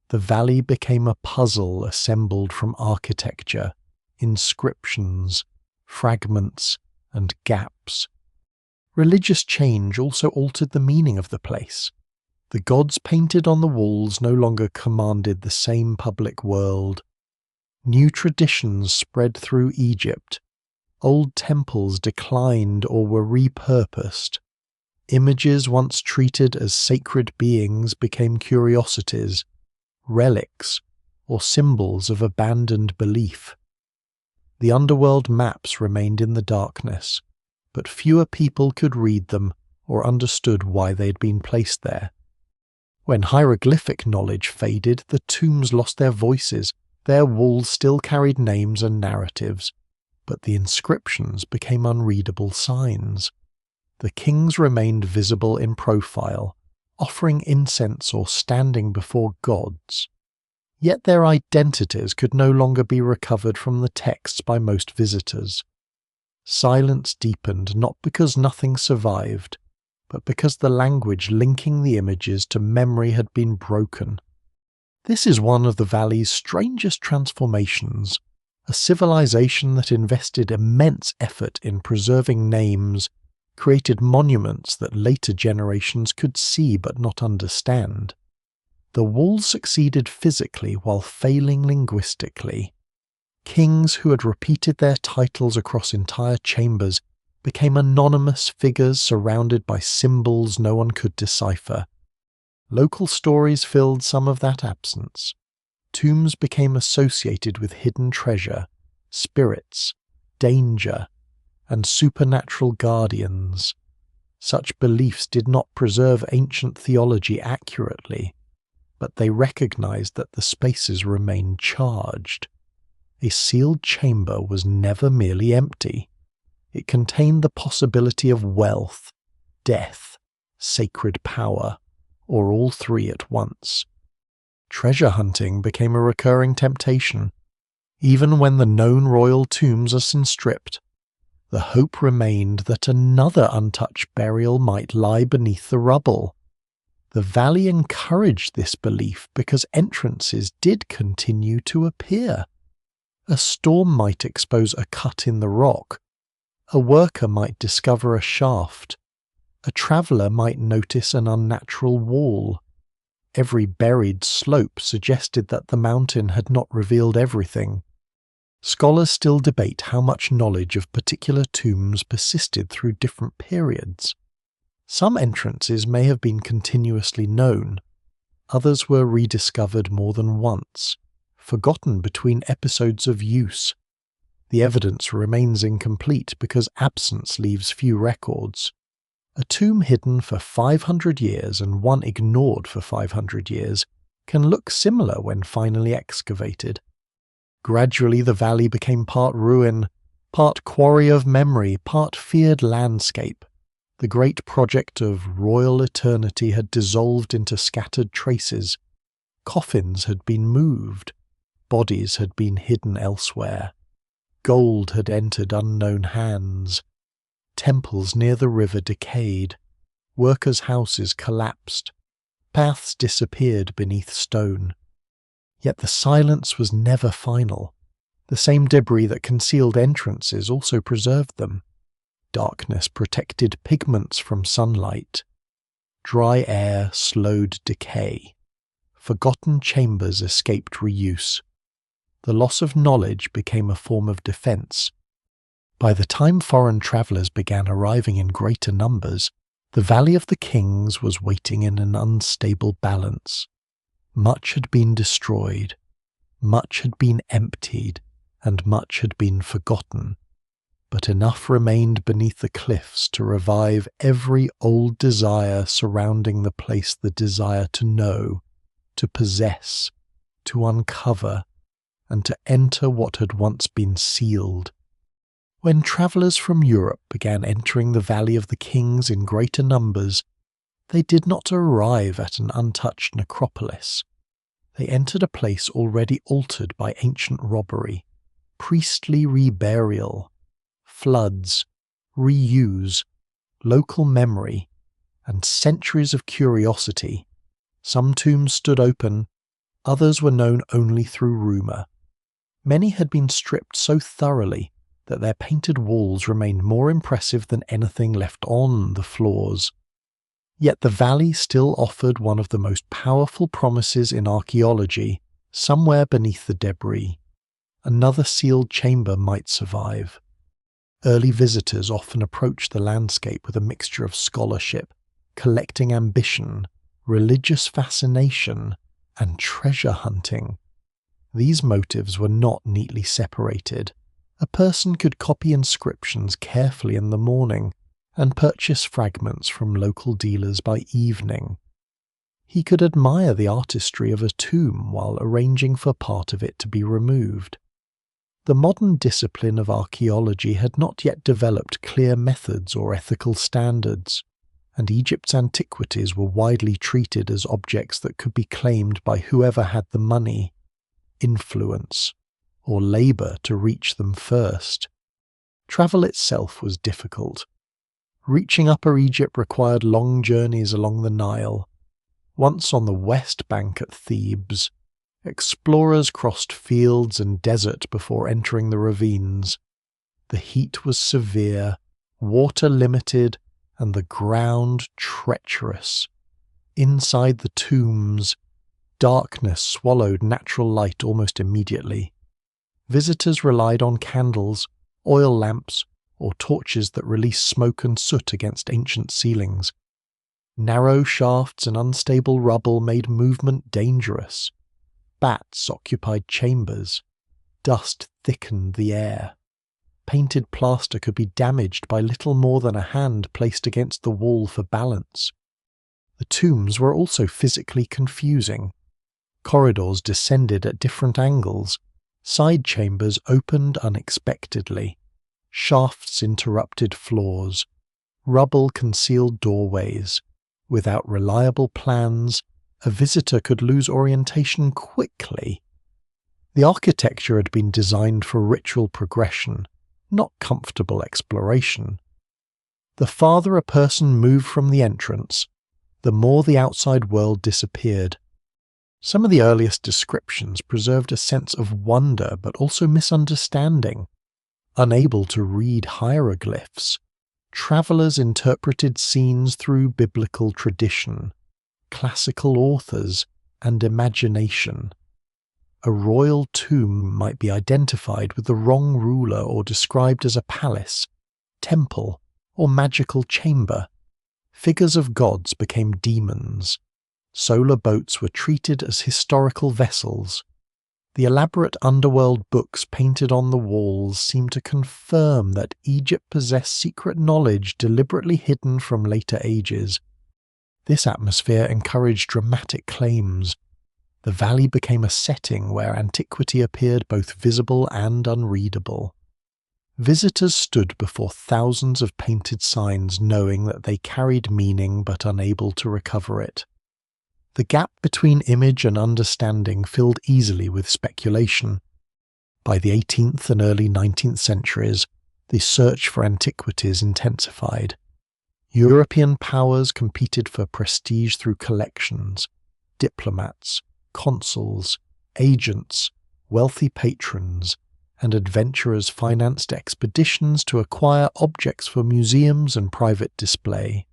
The valley became a puzzle assembled from architecture, inscriptions, fragments, and gaps. Religious change also altered the meaning of the place. The gods painted on the walls no longer commanded the same public world. New traditions spread through Egypt. Old temples declined or were repurposed. Images once treated as sacred beings became curiosities, relics, or symbols of abandoned belief. The underworld maps remained in the darkness, but fewer people could read them or understood why they had been placed there. When hieroglyphic knowledge faded, the tombs lost their voices. Their walls still carried names and narratives, but the inscriptions became unreadable signs. The kings remained visible in profile, offering incense or standing before gods. Yet their identities could no longer be recovered from the texts by most visitors. Silence deepened not because nothing survived, but because the language linking the images to memory had been broken. This is one of the valley's strangest transformations, a civilization that invested immense effort in preserving names, created monuments that later generations could see but not understand. The walls succeeded physically while failing linguistically. Kings who had repeated their titles across entire chambers became anonymous figures surrounded by symbols no one could decipher. Local stories filled some of that absence. Tombs became associated with hidden treasure, spirits, danger, and supernatural guardians. Such beliefs did not preserve ancient theology accurately, but they recognized that the spaces remained charged. A sealed chamber was never merely empty. It contained the possibility of wealth, death, sacred power, or all three at once. Treasure hunting became a recurring temptation. Even when the known royal tombs are sin-stripped, the hope remained that another untouched burial might lie beneath the rubble. The valley encouraged this belief because entrances did continue to appear. A storm might expose a cut in the rock. A worker might discover a shaft. A traveller might notice an unnatural wall. Every buried slope suggested that the mountain had not revealed everything. Scholars still debate how much knowledge of particular tombs persisted through different periods. Some entrances may have been continuously known. Others were rediscovered more than once, forgotten between episodes of use. The evidence remains incomplete because absence leaves few records. A tomb hidden for 500 years and one ignored for 500 years can look similar when finally excavated. Gradually the valley became part ruin, part quarry of memory, part feared landscape. The great project of royal eternity had dissolved into scattered traces. Coffins had been moved. Bodies had been hidden elsewhere. Gold had entered unknown hands. Temples near the river decayed. Workers' houses collapsed. Paths disappeared beneath stone. Yet the silence was never final. The same debris that concealed entrances also preserved them. Darkness protected pigments from sunlight. Dry air slowed decay. Forgotten chambers escaped reuse. The loss of knowledge became a form of defense. By the time foreign travelers began arriving in greater numbers, the Valley of the Kings was waiting in an unstable balance. Much had been destroyed, much had been emptied, and much had been forgotten. But enough remained beneath the cliffs to revive every old desire surrounding the place, the desire to know, to possess, to uncover, and to enter what had once been sealed. When travellers from Europe began entering the Valley of the Kings in greater numbers, they did not arrive at an untouched necropolis. They entered a place already altered by ancient robbery, priestly reburial, floods, reuse, local memory, and centuries of curiosity. Some tombs stood open, others were known only through rumour. Many had been stripped so thoroughly that their painted walls remained more impressive than anything left on the floors. Yet the valley still offered one of the most powerful promises in archaeology, somewhere beneath the debris. Another sealed chamber might survive. Early visitors often approached the landscape with a mixture of scholarship, collecting ambition, religious fascination, and treasure hunting. These motives were not neatly separated. A person could copy inscriptions carefully in the morning and purchase fragments from local dealers by evening. He could admire the artistry of a tomb while arranging for part of it to be removed. The modern discipline of archaeology had not yet developed clear methods or ethical standards, and Egypt's antiquities were widely treated as objects that could be claimed by whoever had the money, influence, or labour to reach them first. Travel itself was difficult. Reaching Upper Egypt required long journeys along the Nile. Once on the west bank at Thebes, explorers crossed fields and desert before entering the ravines. The heat was severe, water limited, and the ground treacherous. Inside the tombs, darkness swallowed natural light almost immediately. Visitors relied on candles, oil lamps, or torches that released smoke and soot against ancient ceilings. Narrow shafts and unstable rubble made movement dangerous. Bats occupied chambers. Dust thickened the air. Painted plaster could be damaged by little more than a hand placed against the wall for balance. The tombs were also physically confusing. Corridors descended at different angles. Side chambers opened unexpectedly. Shafts interrupted floors. Rubble concealed doorways. Without reliable plans, a visitor could lose orientation quickly. The architecture had been designed for ritual progression, not comfortable exploration. The farther a person moved from the entrance, the more the outside world disappeared. Some of the earliest descriptions preserved a sense of wonder but also misunderstanding. Unable to read hieroglyphs, travelers interpreted scenes through biblical tradition, classical authors, and imagination. A royal tomb might be identified with the wrong ruler or described as a palace, temple, or magical chamber. Figures of gods became demons. Solar boats were treated as historical vessels. The elaborate underworld books painted on the walls seemed to confirm that Egypt possessed secret knowledge deliberately hidden from later ages. This atmosphere encouraged dramatic claims. The valley became a setting where antiquity appeared both visible and unreadable. Visitors stood before thousands of painted signs knowing that they carried meaning but unable to recover it. The gap between image and understanding filled easily with speculation. By the 18th and early 19th centuries, the search for antiquities intensified. European powers competed for prestige through collections. Diplomats, consuls, agents, wealthy patrons, and adventurers financed expeditions to acquire objects for museums and private display.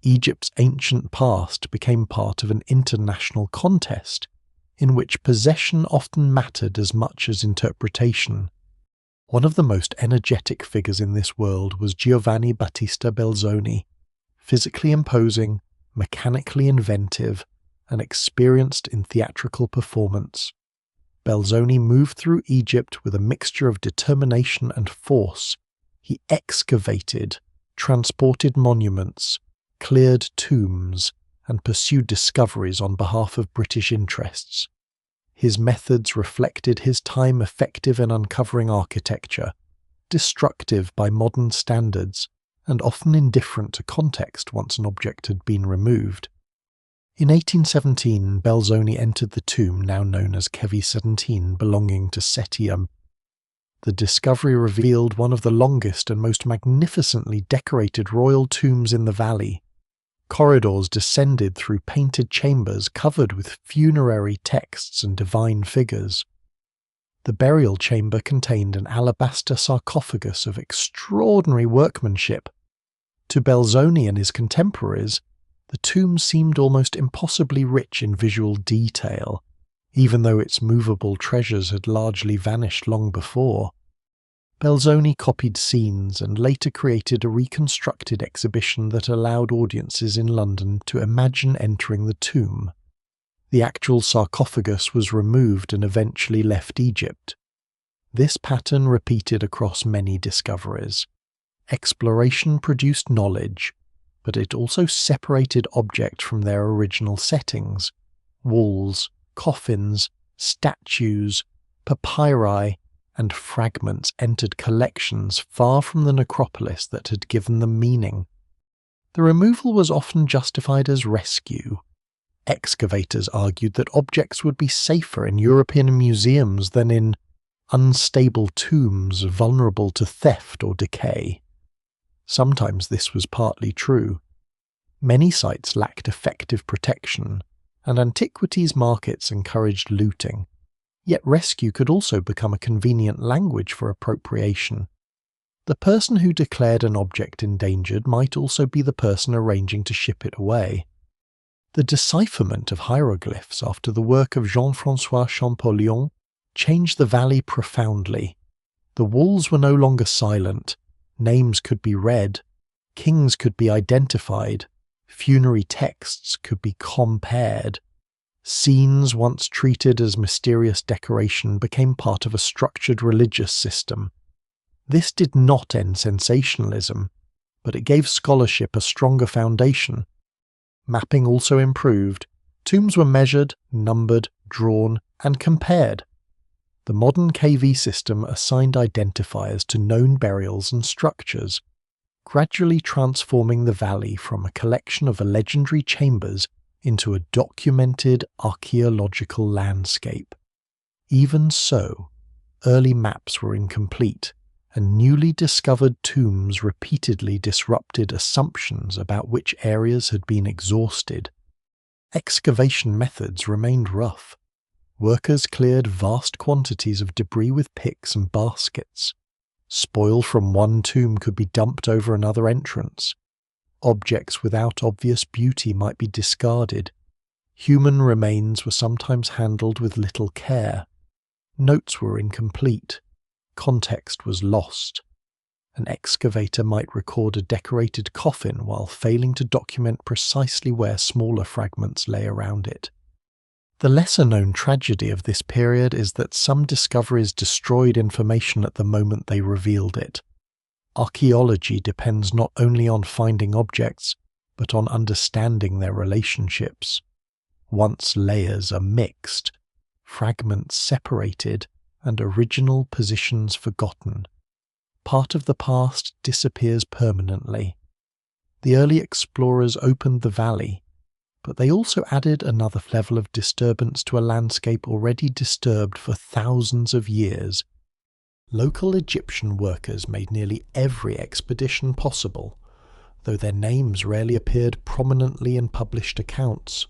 Egypt's ancient past became part of an international contest, in which possession often mattered as much as interpretation. One of the most energetic figures in this world was Giovanni Battista Belzoni, physically imposing, mechanically inventive, and experienced in theatrical performance. Belzoni moved through Egypt with a mixture of determination and force. He excavated, transported monuments, cleared tombs, and pursued discoveries on behalf of British interests. His methods reflected his time effective in uncovering architecture, destructive by modern standards, and often indifferent to context once an object had been removed. In 1817, Belzoni entered the tomb now known as Kevi 17 belonging to Seti I. The discovery revealed one of the longest and most magnificently decorated royal tombs in the valley. Corridors descended through painted chambers covered with funerary texts and divine figures. The burial chamber contained an alabaster sarcophagus of extraordinary workmanship. To Belzoni and his contemporaries, the tomb seemed almost impossibly rich in visual detail, even though its movable treasures had largely vanished long before. Belzoni copied scenes and later created a reconstructed exhibition that allowed audiences in London to imagine entering the tomb. The actual sarcophagus was removed and eventually left Egypt. This pattern repeated across many discoveries. Exploration produced knowledge, but it also separated objects from their original settings. Walls, coffins, statues, papyri, and fragments entered collections far from the necropolis that had given them meaning. The removal was often justified as rescue. Excavators argued that objects would be safer in European museums than in unstable tombs vulnerable to theft or decay. Sometimes this was partly true. Many sites lacked effective protection, and antiquities markets encouraged looting. Yet rescue could also become a convenient language for appropriation. The person who declared an object endangered might also be the person arranging to ship it away. The decipherment of hieroglyphs after the work of Jean-François Champollion changed the valley profoundly. The walls were no longer silent, names could be read, kings could be identified, funerary texts could be compared. Scenes once treated as mysterious decoration became part of a structured religious system. This did not end sensationalism, but it gave scholarship a stronger foundation. Mapping also improved. Tombs were measured, numbered, drawn, and compared. The modern KV system assigned identifiers to known burials and structures, gradually transforming the valley from a collection of legendary chambers into a documented archaeological landscape. Even so, early maps were incomplete, and newly discovered tombs repeatedly disrupted assumptions about which areas had been exhausted. Excavation methods remained rough. Workers cleared vast quantities of debris with picks and baskets. Spoil from one tomb could be dumped over another entrance. Objects without obvious beauty might be discarded. Human remains were sometimes handled with little care. Notes were incomplete. Context was lost. An excavator might record a decorated coffin while failing to document precisely where smaller fragments lay around it. The lesser-known tragedy of this period is that some discoveries destroyed information at the moment they revealed it. Archaeology depends not only on finding objects, but on understanding their relationships. Once layers are mixed, fragments separated, and original positions forgotten, part of the past disappears permanently. The early explorers opened the valley, but they also added another level of disturbance to a landscape already disturbed for thousands of years. Local Egyptian workers made nearly every expedition possible, though their names rarely appeared prominently in published accounts.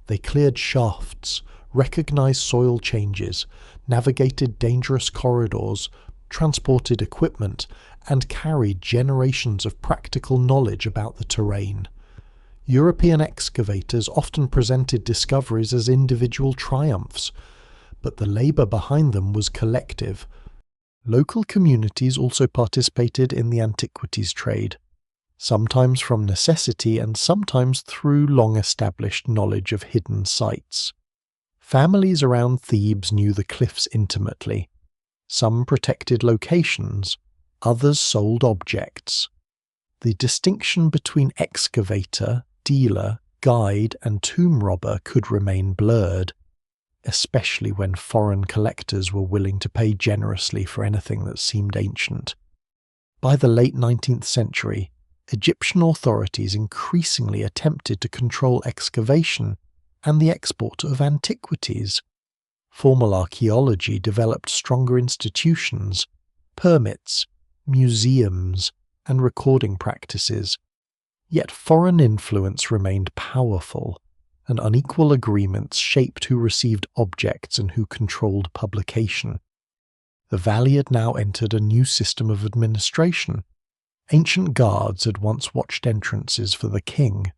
They cleared shafts, recognized soil changes, navigated dangerous corridors, transported equipment, and carried generations of practical knowledge about the terrain. European excavators often presented discoveries as individual triumphs, but the labor behind them was collective. Local communities also participated in the antiquities trade, sometimes from necessity and sometimes through long-established knowledge of hidden sites. Families around Thebes knew the cliffs intimately. Some protected locations, others sold objects. The distinction between excavator, dealer, guide, and tomb robber could remain blurred, especially when foreign collectors were willing to pay generously for anything that seemed ancient. By the late 19th century, Egyptian authorities increasingly attempted to control excavation and the export of antiquities. Formal archaeology developed stronger institutions, permits, museums, and recording practices. Yet foreign influence remained powerful, and unequal agreements shaped who received objects and who controlled publication. The valley had now entered a new system of administration. Ancient guards had once watched entrances for the king.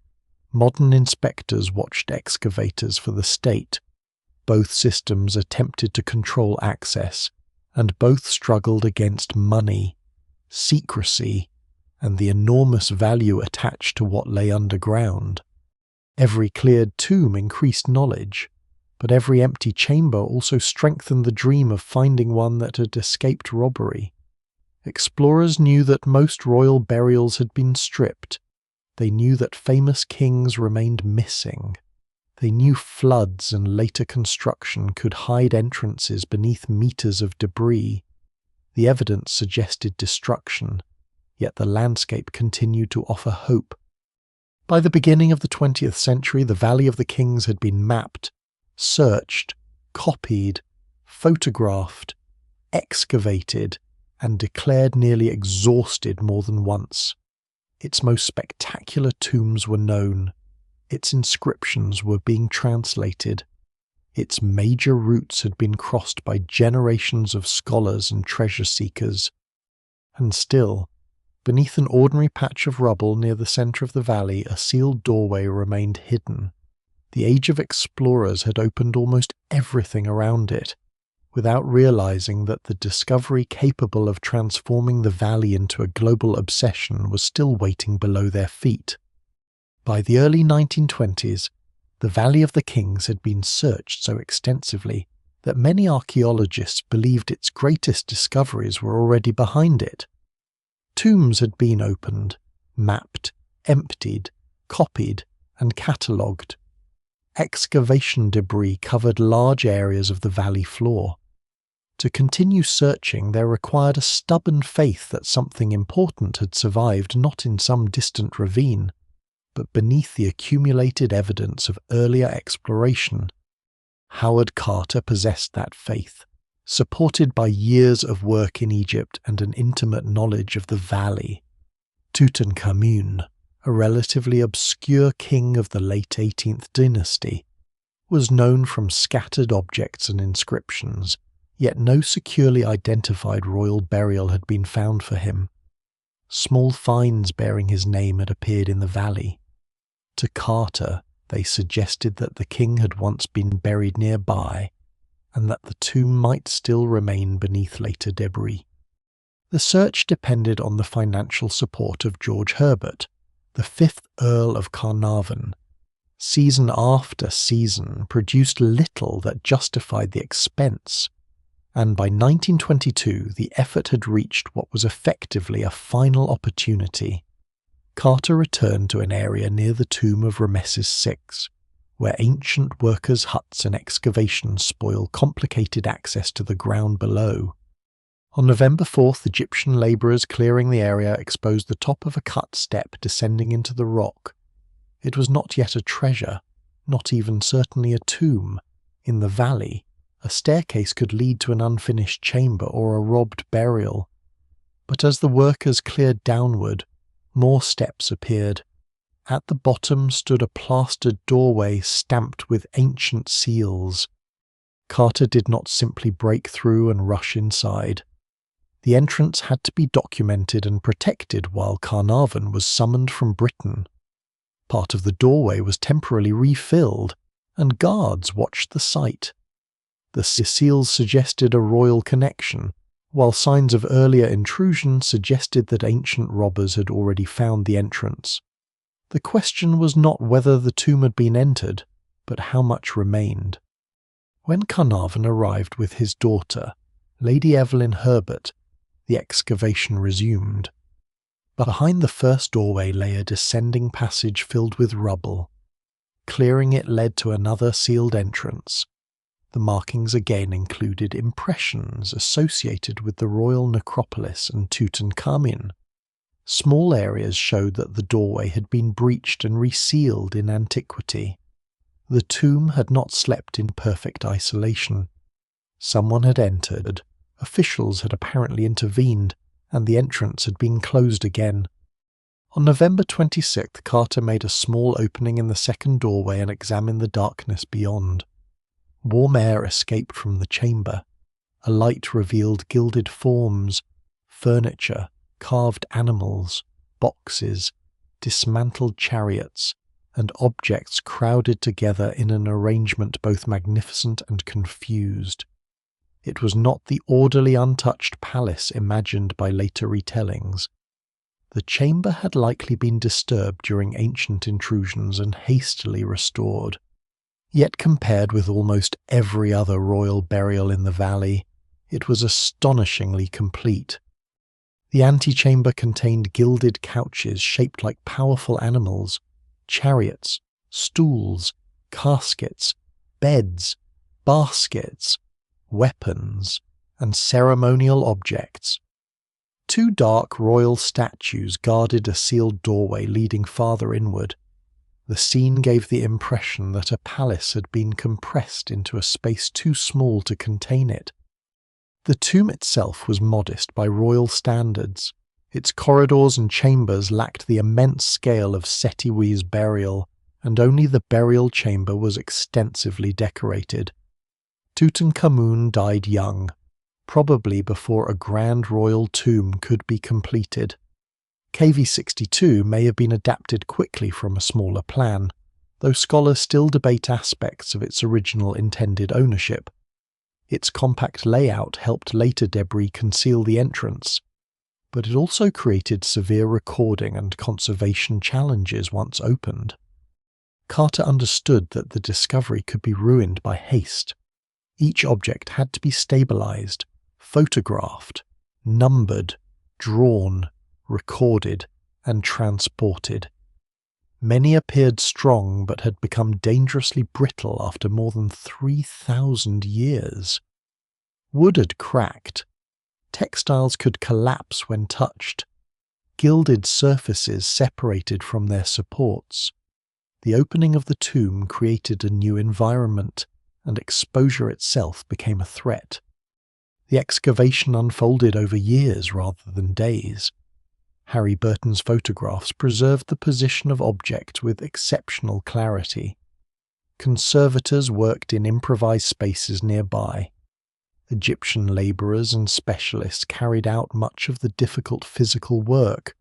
Modern inspectors watched excavators for the state. Both systems attempted to control access, and both struggled against money, secrecy, and the enormous value attached to what lay underground. Every cleared tomb increased knowledge, but every empty chamber also strengthened the dream of finding one that had escaped robbery. Explorers knew that most royal burials had been stripped. They knew that famous kings remained missing. They knew floods and later construction could hide entrances beneath meters of debris. The evidence suggested destruction, yet the landscape continued to offer hope. By the beginning of the 20th century, the Valley of the Kings had been mapped, searched, copied, photographed, excavated, and declared nearly exhausted more than once. Its most spectacular tombs were known. Its inscriptions were being translated. Its major routes had been crossed by generations of scholars and treasure seekers. And still, beneath an ordinary patch of rubble near the center of the valley, a sealed doorway remained hidden. The age of explorers had opened almost everything around it, without realizing that the discovery capable of transforming the valley into a global obsession was still waiting below their feet. By the early 1920s, the Valley of the Kings had been searched so extensively that many archaeologists believed its greatest discoveries were already behind it. Tombs had been opened, mapped, emptied, copied, and catalogued. Excavation debris covered large areas of the valley floor. To continue searching, there required a stubborn faith that something important had survived not in some distant ravine, but beneath the accumulated evidence of earlier exploration. Howard Carter possessed that faith, supported by years of work in Egypt and an intimate knowledge of the valley. Tutankhamun, a relatively obscure king of the late 18th dynasty, was known from scattered objects and inscriptions, yet no securely identified royal burial had been found for him. Small finds bearing his name had appeared in the valley. To Carter, they suggested that the king had once been buried nearby, and that the tomb might still remain beneath later debris. The search depended on the financial support of George Herbert, the 5th Earl of Carnarvon. Season after season produced little that justified the expense, and by 1922 the effort had reached what was effectively a final opportunity. Carter returned to an area near the tomb of Ramesses VI, where ancient workers' huts and excavations spoil complicated access to the ground below. On November 4th, Egyptian labourers clearing the area exposed the top of a cut step descending into the rock. It was not yet a treasure, not even certainly a tomb. In the valley, a staircase could lead to an unfinished chamber or a robbed burial. But as the workers cleared downward, more steps appeared. At the bottom stood a plastered doorway stamped with ancient seals. Carter did not simply break through and rush inside. The entrance had to be documented and protected while Carnarvon was summoned from Britain. Part of the doorway was temporarily refilled, and guards watched the site. The seals suggested a royal connection, while signs of earlier intrusion suggested that ancient robbers had already found the entrance. The question was not whether the tomb had been entered, but how much remained. When Carnarvon arrived with his daughter, Lady Evelyn Herbert, the excavation resumed. Behind the first doorway lay a descending passage filled with rubble. Clearing it led to another sealed entrance. The markings again included impressions associated with the royal necropolis and Tutankhamun. Small areas showed that the doorway had been breached and resealed in antiquity. The tomb had not slept in perfect isolation. Someone had entered, officials had apparently intervened, and the entrance had been closed again. On November 26th, Carter made a small opening in the second doorway and examined the darkness beyond. Warm air escaped from the chamber. A light revealed gilded forms, furniture, carved animals, boxes, dismantled chariots, and objects crowded together in an arrangement both magnificent and confused. It was not the orderly, untouched palace imagined by later retellings. The chamber had likely been disturbed during ancient intrusions and hastily restored. Yet compared with almost every other royal burial in the valley, it was astonishingly complete. The antechamber contained gilded couches shaped like powerful animals, chariots, stools, caskets, beds, baskets, weapons, and ceremonial objects. 2 dark royal statues guarded a sealed doorway leading farther inward. The scene gave the impression that a palace had been compressed into a space too small to contain it. The tomb itself was modest by royal standards. Its corridors and chambers lacked the immense scale of Seti I's burial, and only the burial chamber was extensively decorated. Tutankhamun died young, probably before a grand royal tomb could be completed. KV-62 may have been adapted quickly from a smaller plan, though scholars still debate aspects of its original intended ownership. Its compact layout helped later debris conceal the entrance, but it also created severe recording and conservation challenges once opened. Carter understood that the discovery could be ruined by haste. Each object had to be stabilized, photographed, numbered, drawn, recorded, and transported. Many appeared strong but had become dangerously brittle after more than 3,000 years. Wood had cracked. Textiles could collapse when touched. Gilded surfaces separated from their supports. The opening of the tomb created a new environment, and exposure itself became a threat. The excavation unfolded over years rather than days. Harry Burton's photographs preserved the position of objects with exceptional clarity. Conservators worked in improvised spaces nearby. Egyptian labourers and specialists carried out much of the difficult physical work,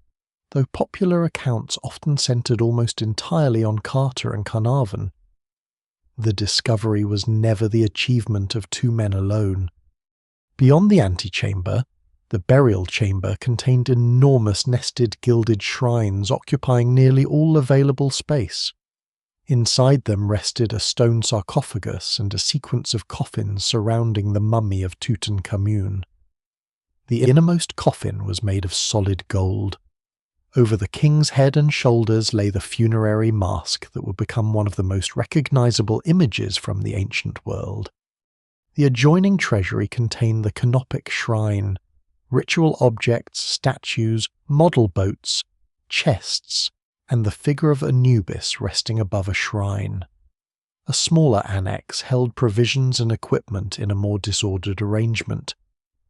though popular accounts often centred almost entirely on Carter and Carnarvon. The discovery was never the achievement of two men alone. Beyond the antechamber, the burial chamber contained enormous nested gilded shrines occupying nearly all available space. Inside them rested a stone sarcophagus and a sequence of coffins surrounding the mummy of Tutankhamun. The innermost coffin was made of solid gold. Over the king's head and shoulders lay the funerary mask that would become one of the most recognizable images from the ancient world. The adjoining treasury contained the canopic shrine, ritual objects, statues, model boats, chests, and the figure of Anubis resting above a shrine. A smaller annex held provisions and equipment in a more disordered arrangement.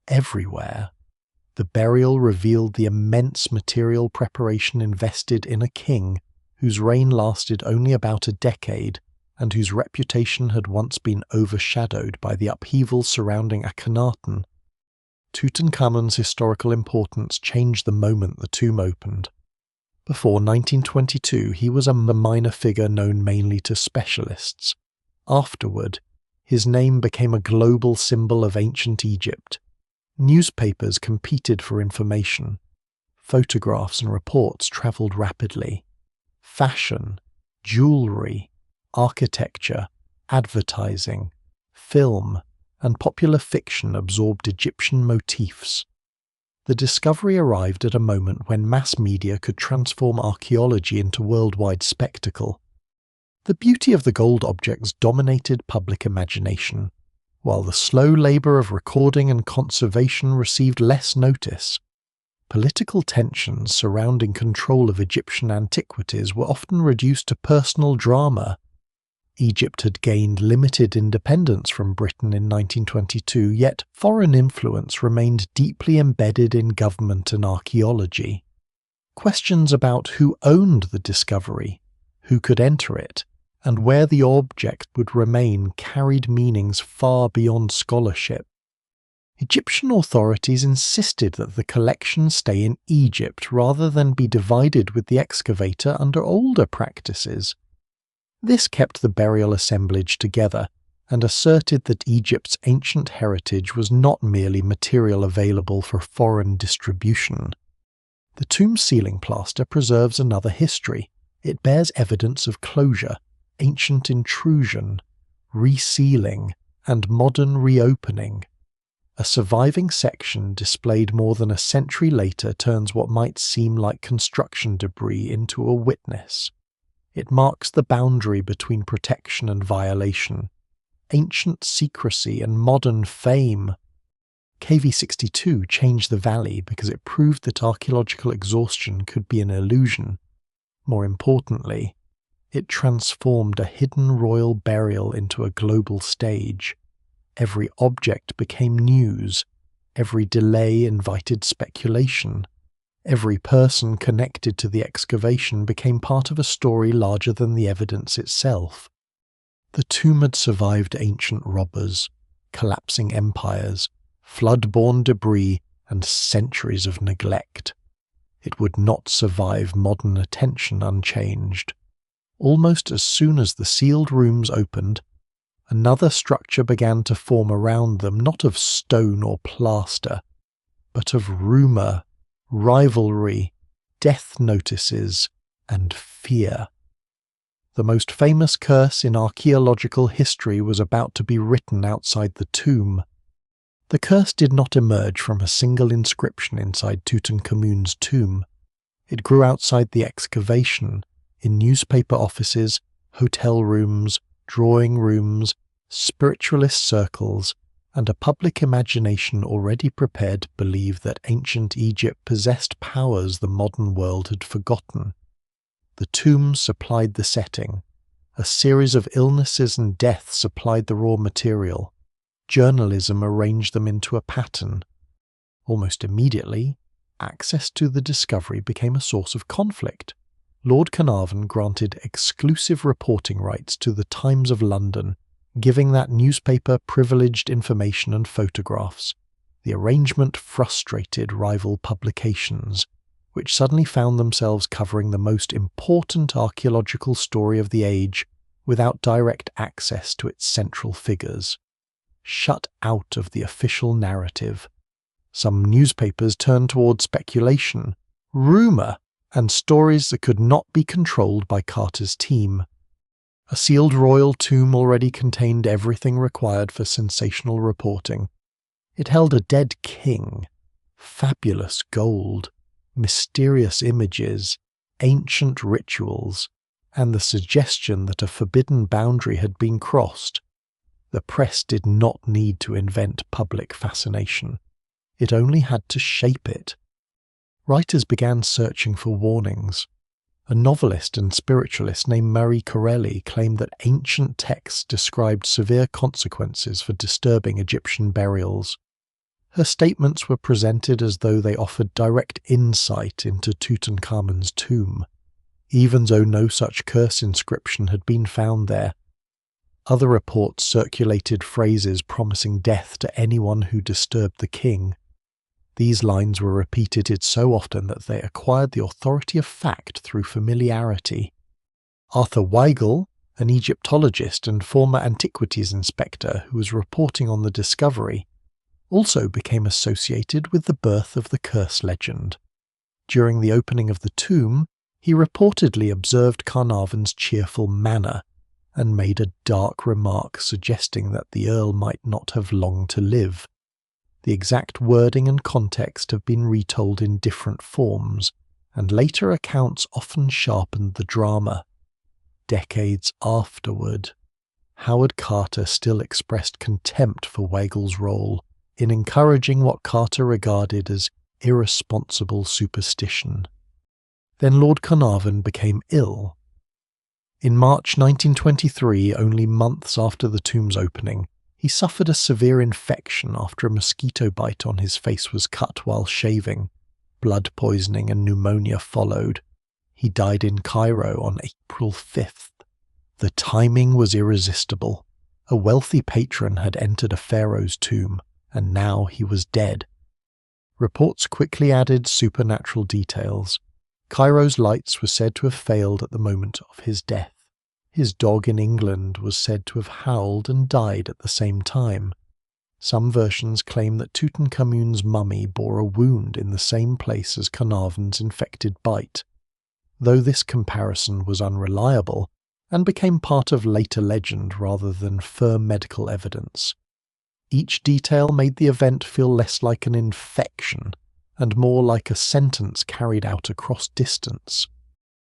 Everywhere, the burial revealed the immense material preparation invested in a king whose reign lasted only about a decade and whose reputation had once been overshadowed by the upheaval surrounding Akhenaten. Tutankhamun's historical importance changed the moment the tomb opened. Before 1922, he was a minor figure known mainly to specialists. Afterward, his name became a global symbol of ancient Egypt. Newspapers competed for information. Photographs and reports travelled rapidly. Fashion, jewellery, architecture, advertising, film, and popular fiction absorbed Egyptian motifs. The discovery arrived at a moment when mass media could transform archaeology into worldwide spectacle. The beauty of the gold objects dominated public imagination, while the slow labour of recording and conservation received less notice. Political tensions surrounding control of Egyptian antiquities were often reduced to personal drama. Egypt had gained limited independence from Britain in 1922, yet foreign influence remained deeply embedded in government and archaeology. Questions about who owned the discovery, who could enter it, and where the object would remain carried meanings far beyond scholarship. Egyptian authorities insisted that the collection stay in Egypt rather than be divided with the excavator under older practices. This kept the burial assemblage together and asserted that Egypt's ancient heritage was not merely material available for foreign distribution. The tomb ceiling plaster preserves another history. It bears evidence of closure, ancient intrusion, resealing, and modern reopening. A surviving section displayed more than a century later turns what might seem like construction debris into a witness. It marks the boundary between protection and violation, ancient secrecy and modern fame. KV-62 changed the valley because it proved that archaeological exhaustion could be an illusion. More importantly, it transformed a hidden royal burial into a global stage. Every object became news. Every delay invited speculation. Every person connected to the excavation became part of a story larger than the evidence itself. The tomb had survived ancient robbers, collapsing empires, flood-borne debris, and centuries of neglect. It would not survive modern attention unchanged. Almost as soon as the sealed rooms opened, another structure began to form around them, not of stone or plaster, but of rumour, rivalry, death notices, and fear. The most famous curse in archaeological history was about to be written outside the tomb. The curse did not emerge from a single inscription inside Tutankhamun's tomb. It grew outside the excavation, in newspaper offices, hotel rooms, drawing rooms, spiritualist circles, and a public imagination already prepared to believe that ancient Egypt possessed powers the modern world had forgotten. The tombs supplied the setting. A series of illnesses and deaths supplied the raw material. Journalism arranged them into a pattern. Almost immediately, access to the discovery became a source of conflict. Lord Carnarvon granted exclusive reporting rights to the Times of London, giving that newspaper privileged information and photographs. The arrangement frustrated rival publications, which suddenly found themselves covering the most important archaeological story of the age without direct access to its central figures. Shut out of the official narrative. Some newspapers turned toward speculation, rumour, and stories that could not be controlled by Carter's team. A sealed royal tomb already contained everything required for sensational reporting. It held a dead king, fabulous gold, mysterious images, ancient rituals, and the suggestion that a forbidden boundary had been crossed. The press did not need to invent public fascination. It only had to shape it. Writers began searching for warnings. A novelist and spiritualist named Marie Corelli claimed that ancient texts described severe consequences for disturbing Egyptian burials. Her statements were presented as though they offered direct insight into Tutankhamun's tomb, even though no such curse inscription had been found there. Other reports circulated phrases promising death to anyone who disturbed the king. These lines were repeated so often that they acquired the authority of fact through familiarity. Arthur Weigel, an Egyptologist and former antiquities inspector who was reporting on the discovery, also became associated with the birth of the curse legend. During the opening of the tomb, he reportedly observed Carnarvon's cheerful manner and made a dark remark suggesting that the Earl might not have long to live. The exact wording and context have been retold in different forms, and later accounts often sharpened the drama. Decades afterward, Howard Carter still expressed contempt for Weigel's role in encouraging what Carter regarded as irresponsible superstition. Then Lord Carnarvon became ill. In March 1923, only months after the tomb's opening, he suffered a severe infection after a mosquito bite on his face was cut while shaving. Blood poisoning and pneumonia followed. He died in Cairo on April 5th. The timing was irresistible. A wealthy patron had entered a pharaoh's tomb, and now he was dead. Reports quickly added supernatural details. Cairo's lights were said to have failed at the moment of his death. His dog in England was said to have howled and died at the same time. Some versions claim that Tutankhamun's mummy bore a wound in the same place as Carnarvon's infected bite, though this comparison was unreliable and became part of later legend rather than firm medical evidence. Each detail made the event feel less like an infection and more like a sentence carried out across distance.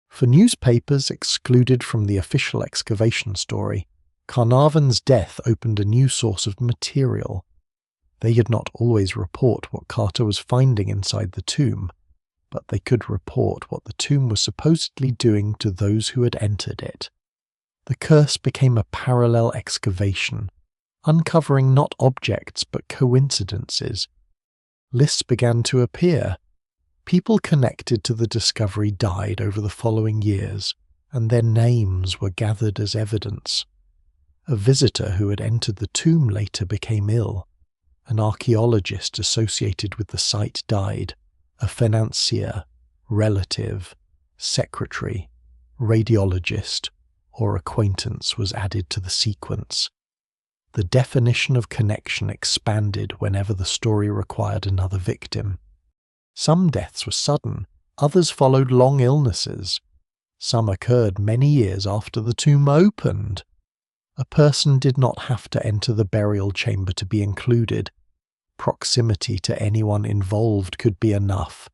For newspapers excluded from the official excavation story, Carnarvon's death opened a new source of material. They did not always report what Carter was finding inside the tomb, but they could report what the tomb was supposedly doing to those who had entered it. The curse became a parallel excavation, uncovering not objects but coincidences. Lists began to appear. People connected to the discovery died over the following years, and their names were gathered as evidence. A visitor who had entered the tomb later became ill. An archaeologist associated with the site died. A financier, relative, secretary, radiologist, or acquaintance was added to the sequence. The definition of connection expanded whenever the story required another victim. Some deaths were sudden, others followed long illnesses. Some occurred many years after the tomb opened. A person did not have to enter the burial chamber to be included. Proximity to anyone involved could be enough.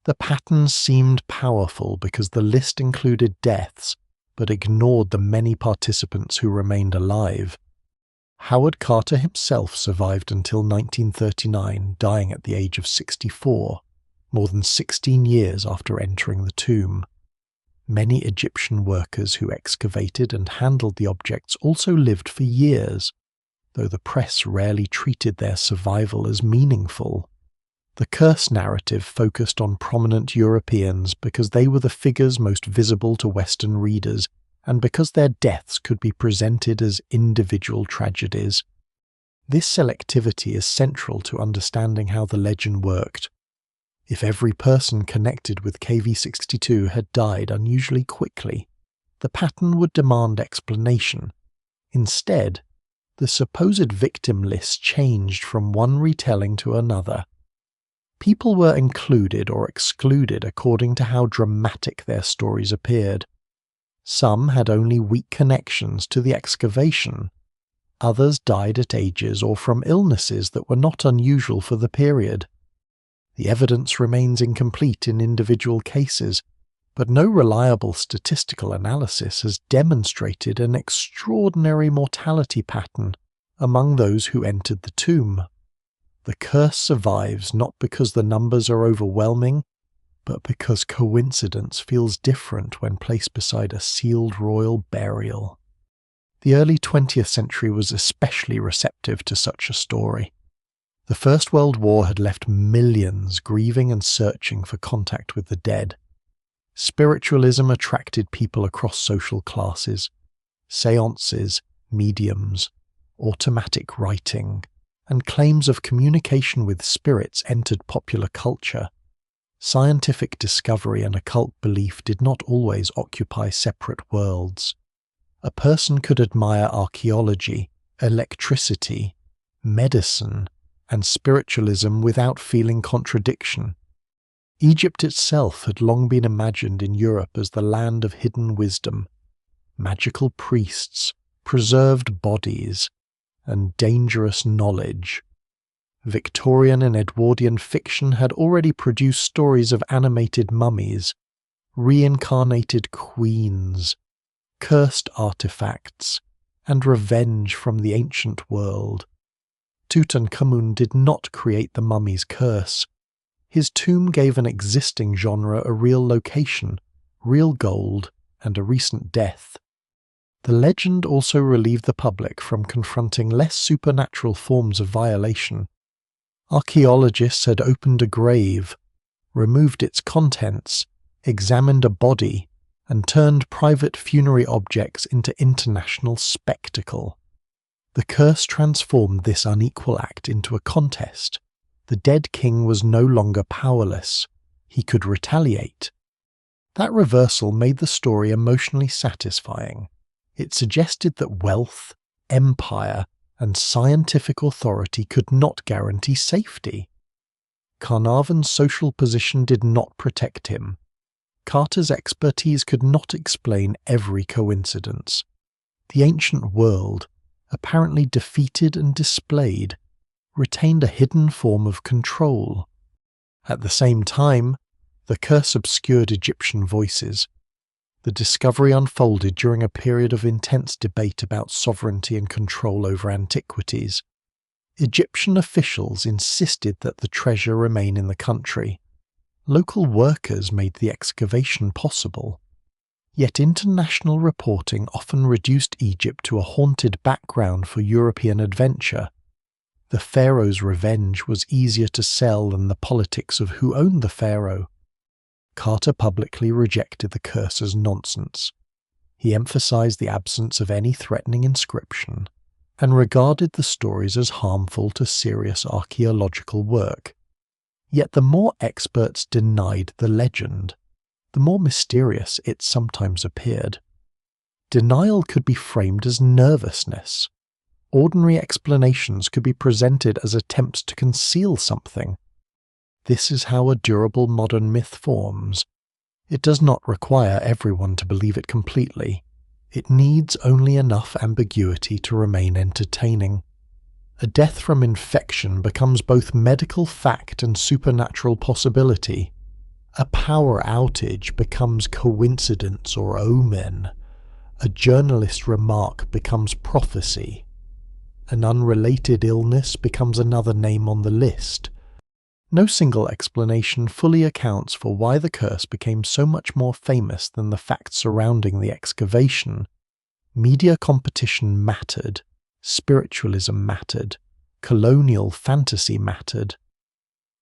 The pattern seemed powerful because the list included deaths, but ignored the many participants who remained alive. Howard Carter himself survived until 1939, dying at the age of 64, more than 16 years after entering the tomb. Many Egyptian workers who excavated and handled the objects also lived for years, though the press rarely treated their survival as meaningful. The curse narrative focused on prominent Europeans because they were the figures most visible to Western readers, and because their deaths could be presented as individual tragedies. This selectivity is central to understanding how the legend worked. If every person connected with KV-62 had died unusually quickly, the pattern would demand explanation. Instead, the supposed victim list changed from one retelling to another. People were included or excluded according to how dramatic their stories appeared. Some had only weak connections to the excavation. Others died at ages or from illnesses that were not unusual for the period. The evidence remains incomplete in individual cases, but no reliable statistical analysis has demonstrated an extraordinary mortality pattern among those who entered the tomb. The curse survives not because the numbers are overwhelming, but because coincidence feels different when placed beside a sealed royal burial. The early 20th century was especially receptive to such a story. The First World War had left millions grieving and searching for contact with the dead. Spiritualism attracted people across social classes. Seances, mediums, automatic writing, and claims of communication with spirits entered popular culture. Scientific discovery and occult belief did not always occupy separate worlds. A person could admire archaeology, electricity, medicine, and spiritualism without feeling contradiction. Egypt itself had long been imagined in Europe as the land of hidden wisdom, magical priests, preserved bodies, and dangerous knowledge. Victorian and Edwardian fiction had already produced stories of animated mummies, reincarnated queens, cursed artifacts, and revenge from the ancient world. Tutankhamun did not create the mummy's curse. His tomb gave an existing genre a real location, real gold, and a recent death. The legend also relieved the public from confronting less supernatural forms of violation. Archaeologists had opened a grave, removed its contents, examined a body, and turned private funerary objects into international spectacle. The curse transformed this unequal act into a contest. The dead king was no longer powerless. He could retaliate. That reversal made the story emotionally satisfying. It suggested that wealth, empire, and scientific authority could not guarantee safety. Carnarvon's social position did not protect him. Carter's expertise could not explain every coincidence. The ancient world, apparently defeated and displayed, retained a hidden form of control. At the same time, the curse obscured Egyptian voices. The discovery unfolded during a period of intense debate about sovereignty and control over antiquities. Egyptian officials insisted that the treasure remain in the country. Local workers made the excavation possible. Yet international reporting often reduced Egypt to a haunted background for European adventure. The pharaoh's revenge was easier to sell than the politics of who owned the pharaoh. Carter publicly rejected the curse as nonsense. He emphasized the absence of any threatening inscription, and regarded the stories as harmful to serious archaeological work. Yet the more experts denied the legend, the more mysterious it sometimes appeared. Denial could be framed as nervousness. Ordinary explanations could be presented as attempts to conceal something. This is how a durable modern myth forms. It does not require everyone to believe it completely. It needs only enough ambiguity to remain entertaining. A death from infection becomes both medical fact and supernatural possibility. A power outage becomes coincidence or omen. A journalist remark becomes prophecy. An unrelated illness becomes another name on the list. No single explanation fully accounts for why the curse became so much more famous than the facts surrounding the excavation. Media competition mattered, spiritualism mattered, colonial fantasy mattered.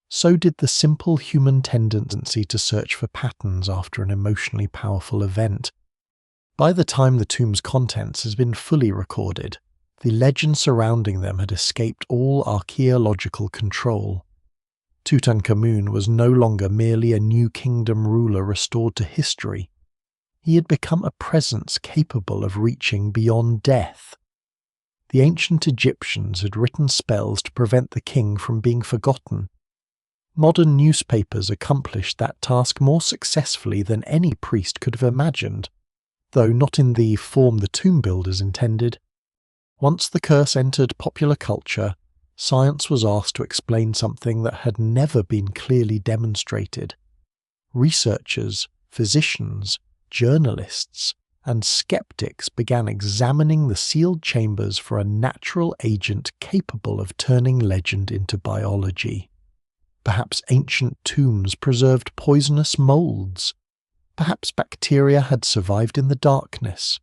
So did the simple human tendency to search for patterns after an emotionally powerful event. By the time the tomb's contents has been fully recorded, the legend surrounding them had escaped all archaeological control. Tutankhamun was no longer merely a new kingdom ruler restored to history. He had become a presence capable of reaching beyond death. The ancient Egyptians had written spells to prevent the king from being forgotten. Modern newspapers accomplished that task more successfully than any priest could have imagined, though not in the form the tomb builders intended. Once the curse entered popular culture, science was asked to explain something that had never been clearly demonstrated. Researchers, physicians, journalists, and skeptics began examining the sealed chambers for a natural agent capable of turning legend into biology. Perhaps ancient tombs preserved poisonous molds. Perhaps bacteria had survived in the darkness.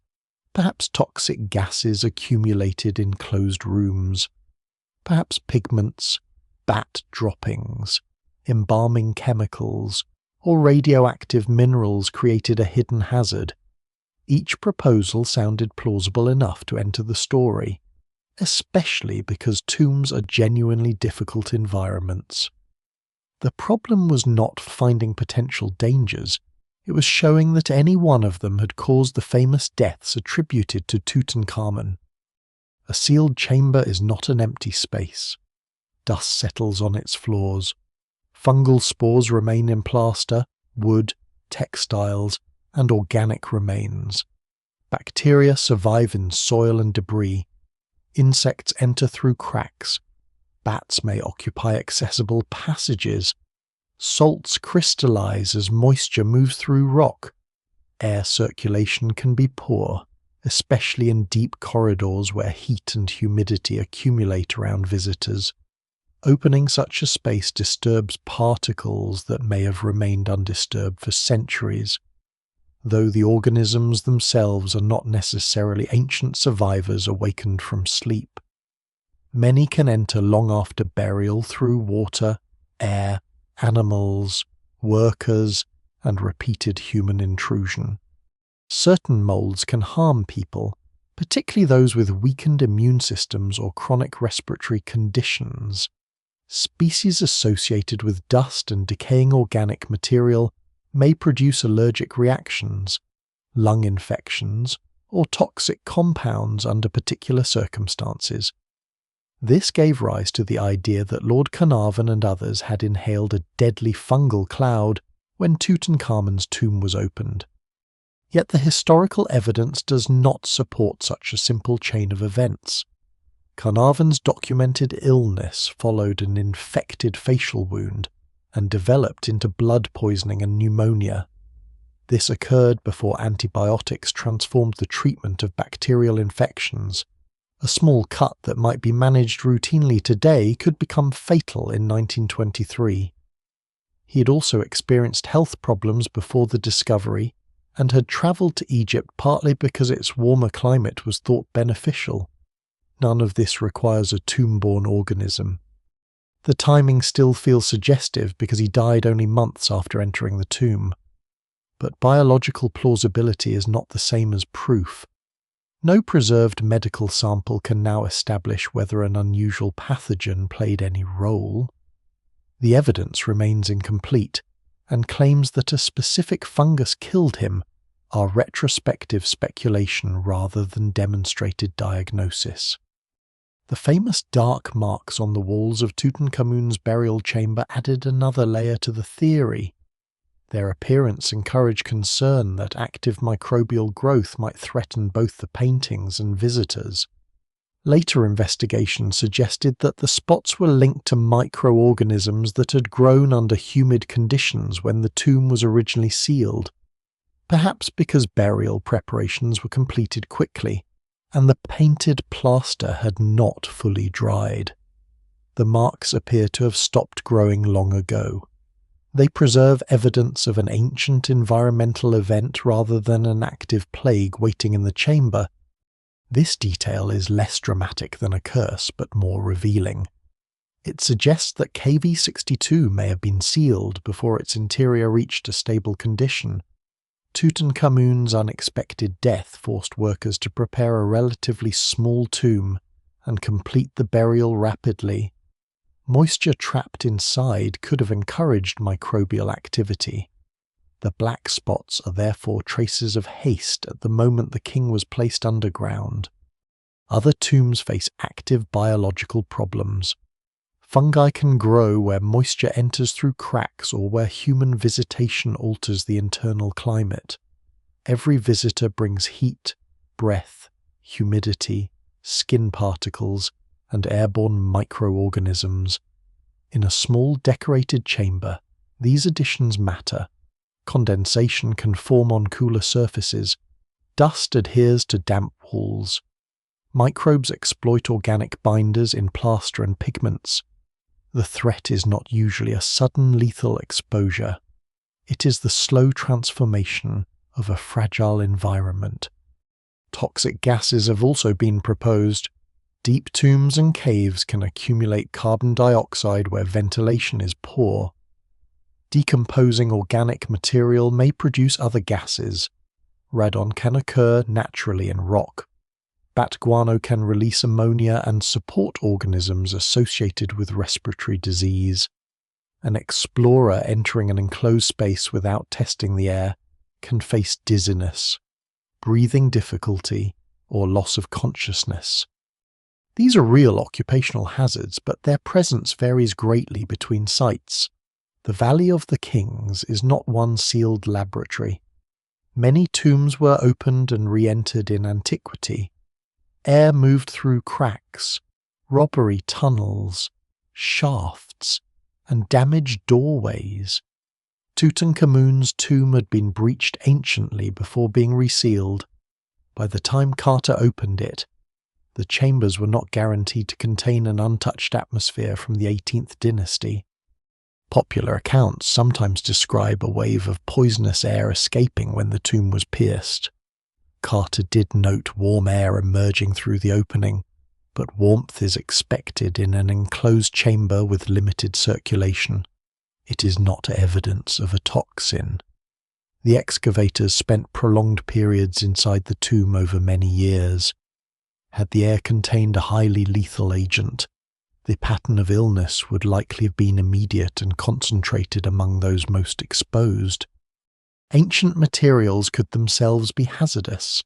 Perhaps toxic gases accumulated in closed rooms. Perhaps pigments, bat droppings, embalming chemicals, or radioactive minerals created a hidden hazard. Each proposal sounded plausible enough to enter the story, especially because tombs are genuinely difficult environments. The problem was not finding potential dangers, it was showing that any one of them had caused the famous deaths attributed to Tutankhamun. A sealed chamber is not an empty space. Dust settles on its floors. Fungal spores remain in plaster, wood, textiles, and organic remains. Bacteria survive in soil and debris. Insects enter through cracks. Bats may occupy accessible passages. Salts crystallize as moisture moves through rock. Air circulation can be poor, especially in deep corridors where heat and humidity accumulate around visitors. Opening such a space disturbs particles that may have remained undisturbed for centuries. Though the organisms themselves are not necessarily ancient survivors awakened from sleep. Many can enter long after burial through water, air, animals, workers, and repeated human intrusion. Certain molds can harm people, particularly those with weakened immune systems or chronic respiratory conditions. Species associated with dust and decaying organic material may produce allergic reactions, lung infections, or toxic compounds under particular circumstances. This gave rise to the idea that Lord Carnarvon and others had inhaled a deadly fungal cloud when Tutankhamun's tomb was opened. Yet the historical evidence does not support such a simple chain of events. Carnarvon's documented illness followed an infected facial wound and developed into blood poisoning and pneumonia. This occurred before antibiotics transformed the treatment of bacterial infections. A small cut that might be managed routinely today could become fatal in 1923. He had also experienced health problems before the discovery and had travelled to Egypt partly because its warmer climate was thought beneficial. None of this requires a tomb-borne organism. The timing still feels suggestive because he died only months after entering the tomb. But biological plausibility is not the same as proof. No preserved medical sample can now establish whether an unusual pathogen played any role. The evidence remains incomplete, and claims that a specific fungus killed him are retrospective speculation rather than demonstrated diagnosis. The famous dark marks on the walls of Tutankhamun's burial chamber added another layer to the theory. Their appearance encouraged concern that active microbial growth might threaten both the paintings and visitors. Later investigations suggested that the spots were linked to microorganisms that had grown under humid conditions when the tomb was originally sealed, perhaps because burial preparations were completed quickly and the painted plaster had not fully dried. The marks appear to have stopped growing long ago. They preserve evidence of an ancient environmental event rather than an active plague waiting in the chamber. This detail is less dramatic than a curse, but more revealing. It suggests that KV-62 may have been sealed before its interior reached a stable condition. Tutankhamun's unexpected death forced workers to prepare a relatively small tomb and complete the burial rapidly. Moisture trapped inside could have encouraged microbial activity. The black spots are therefore traces of haste at the moment the king was placed underground. Other tombs face active biological problems. Fungi can grow where moisture enters through cracks or where human visitation alters the internal climate. Every visitor brings heat, breath, humidity, skin particles, and airborne microorganisms. In a small decorated chamber, these additions matter. Condensation can form on cooler surfaces. Dust adheres to damp walls. Microbes exploit organic binders in plaster and pigments. The threat is not usually a sudden lethal exposure. It is the slow transformation of a fragile environment. Toxic gases have also been proposed. Deep tombs and caves can accumulate carbon dioxide where ventilation is poor. Decomposing organic material may produce other gases. Radon can occur naturally in rock. Bat guano can release ammonia and support organisms associated with respiratory disease. An explorer entering an enclosed space without testing the air can face dizziness, breathing difficulty, or loss of consciousness. These are real occupational hazards, but their presence varies greatly between sites. The Valley of the Kings is not one sealed laboratory. Many tombs were opened and re-entered in antiquity. Air moved through cracks, robbery tunnels, shafts, and damaged doorways. Tutankhamun's tomb had been breached anciently before being resealed. By the time Carter opened it, the chambers were not guaranteed to contain an untouched atmosphere from the 18th dynasty. Popular accounts sometimes describe a wave of poisonous air escaping when the tomb was pierced. Carter did note warm air emerging through the opening, but warmth is expected in an enclosed chamber with limited circulation. It is not evidence of a toxin. The excavators spent prolonged periods inside the tomb over many years. Had the air contained a highly lethal agent, the pattern of illness would likely have been immediate and concentrated among those most exposed. Ancient materials could themselves be hazardous.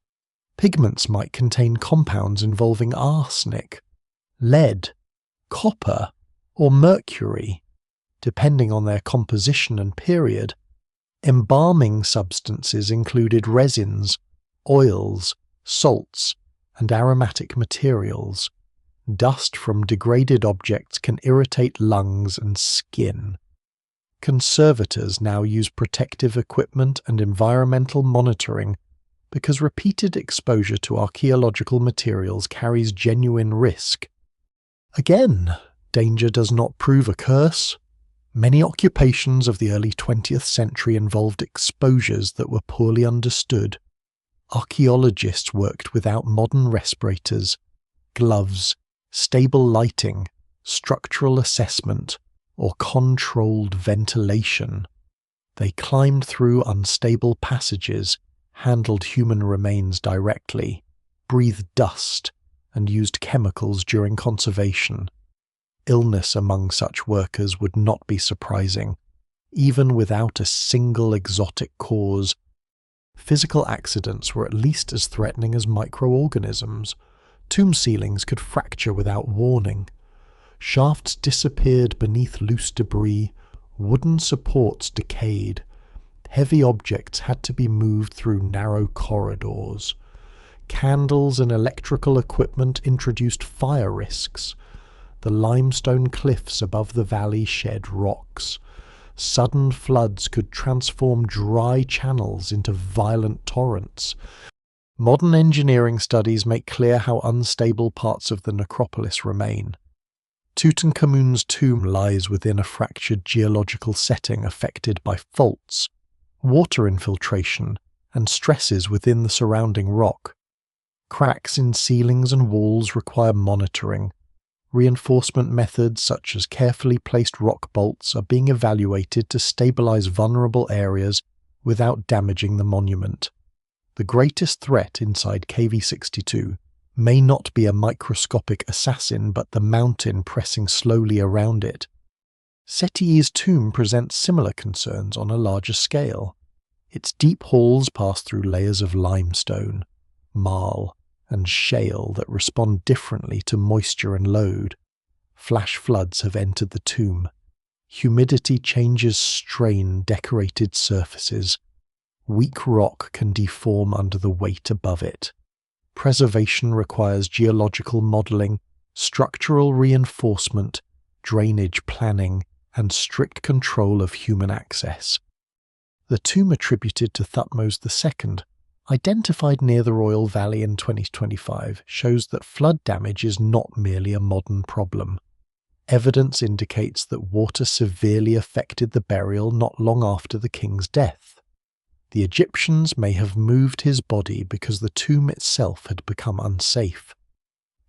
Pigments might contain compounds involving arsenic, lead, copper, or mercury, depending on their composition and period. Embalming substances included resins, oils, salts, and aromatic materials. Dust from degraded objects can irritate lungs and skin. Conservators now use protective equipment and environmental monitoring because repeated exposure to archaeological materials carries genuine risk. Again, danger does not prove a curse. Many occupations of the early 20th century involved exposures that were poorly understood. Archaeologists worked without modern respirators, gloves, stable lighting, structural assessment, or controlled ventilation. They climbed through unstable passages, handled human remains directly, breathed dust, and used chemicals during conservation. Illness among such workers would not be surprising, even without a single exotic cause. Physical accidents were at least as threatening as microorganisms. Tomb ceilings could fracture without warning. Shafts disappeared beneath loose debris. Wooden supports decayed. Heavy objects had to be moved through narrow corridors. Candles and electrical equipment introduced fire risks. The limestone cliffs above the valley shed rocks. Sudden floods could transform dry channels into violent torrents. Modern engineering studies make clear how unstable parts of the necropolis remain. Tutankhamun's tomb lies within a fractured geological setting affected by faults, water infiltration, and stresses within the surrounding rock. Cracks in ceilings and walls require monitoring. Reinforcement methods such as carefully placed rock bolts are being evaluated to stabilize vulnerable areas without damaging the monument. The greatest threat inside KV-62 may not be a microscopic assassin but the mountain pressing slowly around it. Seti I's tomb presents similar concerns on a larger scale. Its deep halls pass through layers of limestone, marl, and shale that respond differently to moisture and load. Flash floods have entered the tomb. Humidity changes strain decorated surfaces. Weak rock can deform under the weight above it. Preservation requires geological modelling, structural reinforcement, drainage planning, and strict control of human access. The tomb attributed to Thutmose II, identified near the Royal Valley in 2025, shows that flood damage is not merely a modern problem. Evidence indicates that water severely affected the burial not long after the king's death. The Egyptians may have moved his body because the tomb itself had become unsafe.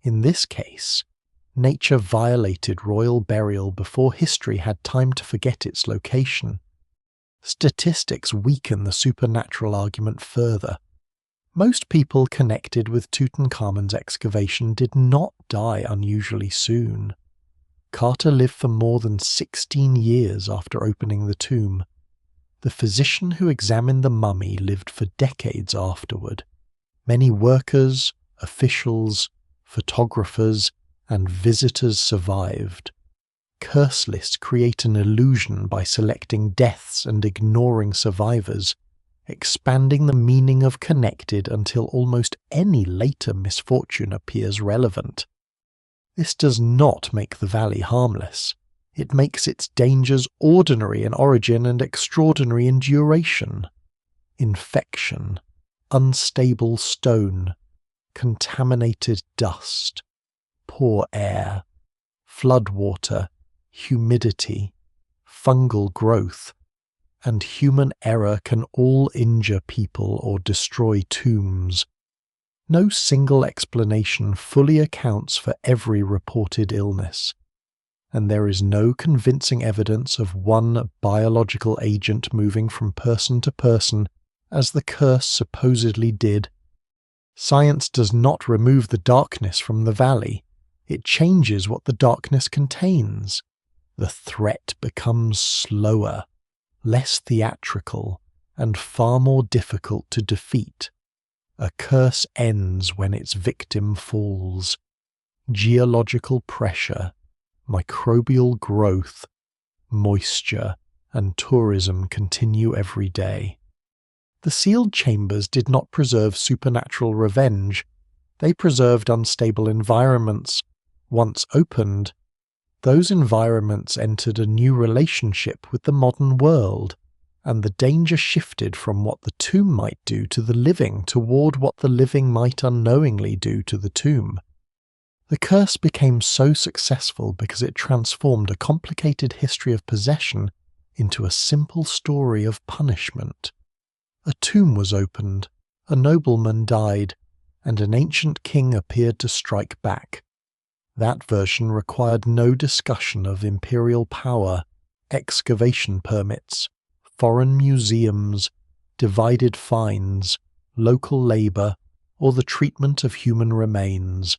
In this case, nature violated royal burial before history had time to forget its location. Statistics weaken the supernatural argument further. Most people connected with Tutankhamun's excavation did not die unusually soon. Carter lived for more than 16 years after opening the tomb. The physician who examined the mummy lived for decades afterward. Many workers, officials, photographers, and visitors survived. Curse lists create an illusion by selecting deaths and ignoring survivors, expanding the meaning of connected until almost any later misfortune appears relevant. This does not make the valley harmless. It makes its dangers ordinary in origin and extraordinary in duration. Infection, unstable stone, contaminated dust, poor air, floodwater, humidity, fungal growth, and human error can all injure people or destroy tombs. No single explanation fully accounts for every reported illness, and there is no convincing evidence of one biological agent moving from person to person as the curse supposedly did. Science does not remove the darkness from the valley, it changes what the darkness contains. The threat becomes slower, less theatrical, and far more difficult to defeat. A curse ends when its victim falls. Geological pressure, microbial growth, moisture, and tourism continue every day. The sealed chambers did not preserve supernatural revenge. They preserved unstable environments. Once opened, those environments entered a new relationship with the modern world, and the danger shifted from what the tomb might do to the living toward what the living might unknowingly do to the tomb. The curse became so successful because it transformed a complicated history of possession into a simple story of punishment. A tomb was opened, a nobleman died, and an ancient king appeared to strike back. That version required no discussion of imperial power, excavation permits, foreign museums, divided fines, local labour, or the treatment of human remains.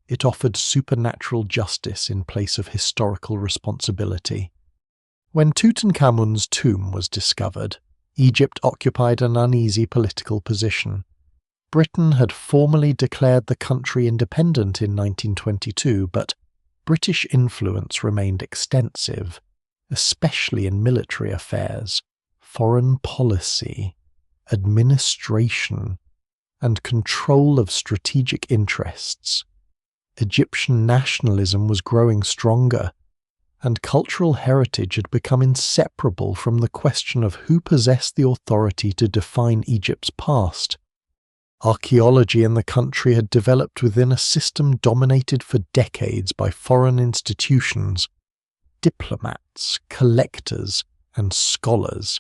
It offered supernatural justice in place of historical responsibility. When Tutankhamun's tomb was discovered, Egypt occupied an uneasy political position. Britain had formally declared the country independent in 1922, but British influence remained extensive, especially in military affairs, foreign policy, administration, and control of strategic interests. Egyptian nationalism was growing stronger, and cultural heritage had become inseparable from the question of who possessed the authority to define Egypt's past. Archaeology in the country had developed within a system dominated for decades by foreign institutions, diplomats, collectors, and scholars.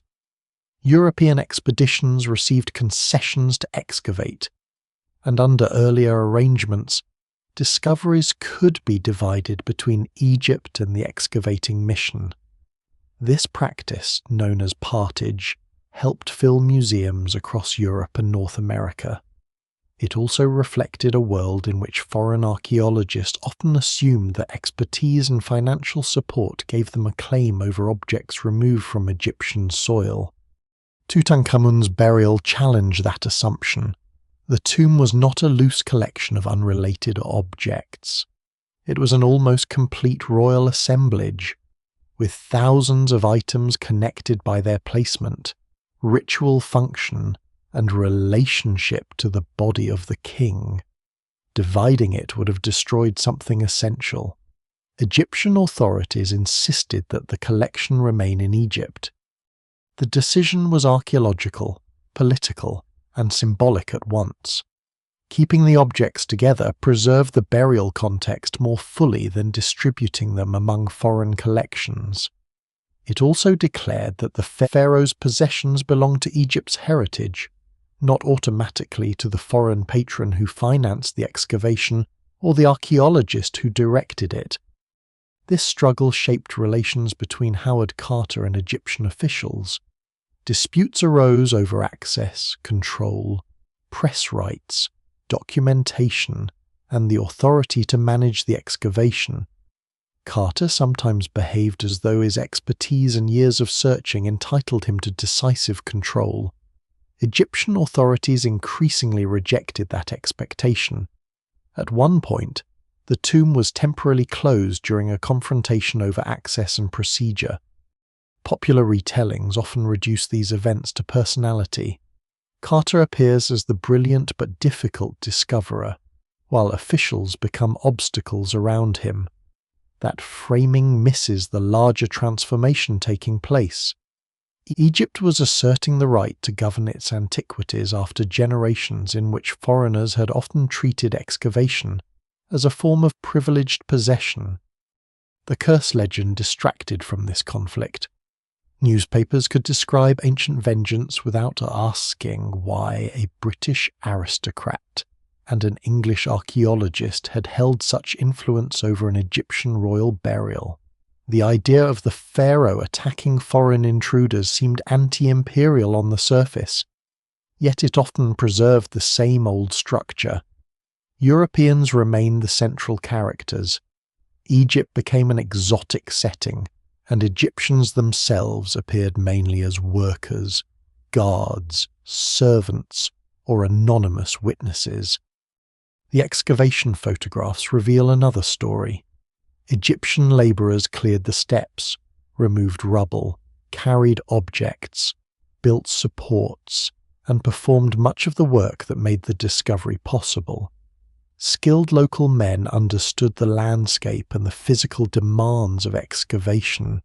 European expeditions received concessions to excavate, and under earlier arrangements, discoveries could be divided between Egypt and the excavating mission. This practice, known as partage, helped fill museums across Europe and North America. It also reflected a world in which foreign archaeologists often assumed that expertise and financial support gave them a claim over objects removed from Egyptian soil. Tutankhamun's burial challenged that assumption. The tomb was not a loose collection of unrelated objects. It was an almost complete royal assemblage, with thousands of items connected by their placement, ritual function, and relationship to the body of the king. Dividing it would have destroyed something essential. Egyptian authorities insisted that the collection remain in Egypt. The decision was archaeological, political, and symbolic at once. Keeping the objects together preserved the burial context more fully than distributing them among foreign collections. It also declared that the pharaoh's possessions belonged to Egypt's heritage, not automatically to the foreign patron who financed the excavation or the archaeologist who directed it. This struggle shaped relations between Howard Carter and Egyptian officials. Disputes arose over access, control, press rights, documentation, and the authority to manage the excavation. Carter sometimes behaved as though his expertise and years of searching entitled him to decisive control. Egyptian authorities increasingly rejected that expectation. At one point, the tomb was temporarily closed during a confrontation over access and procedure. Popular retellings often reduce these events to personality. Carter appears as the brilliant but difficult discoverer, while officials become obstacles around him. That framing misses the larger transformation taking place. Egypt was asserting the right to govern its antiquities after generations in which foreigners had often treated excavation as a form of privileged possession. The curse legend distracted from this conflict. Newspapers could describe ancient vengeance without asking why a British aristocrat and an English archaeologist had held such influence over an Egyptian royal burial. The idea of the pharaoh attacking foreign intruders seemed anti-imperial on the surface, yet it often preserved the same old structure. Europeans remained the central characters. Egypt became an exotic setting, and Egyptians themselves appeared mainly as workers, guards, servants, or anonymous witnesses. The excavation photographs reveal another story. Egyptian labourers cleared the steps, removed rubble, carried objects, built supports, and performed much of the work that made the discovery possible. Skilled local men understood the landscape and the physical demands of excavation.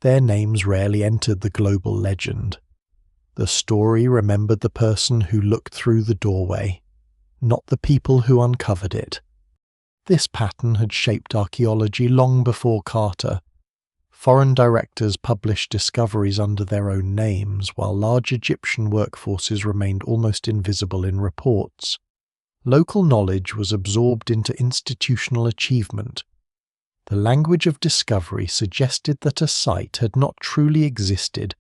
Their names rarely entered the global legend. The story remembered the person who looked through the doorway, not the people who uncovered it. This pattern had shaped archaeology long before Carter. Foreign directors published discoveries under their own names, while large Egyptian workforces remained almost invisible in reports. Local knowledge was absorbed into institutional achievement. The language of discovery suggested that a site had not truly existed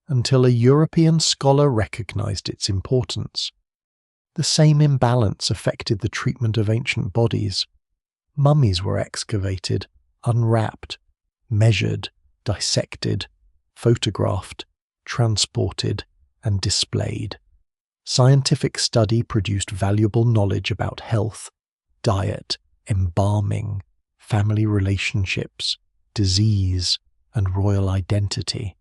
until a European scholar recognized its importance. The same imbalance affected the treatment of ancient bodies. Mummies were excavated, unwrapped, measured, dissected, photographed, transported, and displayed. Scientific study produced valuable knowledge about health, diet, embalming, family relationships, disease, and royal identity.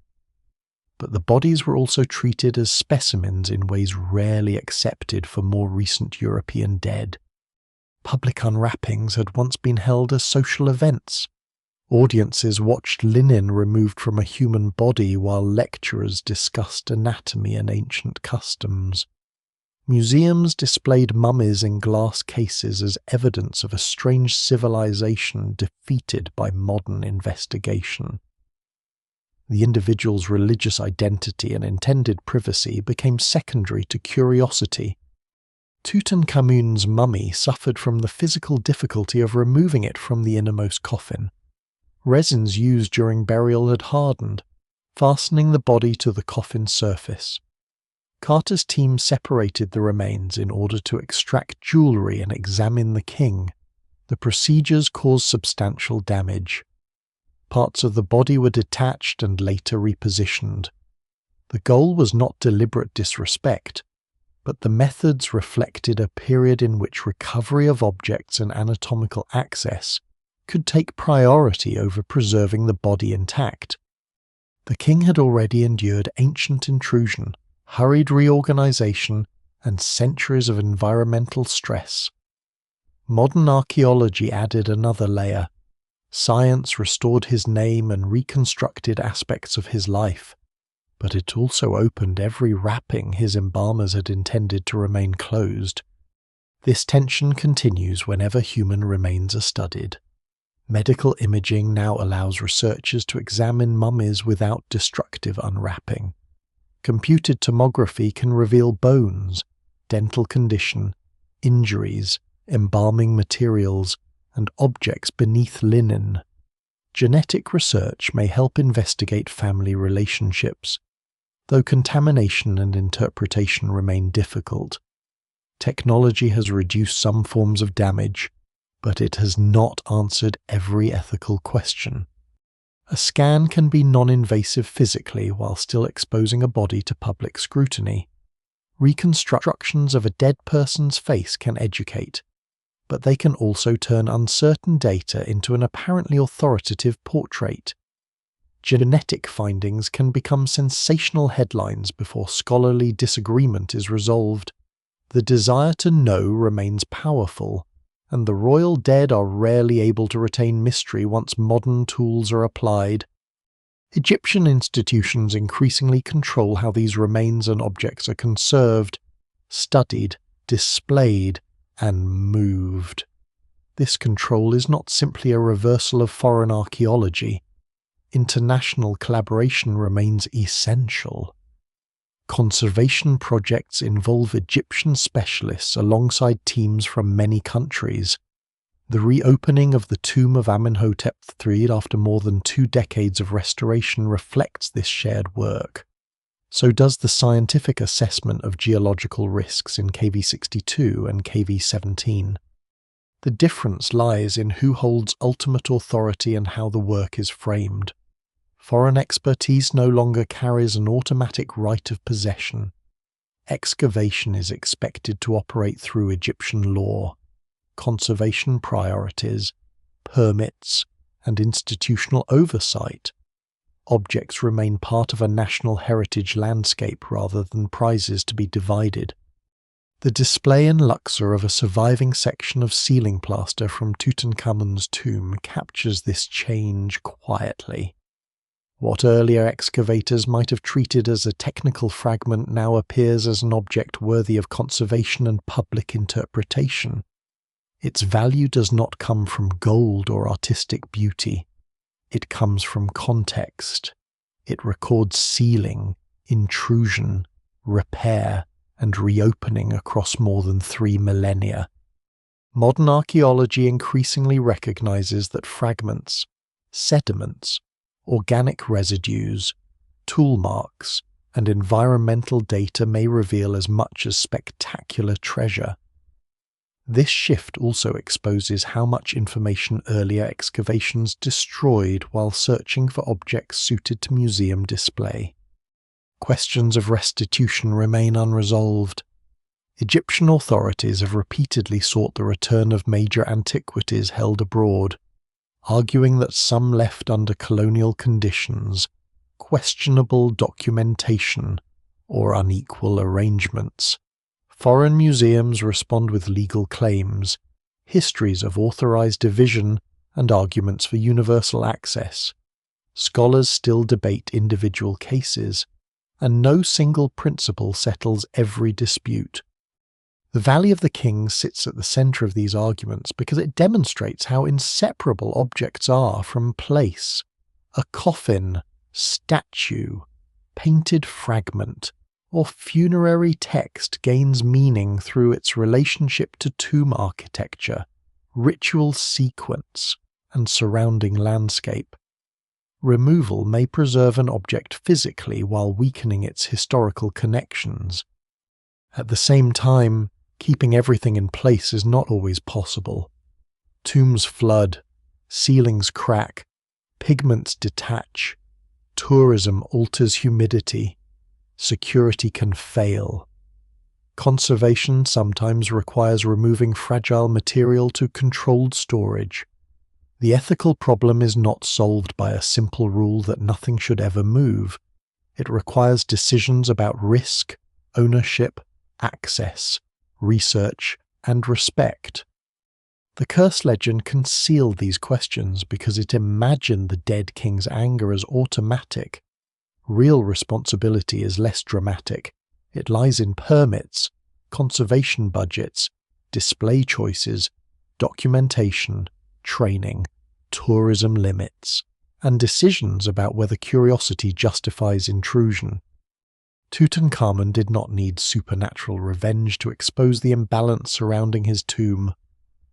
But the bodies were also treated as specimens in ways rarely accepted for more recent European dead. Public unwrappings had once been held as social events. Audiences watched linen removed from a human body while lecturers discussed anatomy and ancient customs. Museums displayed mummies in glass cases as evidence of a strange civilization defeated by modern investigation. The individual's religious identity and intended privacy became secondary to curiosity. Tutankhamun's mummy suffered from the physical difficulty of removing it from the innermost coffin. Resins used during burial had hardened, fastening the body to the coffin's surface. Carter's team separated the remains in order to extract jewellery and examine the king. The procedures caused substantial damage. Parts of the body were detached and later repositioned. The goal was not deliberate disrespect, but the methods reflected a period in which recovery of objects and anatomical access could take priority over preserving the body intact. The king had already endured ancient intrusion, hurried reorganization, and centuries of environmental stress. Modern archaeology added another layer. Science restored his name and reconstructed aspects of his life, but it also opened every wrapping his embalmers had intended to remain closed. This tension continues whenever human remains are studied. Medical imaging now allows researchers to examine mummies without destructive unwrapping. Computed tomography can reveal bones, dental condition, injuries, embalming materials, and objects beneath linen. Genetic research may help investigate family relationships, though contamination and interpretation remain difficult. Technology has reduced some forms of damage, but it has not answered every ethical question. A scan can be non-invasive physically while still exposing a body to public scrutiny. Reconstructions of a dead person's face can educate, but they can also turn uncertain data into an apparently authoritative portrait. Genetic findings can become sensational headlines before scholarly disagreement is resolved. The desire to know remains powerful, and the royal dead are rarely able to retain mystery once modern tools are applied. Egyptian institutions increasingly control how these remains and objects are conserved, studied, displayed, and moved. This control is not simply a reversal of foreign archaeology. International collaboration remains essential. Conservation projects involve Egyptian specialists alongside teams from many countries. The reopening of the tomb of Amenhotep III after more than 2 decades of restoration reflects this shared work. So does the scientific assessment of geological risks in KV62 and KV17. The difference lies in who holds ultimate authority and how the work is framed. Foreign expertise no longer carries an automatic right of possession. Excavation is expected to operate through Egyptian law, conservation priorities, permits, and institutional oversight. Objects remain part of a national heritage landscape rather than prizes to be divided. The display in Luxor of a surviving section of ceiling plaster from Tutankhamun's tomb captures this change quietly. What earlier excavators might have treated as a technical fragment now appears as an object worthy of conservation and public interpretation. Its value does not come from gold or artistic beauty. It comes from context. It records sealing, intrusion, repair, and reopening across more than 3 millennia. Modern archaeology increasingly recognizes that fragments, sediments, organic residues, tool marks, and environmental data may reveal as much as spectacular treasure. This shift also exposes how much information earlier excavations destroyed while searching for objects suited to museum display. Questions of restitution remain unresolved. Egyptian authorities have repeatedly sought the return of major antiquities held abroad, arguing that some left under colonial conditions, questionable documentation, or unequal arrangements. Foreign museums respond with legal claims, histories of authorized division, and arguments for universal access. Scholars still debate individual cases, and no single principle settles every dispute. The Valley of the Kings sits at the center of these arguments because it demonstrates how inseparable objects are from place. A coffin, statue, painted fragment, or funerary text gains meaning through its relationship to tomb architecture, ritual sequence, and surrounding landscape. Removal may preserve an object physically while weakening its historical connections. At the same time, keeping everything in place is not always possible. Tombs flood, ceilings crack, pigments detach, tourism alters humidity, security can fail. Conservation sometimes requires removing fragile material to controlled storage. The ethical problem is not solved by a simple rule that nothing should ever move. It requires decisions about risk, ownership, access, research, and respect. The curse legend concealed these questions because it imagined the dead king's anger as automatic. Real responsibility is less dramatic. It lies in permits, conservation budgets, display choices, documentation, training, tourism limits, and decisions about whether curiosity justifies intrusion. Tutankhamun did not need supernatural revenge to expose the imbalance surrounding his tomb.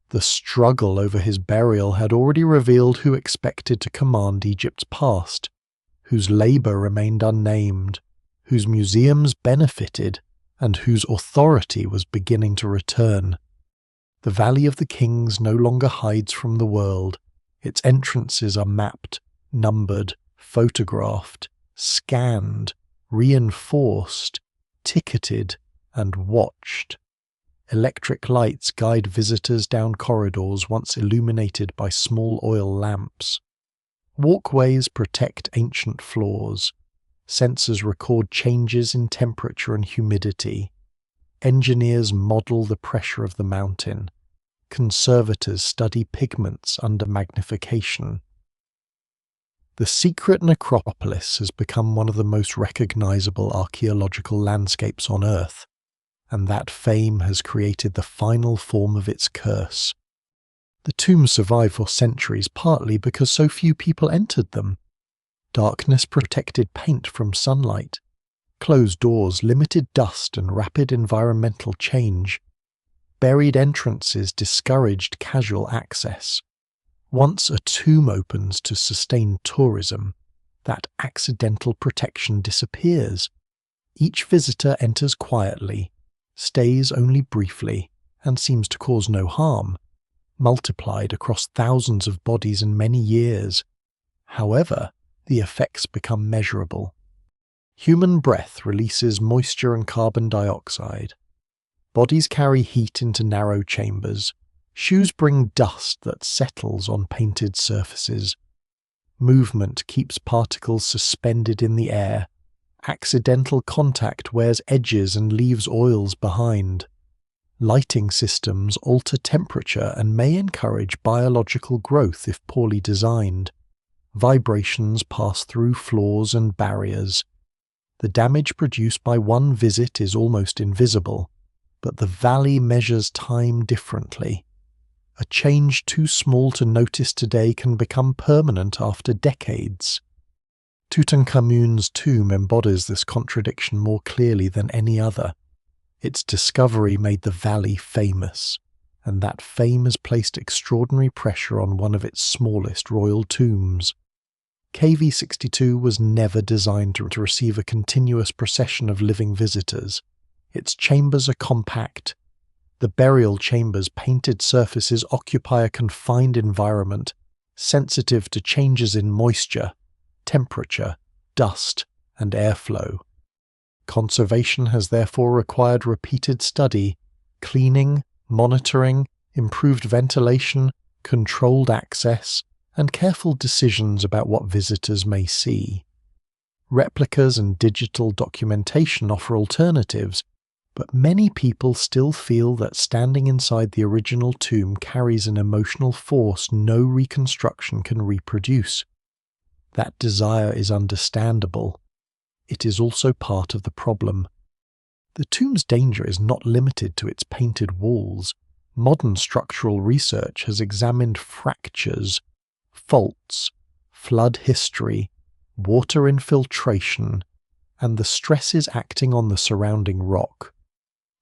The struggle over his burial had already revealed who expected to command Egypt's past, whose labor remained unnamed, whose museums benefited, and whose authority was beginning to return. The Valley of the Kings no longer hides from the world. Its entrances are mapped, numbered, photographed, scanned, reinforced, ticketed, and watched. Electric lights guide visitors down corridors once illuminated by small oil lamps. Walkways protect ancient floors. Sensors record changes in temperature and humidity. Engineers model the pressure of the mountain. Conservators study pigments under magnification. The secret necropolis has become one of the most recognizable archaeological landscapes on Earth, and that fame has created the final form of its curse. The tombs survived for centuries partly because so few people entered them. Darkness protected paint from sunlight. Closed doors limited dust and rapid environmental change. Buried entrances discouraged casual access. Once a tomb opens to sustain tourism, that accidental protection disappears. Each visitor enters quietly, stays only briefly, and seems to cause no harm, multiplied across thousands of bodies and many years. However, the effects become measurable. Human breath releases moisture and carbon dioxide. Bodies carry heat into narrow chambers. Shoes bring dust that settles on painted surfaces. Movement keeps particles suspended in the air. Accidental contact wears edges and leaves oils behind. Lighting systems alter temperature and may encourage biological growth if poorly designed. Vibrations pass through floors and barriers. The damage produced by one visit is almost invisible, but the valley measures time differently. A change too small to notice today can become permanent after decades. Tutankhamun's tomb embodies this contradiction more clearly than any other. Its discovery made the valley famous, and that fame has placed extraordinary pressure on one of its smallest royal tombs. KV62 was never designed to receive a continuous procession of living visitors. Its chambers are compact. The burial chamber's painted surfaces occupy a confined environment, sensitive to changes in moisture, temperature, dust, and airflow. Conservation has therefore required repeated study, cleaning, monitoring, improved ventilation, controlled access, and careful decisions about what visitors may see. Replicas and digital documentation offer alternatives, but many people still feel that standing inside the original tomb carries an emotional force no reconstruction can reproduce. That desire is understandable. It is also part of the problem. The tomb's danger is not limited to its painted walls. Modern structural research has examined fractures, faults, flood history, water infiltration, and the stresses acting on the surrounding rock.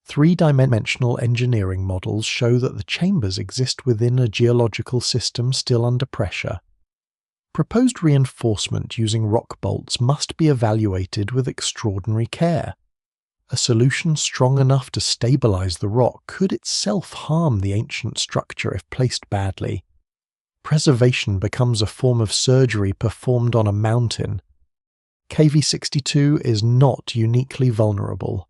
Three-dimensional engineering models show that the chambers exist within a geological system still under pressure. Proposed reinforcement using rock bolts must be evaluated with extraordinary care. A solution strong enough to stabilize the rock could itself harm the ancient structure if placed badly. Preservation becomes a form of surgery performed on a mountain. KV62 is not uniquely vulnerable.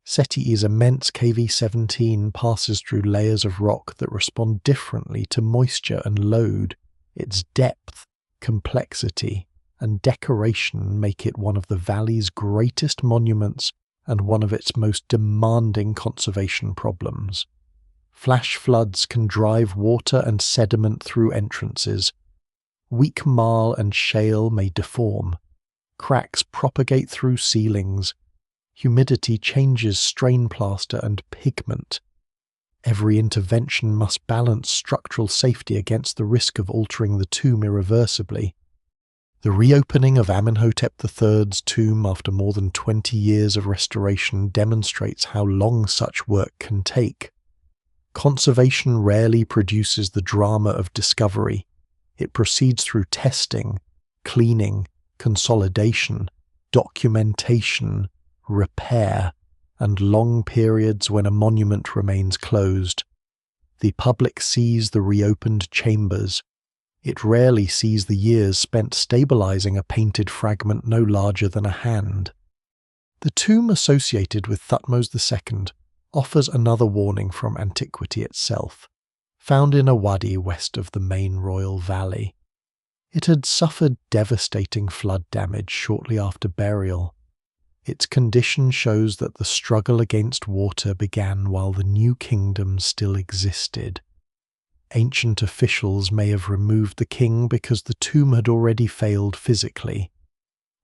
Seti I's immense KV17 passes through layers of rock that respond differently to moisture and load. Its depth, complexity, and decoration make it one of the valley's greatest monuments and one of its most demanding conservation problems. Flash floods can drive water and sediment through entrances. Weak marl and shale may deform. Cracks propagate through ceilings. Humidity changes strain plaster and pigment. Every intervention must balance structural safety against the risk of altering the tomb irreversibly. The reopening of Amenhotep III's tomb after more than 20 years of restoration demonstrates how long such work can take. Conservation rarely produces the drama of discovery. It proceeds through testing, cleaning, consolidation, documentation, repair, and long periods when a monument remains closed. The public sees the reopened chambers. It rarely sees the years spent stabilizing a painted fragment no larger than a hand. The tomb associated with Thutmose II offers another warning from antiquity itself, found in a wadi west of the main royal valley. It had suffered devastating flood damage shortly after burial. Its condition shows that the struggle against water began while the new kingdom still existed. Ancient officials may have removed the king because the tomb had already failed physically.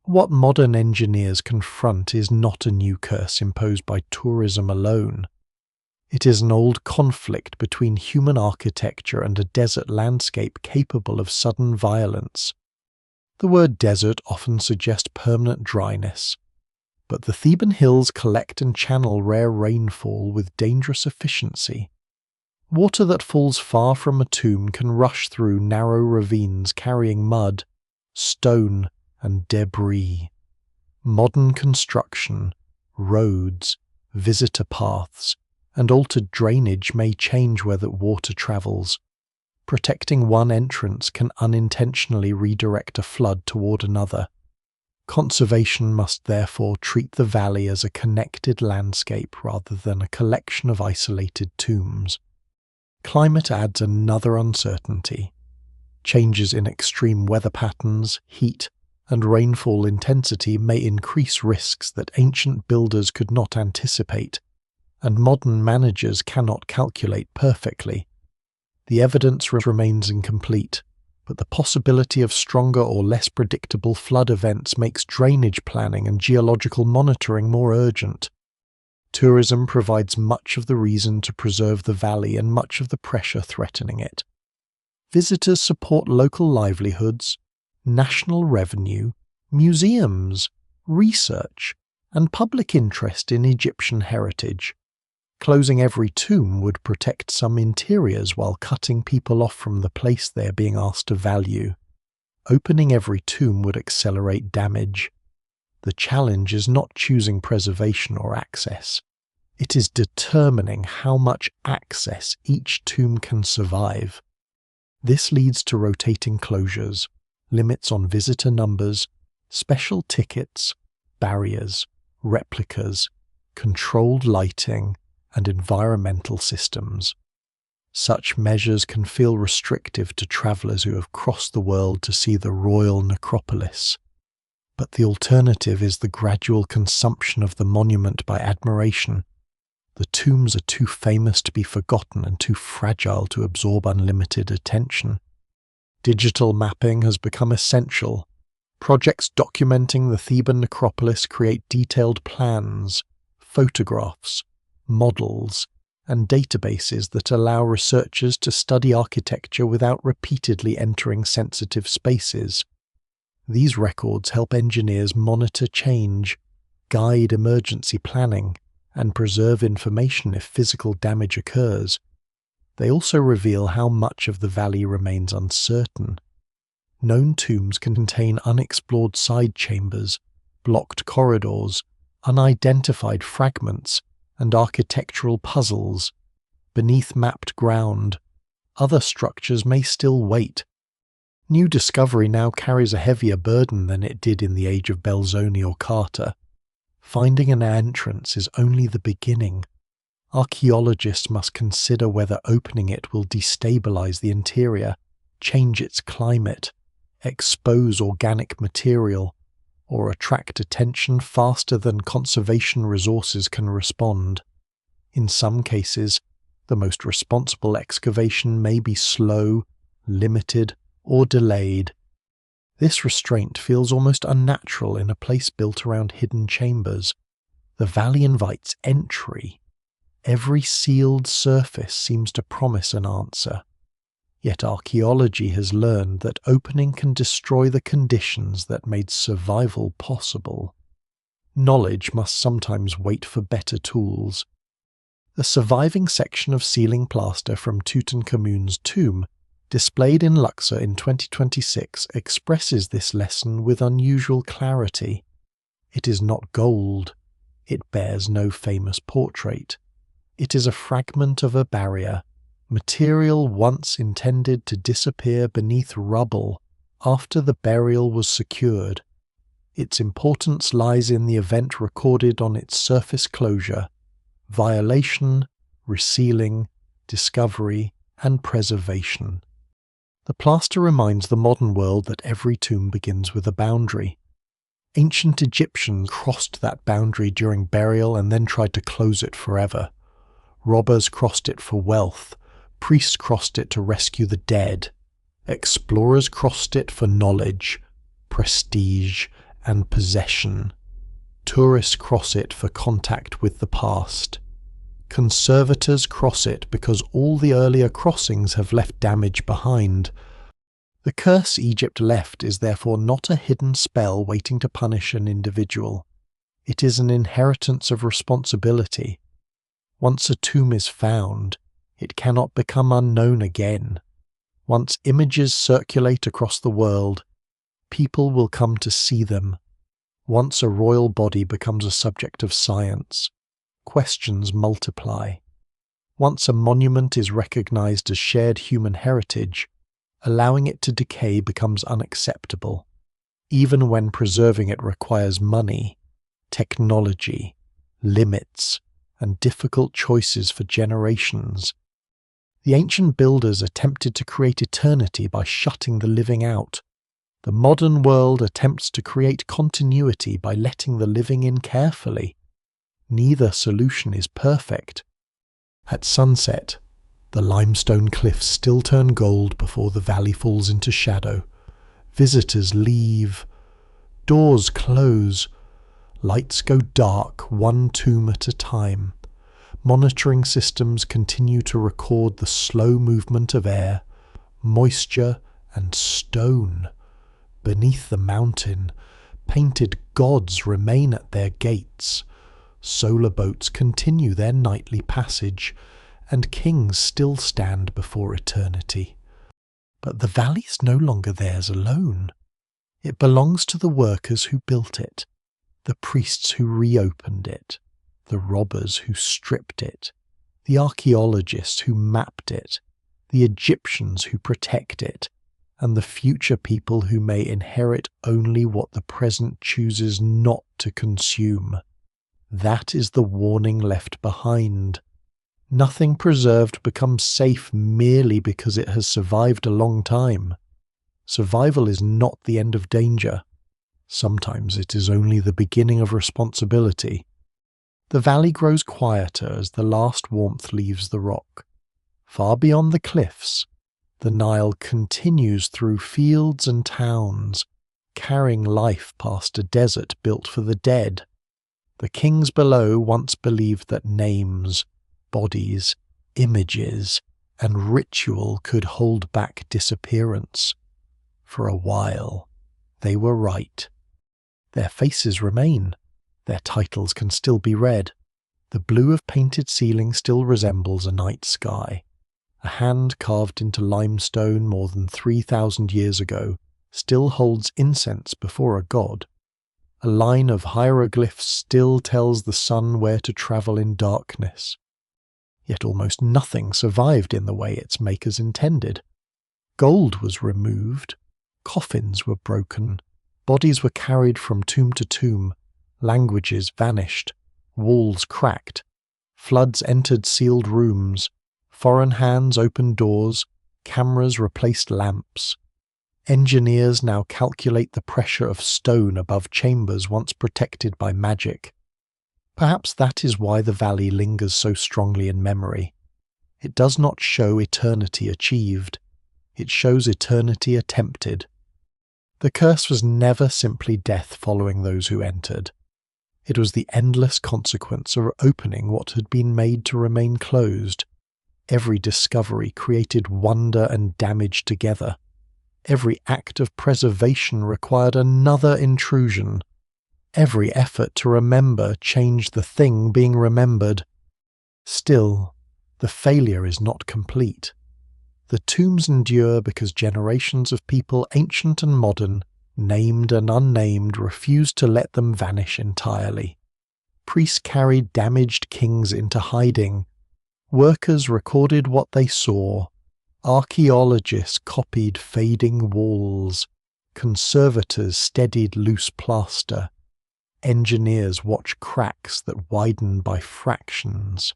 What modern engineers confront is not a new curse imposed by tourism alone. It is an old conflict between human architecture and a desert landscape capable of sudden violence. The word desert often suggests permanent dryness, but the Theban hills collect and channel rare rainfall with dangerous efficiency. Water that falls far from a tomb can rush through narrow ravines carrying mud, stone, and debris. Modern construction, roads, visitor paths, and altered drainage may change where the water travels. Protecting one entrance can unintentionally redirect a flood toward another. Conservation must therefore treat the valley as a connected landscape rather than a collection of isolated tombs. Climate adds another uncertainty. Changes in extreme weather patterns, heat, and rainfall intensity may increase risks that ancient builders could not anticipate, and modern managers cannot calculate perfectly. The evidence remains incomplete, but the possibility of stronger or less predictable flood events makes drainage planning and geological monitoring more urgent. Tourism provides much of the reason to preserve the valley and much of the pressure threatening it. Visitors support local livelihoods, national revenue, museums, research, and public interest in Egyptian heritage. Closing every tomb would protect some interiors while cutting people off from the place they are being asked to value. Opening every tomb would accelerate damage. The challenge is not choosing preservation or access. It is determining how much access each tomb can survive. This leads to rotating closures, limits on visitor numbers, special tickets, barriers, replicas, controlled lighting, and environmental systems. Such measures can feel restrictive to travellers who have crossed the world to see the royal necropolis. But the alternative is the gradual consumption of the monument by admiration. The tombs are too famous to be forgotten and too fragile to absorb unlimited attention. Digital mapping has become essential. Projects documenting the Theban necropolis create detailed plans, photographs, models, and databases that allow researchers to study architecture without repeatedly entering sensitive spaces. These records help engineers monitor change, guide emergency planning, and preserve information if physical damage occurs. They also reveal how much of the valley remains uncertain. Known tombs can contain unexplored side chambers, blocked corridors, unidentified fragments, and architectural puzzles. Beneath mapped ground, other structures may still wait. New discovery now carries a heavier burden than it did in the age of Belzoni or Carter. Finding an entrance is only the beginning. Archaeologists must consider whether opening it will destabilize the interior, change its climate, expose organic material, or attract attention faster than conservation resources can respond. In some cases, the most responsible excavation may be slow, limited, or delayed. This restraint feels almost unnatural in a place built around hidden chambers. The valley invites entry. Every sealed surface seems to promise an answer. Yet archaeology has learned that opening can destroy the conditions that made survival possible. Knowledge must sometimes wait for better tools. The surviving section of ceiling plaster from Tutankhamun's tomb, displayed in Luxor in 2026, expresses this lesson with unusual clarity. It is not gold. It bears no famous portrait. It is a fragment of a barrier, material once intended to disappear beneath rubble after the burial was secured. Its importance lies in the event recorded on its surface closure: violation, resealing, discovery, and preservation. The plaster reminds the modern world that every tomb begins with a boundary. Ancient Egyptians crossed that boundary during burial and then tried to close it forever. Robbers crossed it for wealth. Priests crossed it to rescue the dead. Explorers crossed it for knowledge, prestige, and possession. Tourists cross it for contact with the past. Conservators cross it because all the earlier crossings have left damage behind. The curse Egypt left is therefore not a hidden spell waiting to punish an individual. It is an inheritance of responsibility. Once a tomb is found, it cannot become unknown again. Once images circulate across the world, people will come to see them. Once a royal body becomes a subject of science, questions multiply. Once a monument is recognized as shared human heritage, allowing it to decay becomes unacceptable, even when preserving it requires money, technology, limits, and difficult choices for generations. The ancient builders attempted to create eternity by shutting the living out. The modern world attempts to create continuity by letting the living in carefully. Neither solution is perfect. At sunset, the limestone cliffs still turn gold before the valley falls into shadow. Visitors leave. Doors close. Lights go dark, one tomb at a time. Monitoring systems continue to record the slow movement of air, moisture, and stone. Beneath the mountain, painted gods remain at their gates. Solar boats continue their nightly passage, and kings still stand before eternity. But the valley is no longer theirs alone. It belongs to the workers who built it, the priests who reopened it, the robbers who stripped it, the archaeologists who mapped it, the Egyptians who protect it, and the future people who may inherit only what the present chooses not to consume. That is the warning left behind. Nothing preserved becomes safe merely because it has survived a long time. Survival is not the end of danger. Sometimes it is only the beginning of responsibility. The valley grows quieter as the last warmth leaves the rock. Far beyond the cliffs, the Nile continues through fields and towns, carrying life past a desert built for the dead. The kings below once believed that names, bodies, images, and ritual could hold back disappearance. For a while, they were right. Their faces remain. Their titles can still be read. The blue of painted ceiling still resembles a night sky. A hand carved into limestone more than 3,000 years ago still holds incense before a god. A line of hieroglyphs still tells the sun where to travel in darkness. Yet almost nothing survived in the way its makers intended. Gold was removed, coffins were broken, bodies were carried from tomb to tomb, languages vanished, walls cracked, floods entered sealed rooms, foreign hands opened doors, cameras replaced lamps. Engineers now calculate the pressure of stone above chambers once protected by magic. Perhaps that is why the valley lingers so strongly in memory. It does not show eternity achieved. It shows eternity attempted. The curse was never simply death following those who entered. It was the endless consequence of opening what had been made to remain closed. Every discovery created wonder and damage together. Every act of preservation required another intrusion. Every effort to remember changed the thing being remembered. Still, the failure is not complete. The tombs endure because generations of people, ancient and modern, named and unnamed, refused to let them vanish entirely. Priests carried damaged kings into hiding. Workers recorded what they saw. Archaeologists copied fading walls. Conservators steadied loose plaster. Engineers watch cracks that widen by fractions.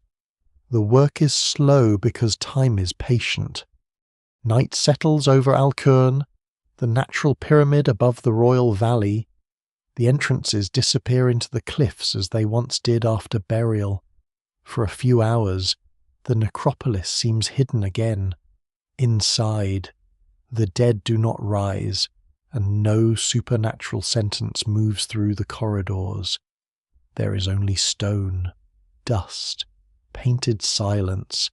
The work is slow because time is patient. Night settles over Al-Qurn, the natural pyramid above the royal valley. The entrances disappear into the cliffs as they once did after burial. For a few hours, the necropolis seems hidden again. Inside, the dead do not rise, and no supernatural sentence moves through the corridors. There is only stone, dust, painted silence,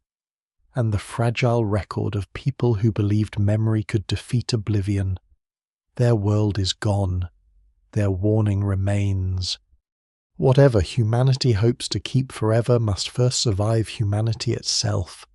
and the fragile record of people who believed memory could defeat oblivion. Their world is gone. Their warning remains. Whatever humanity hopes to keep forever must first survive humanity itself.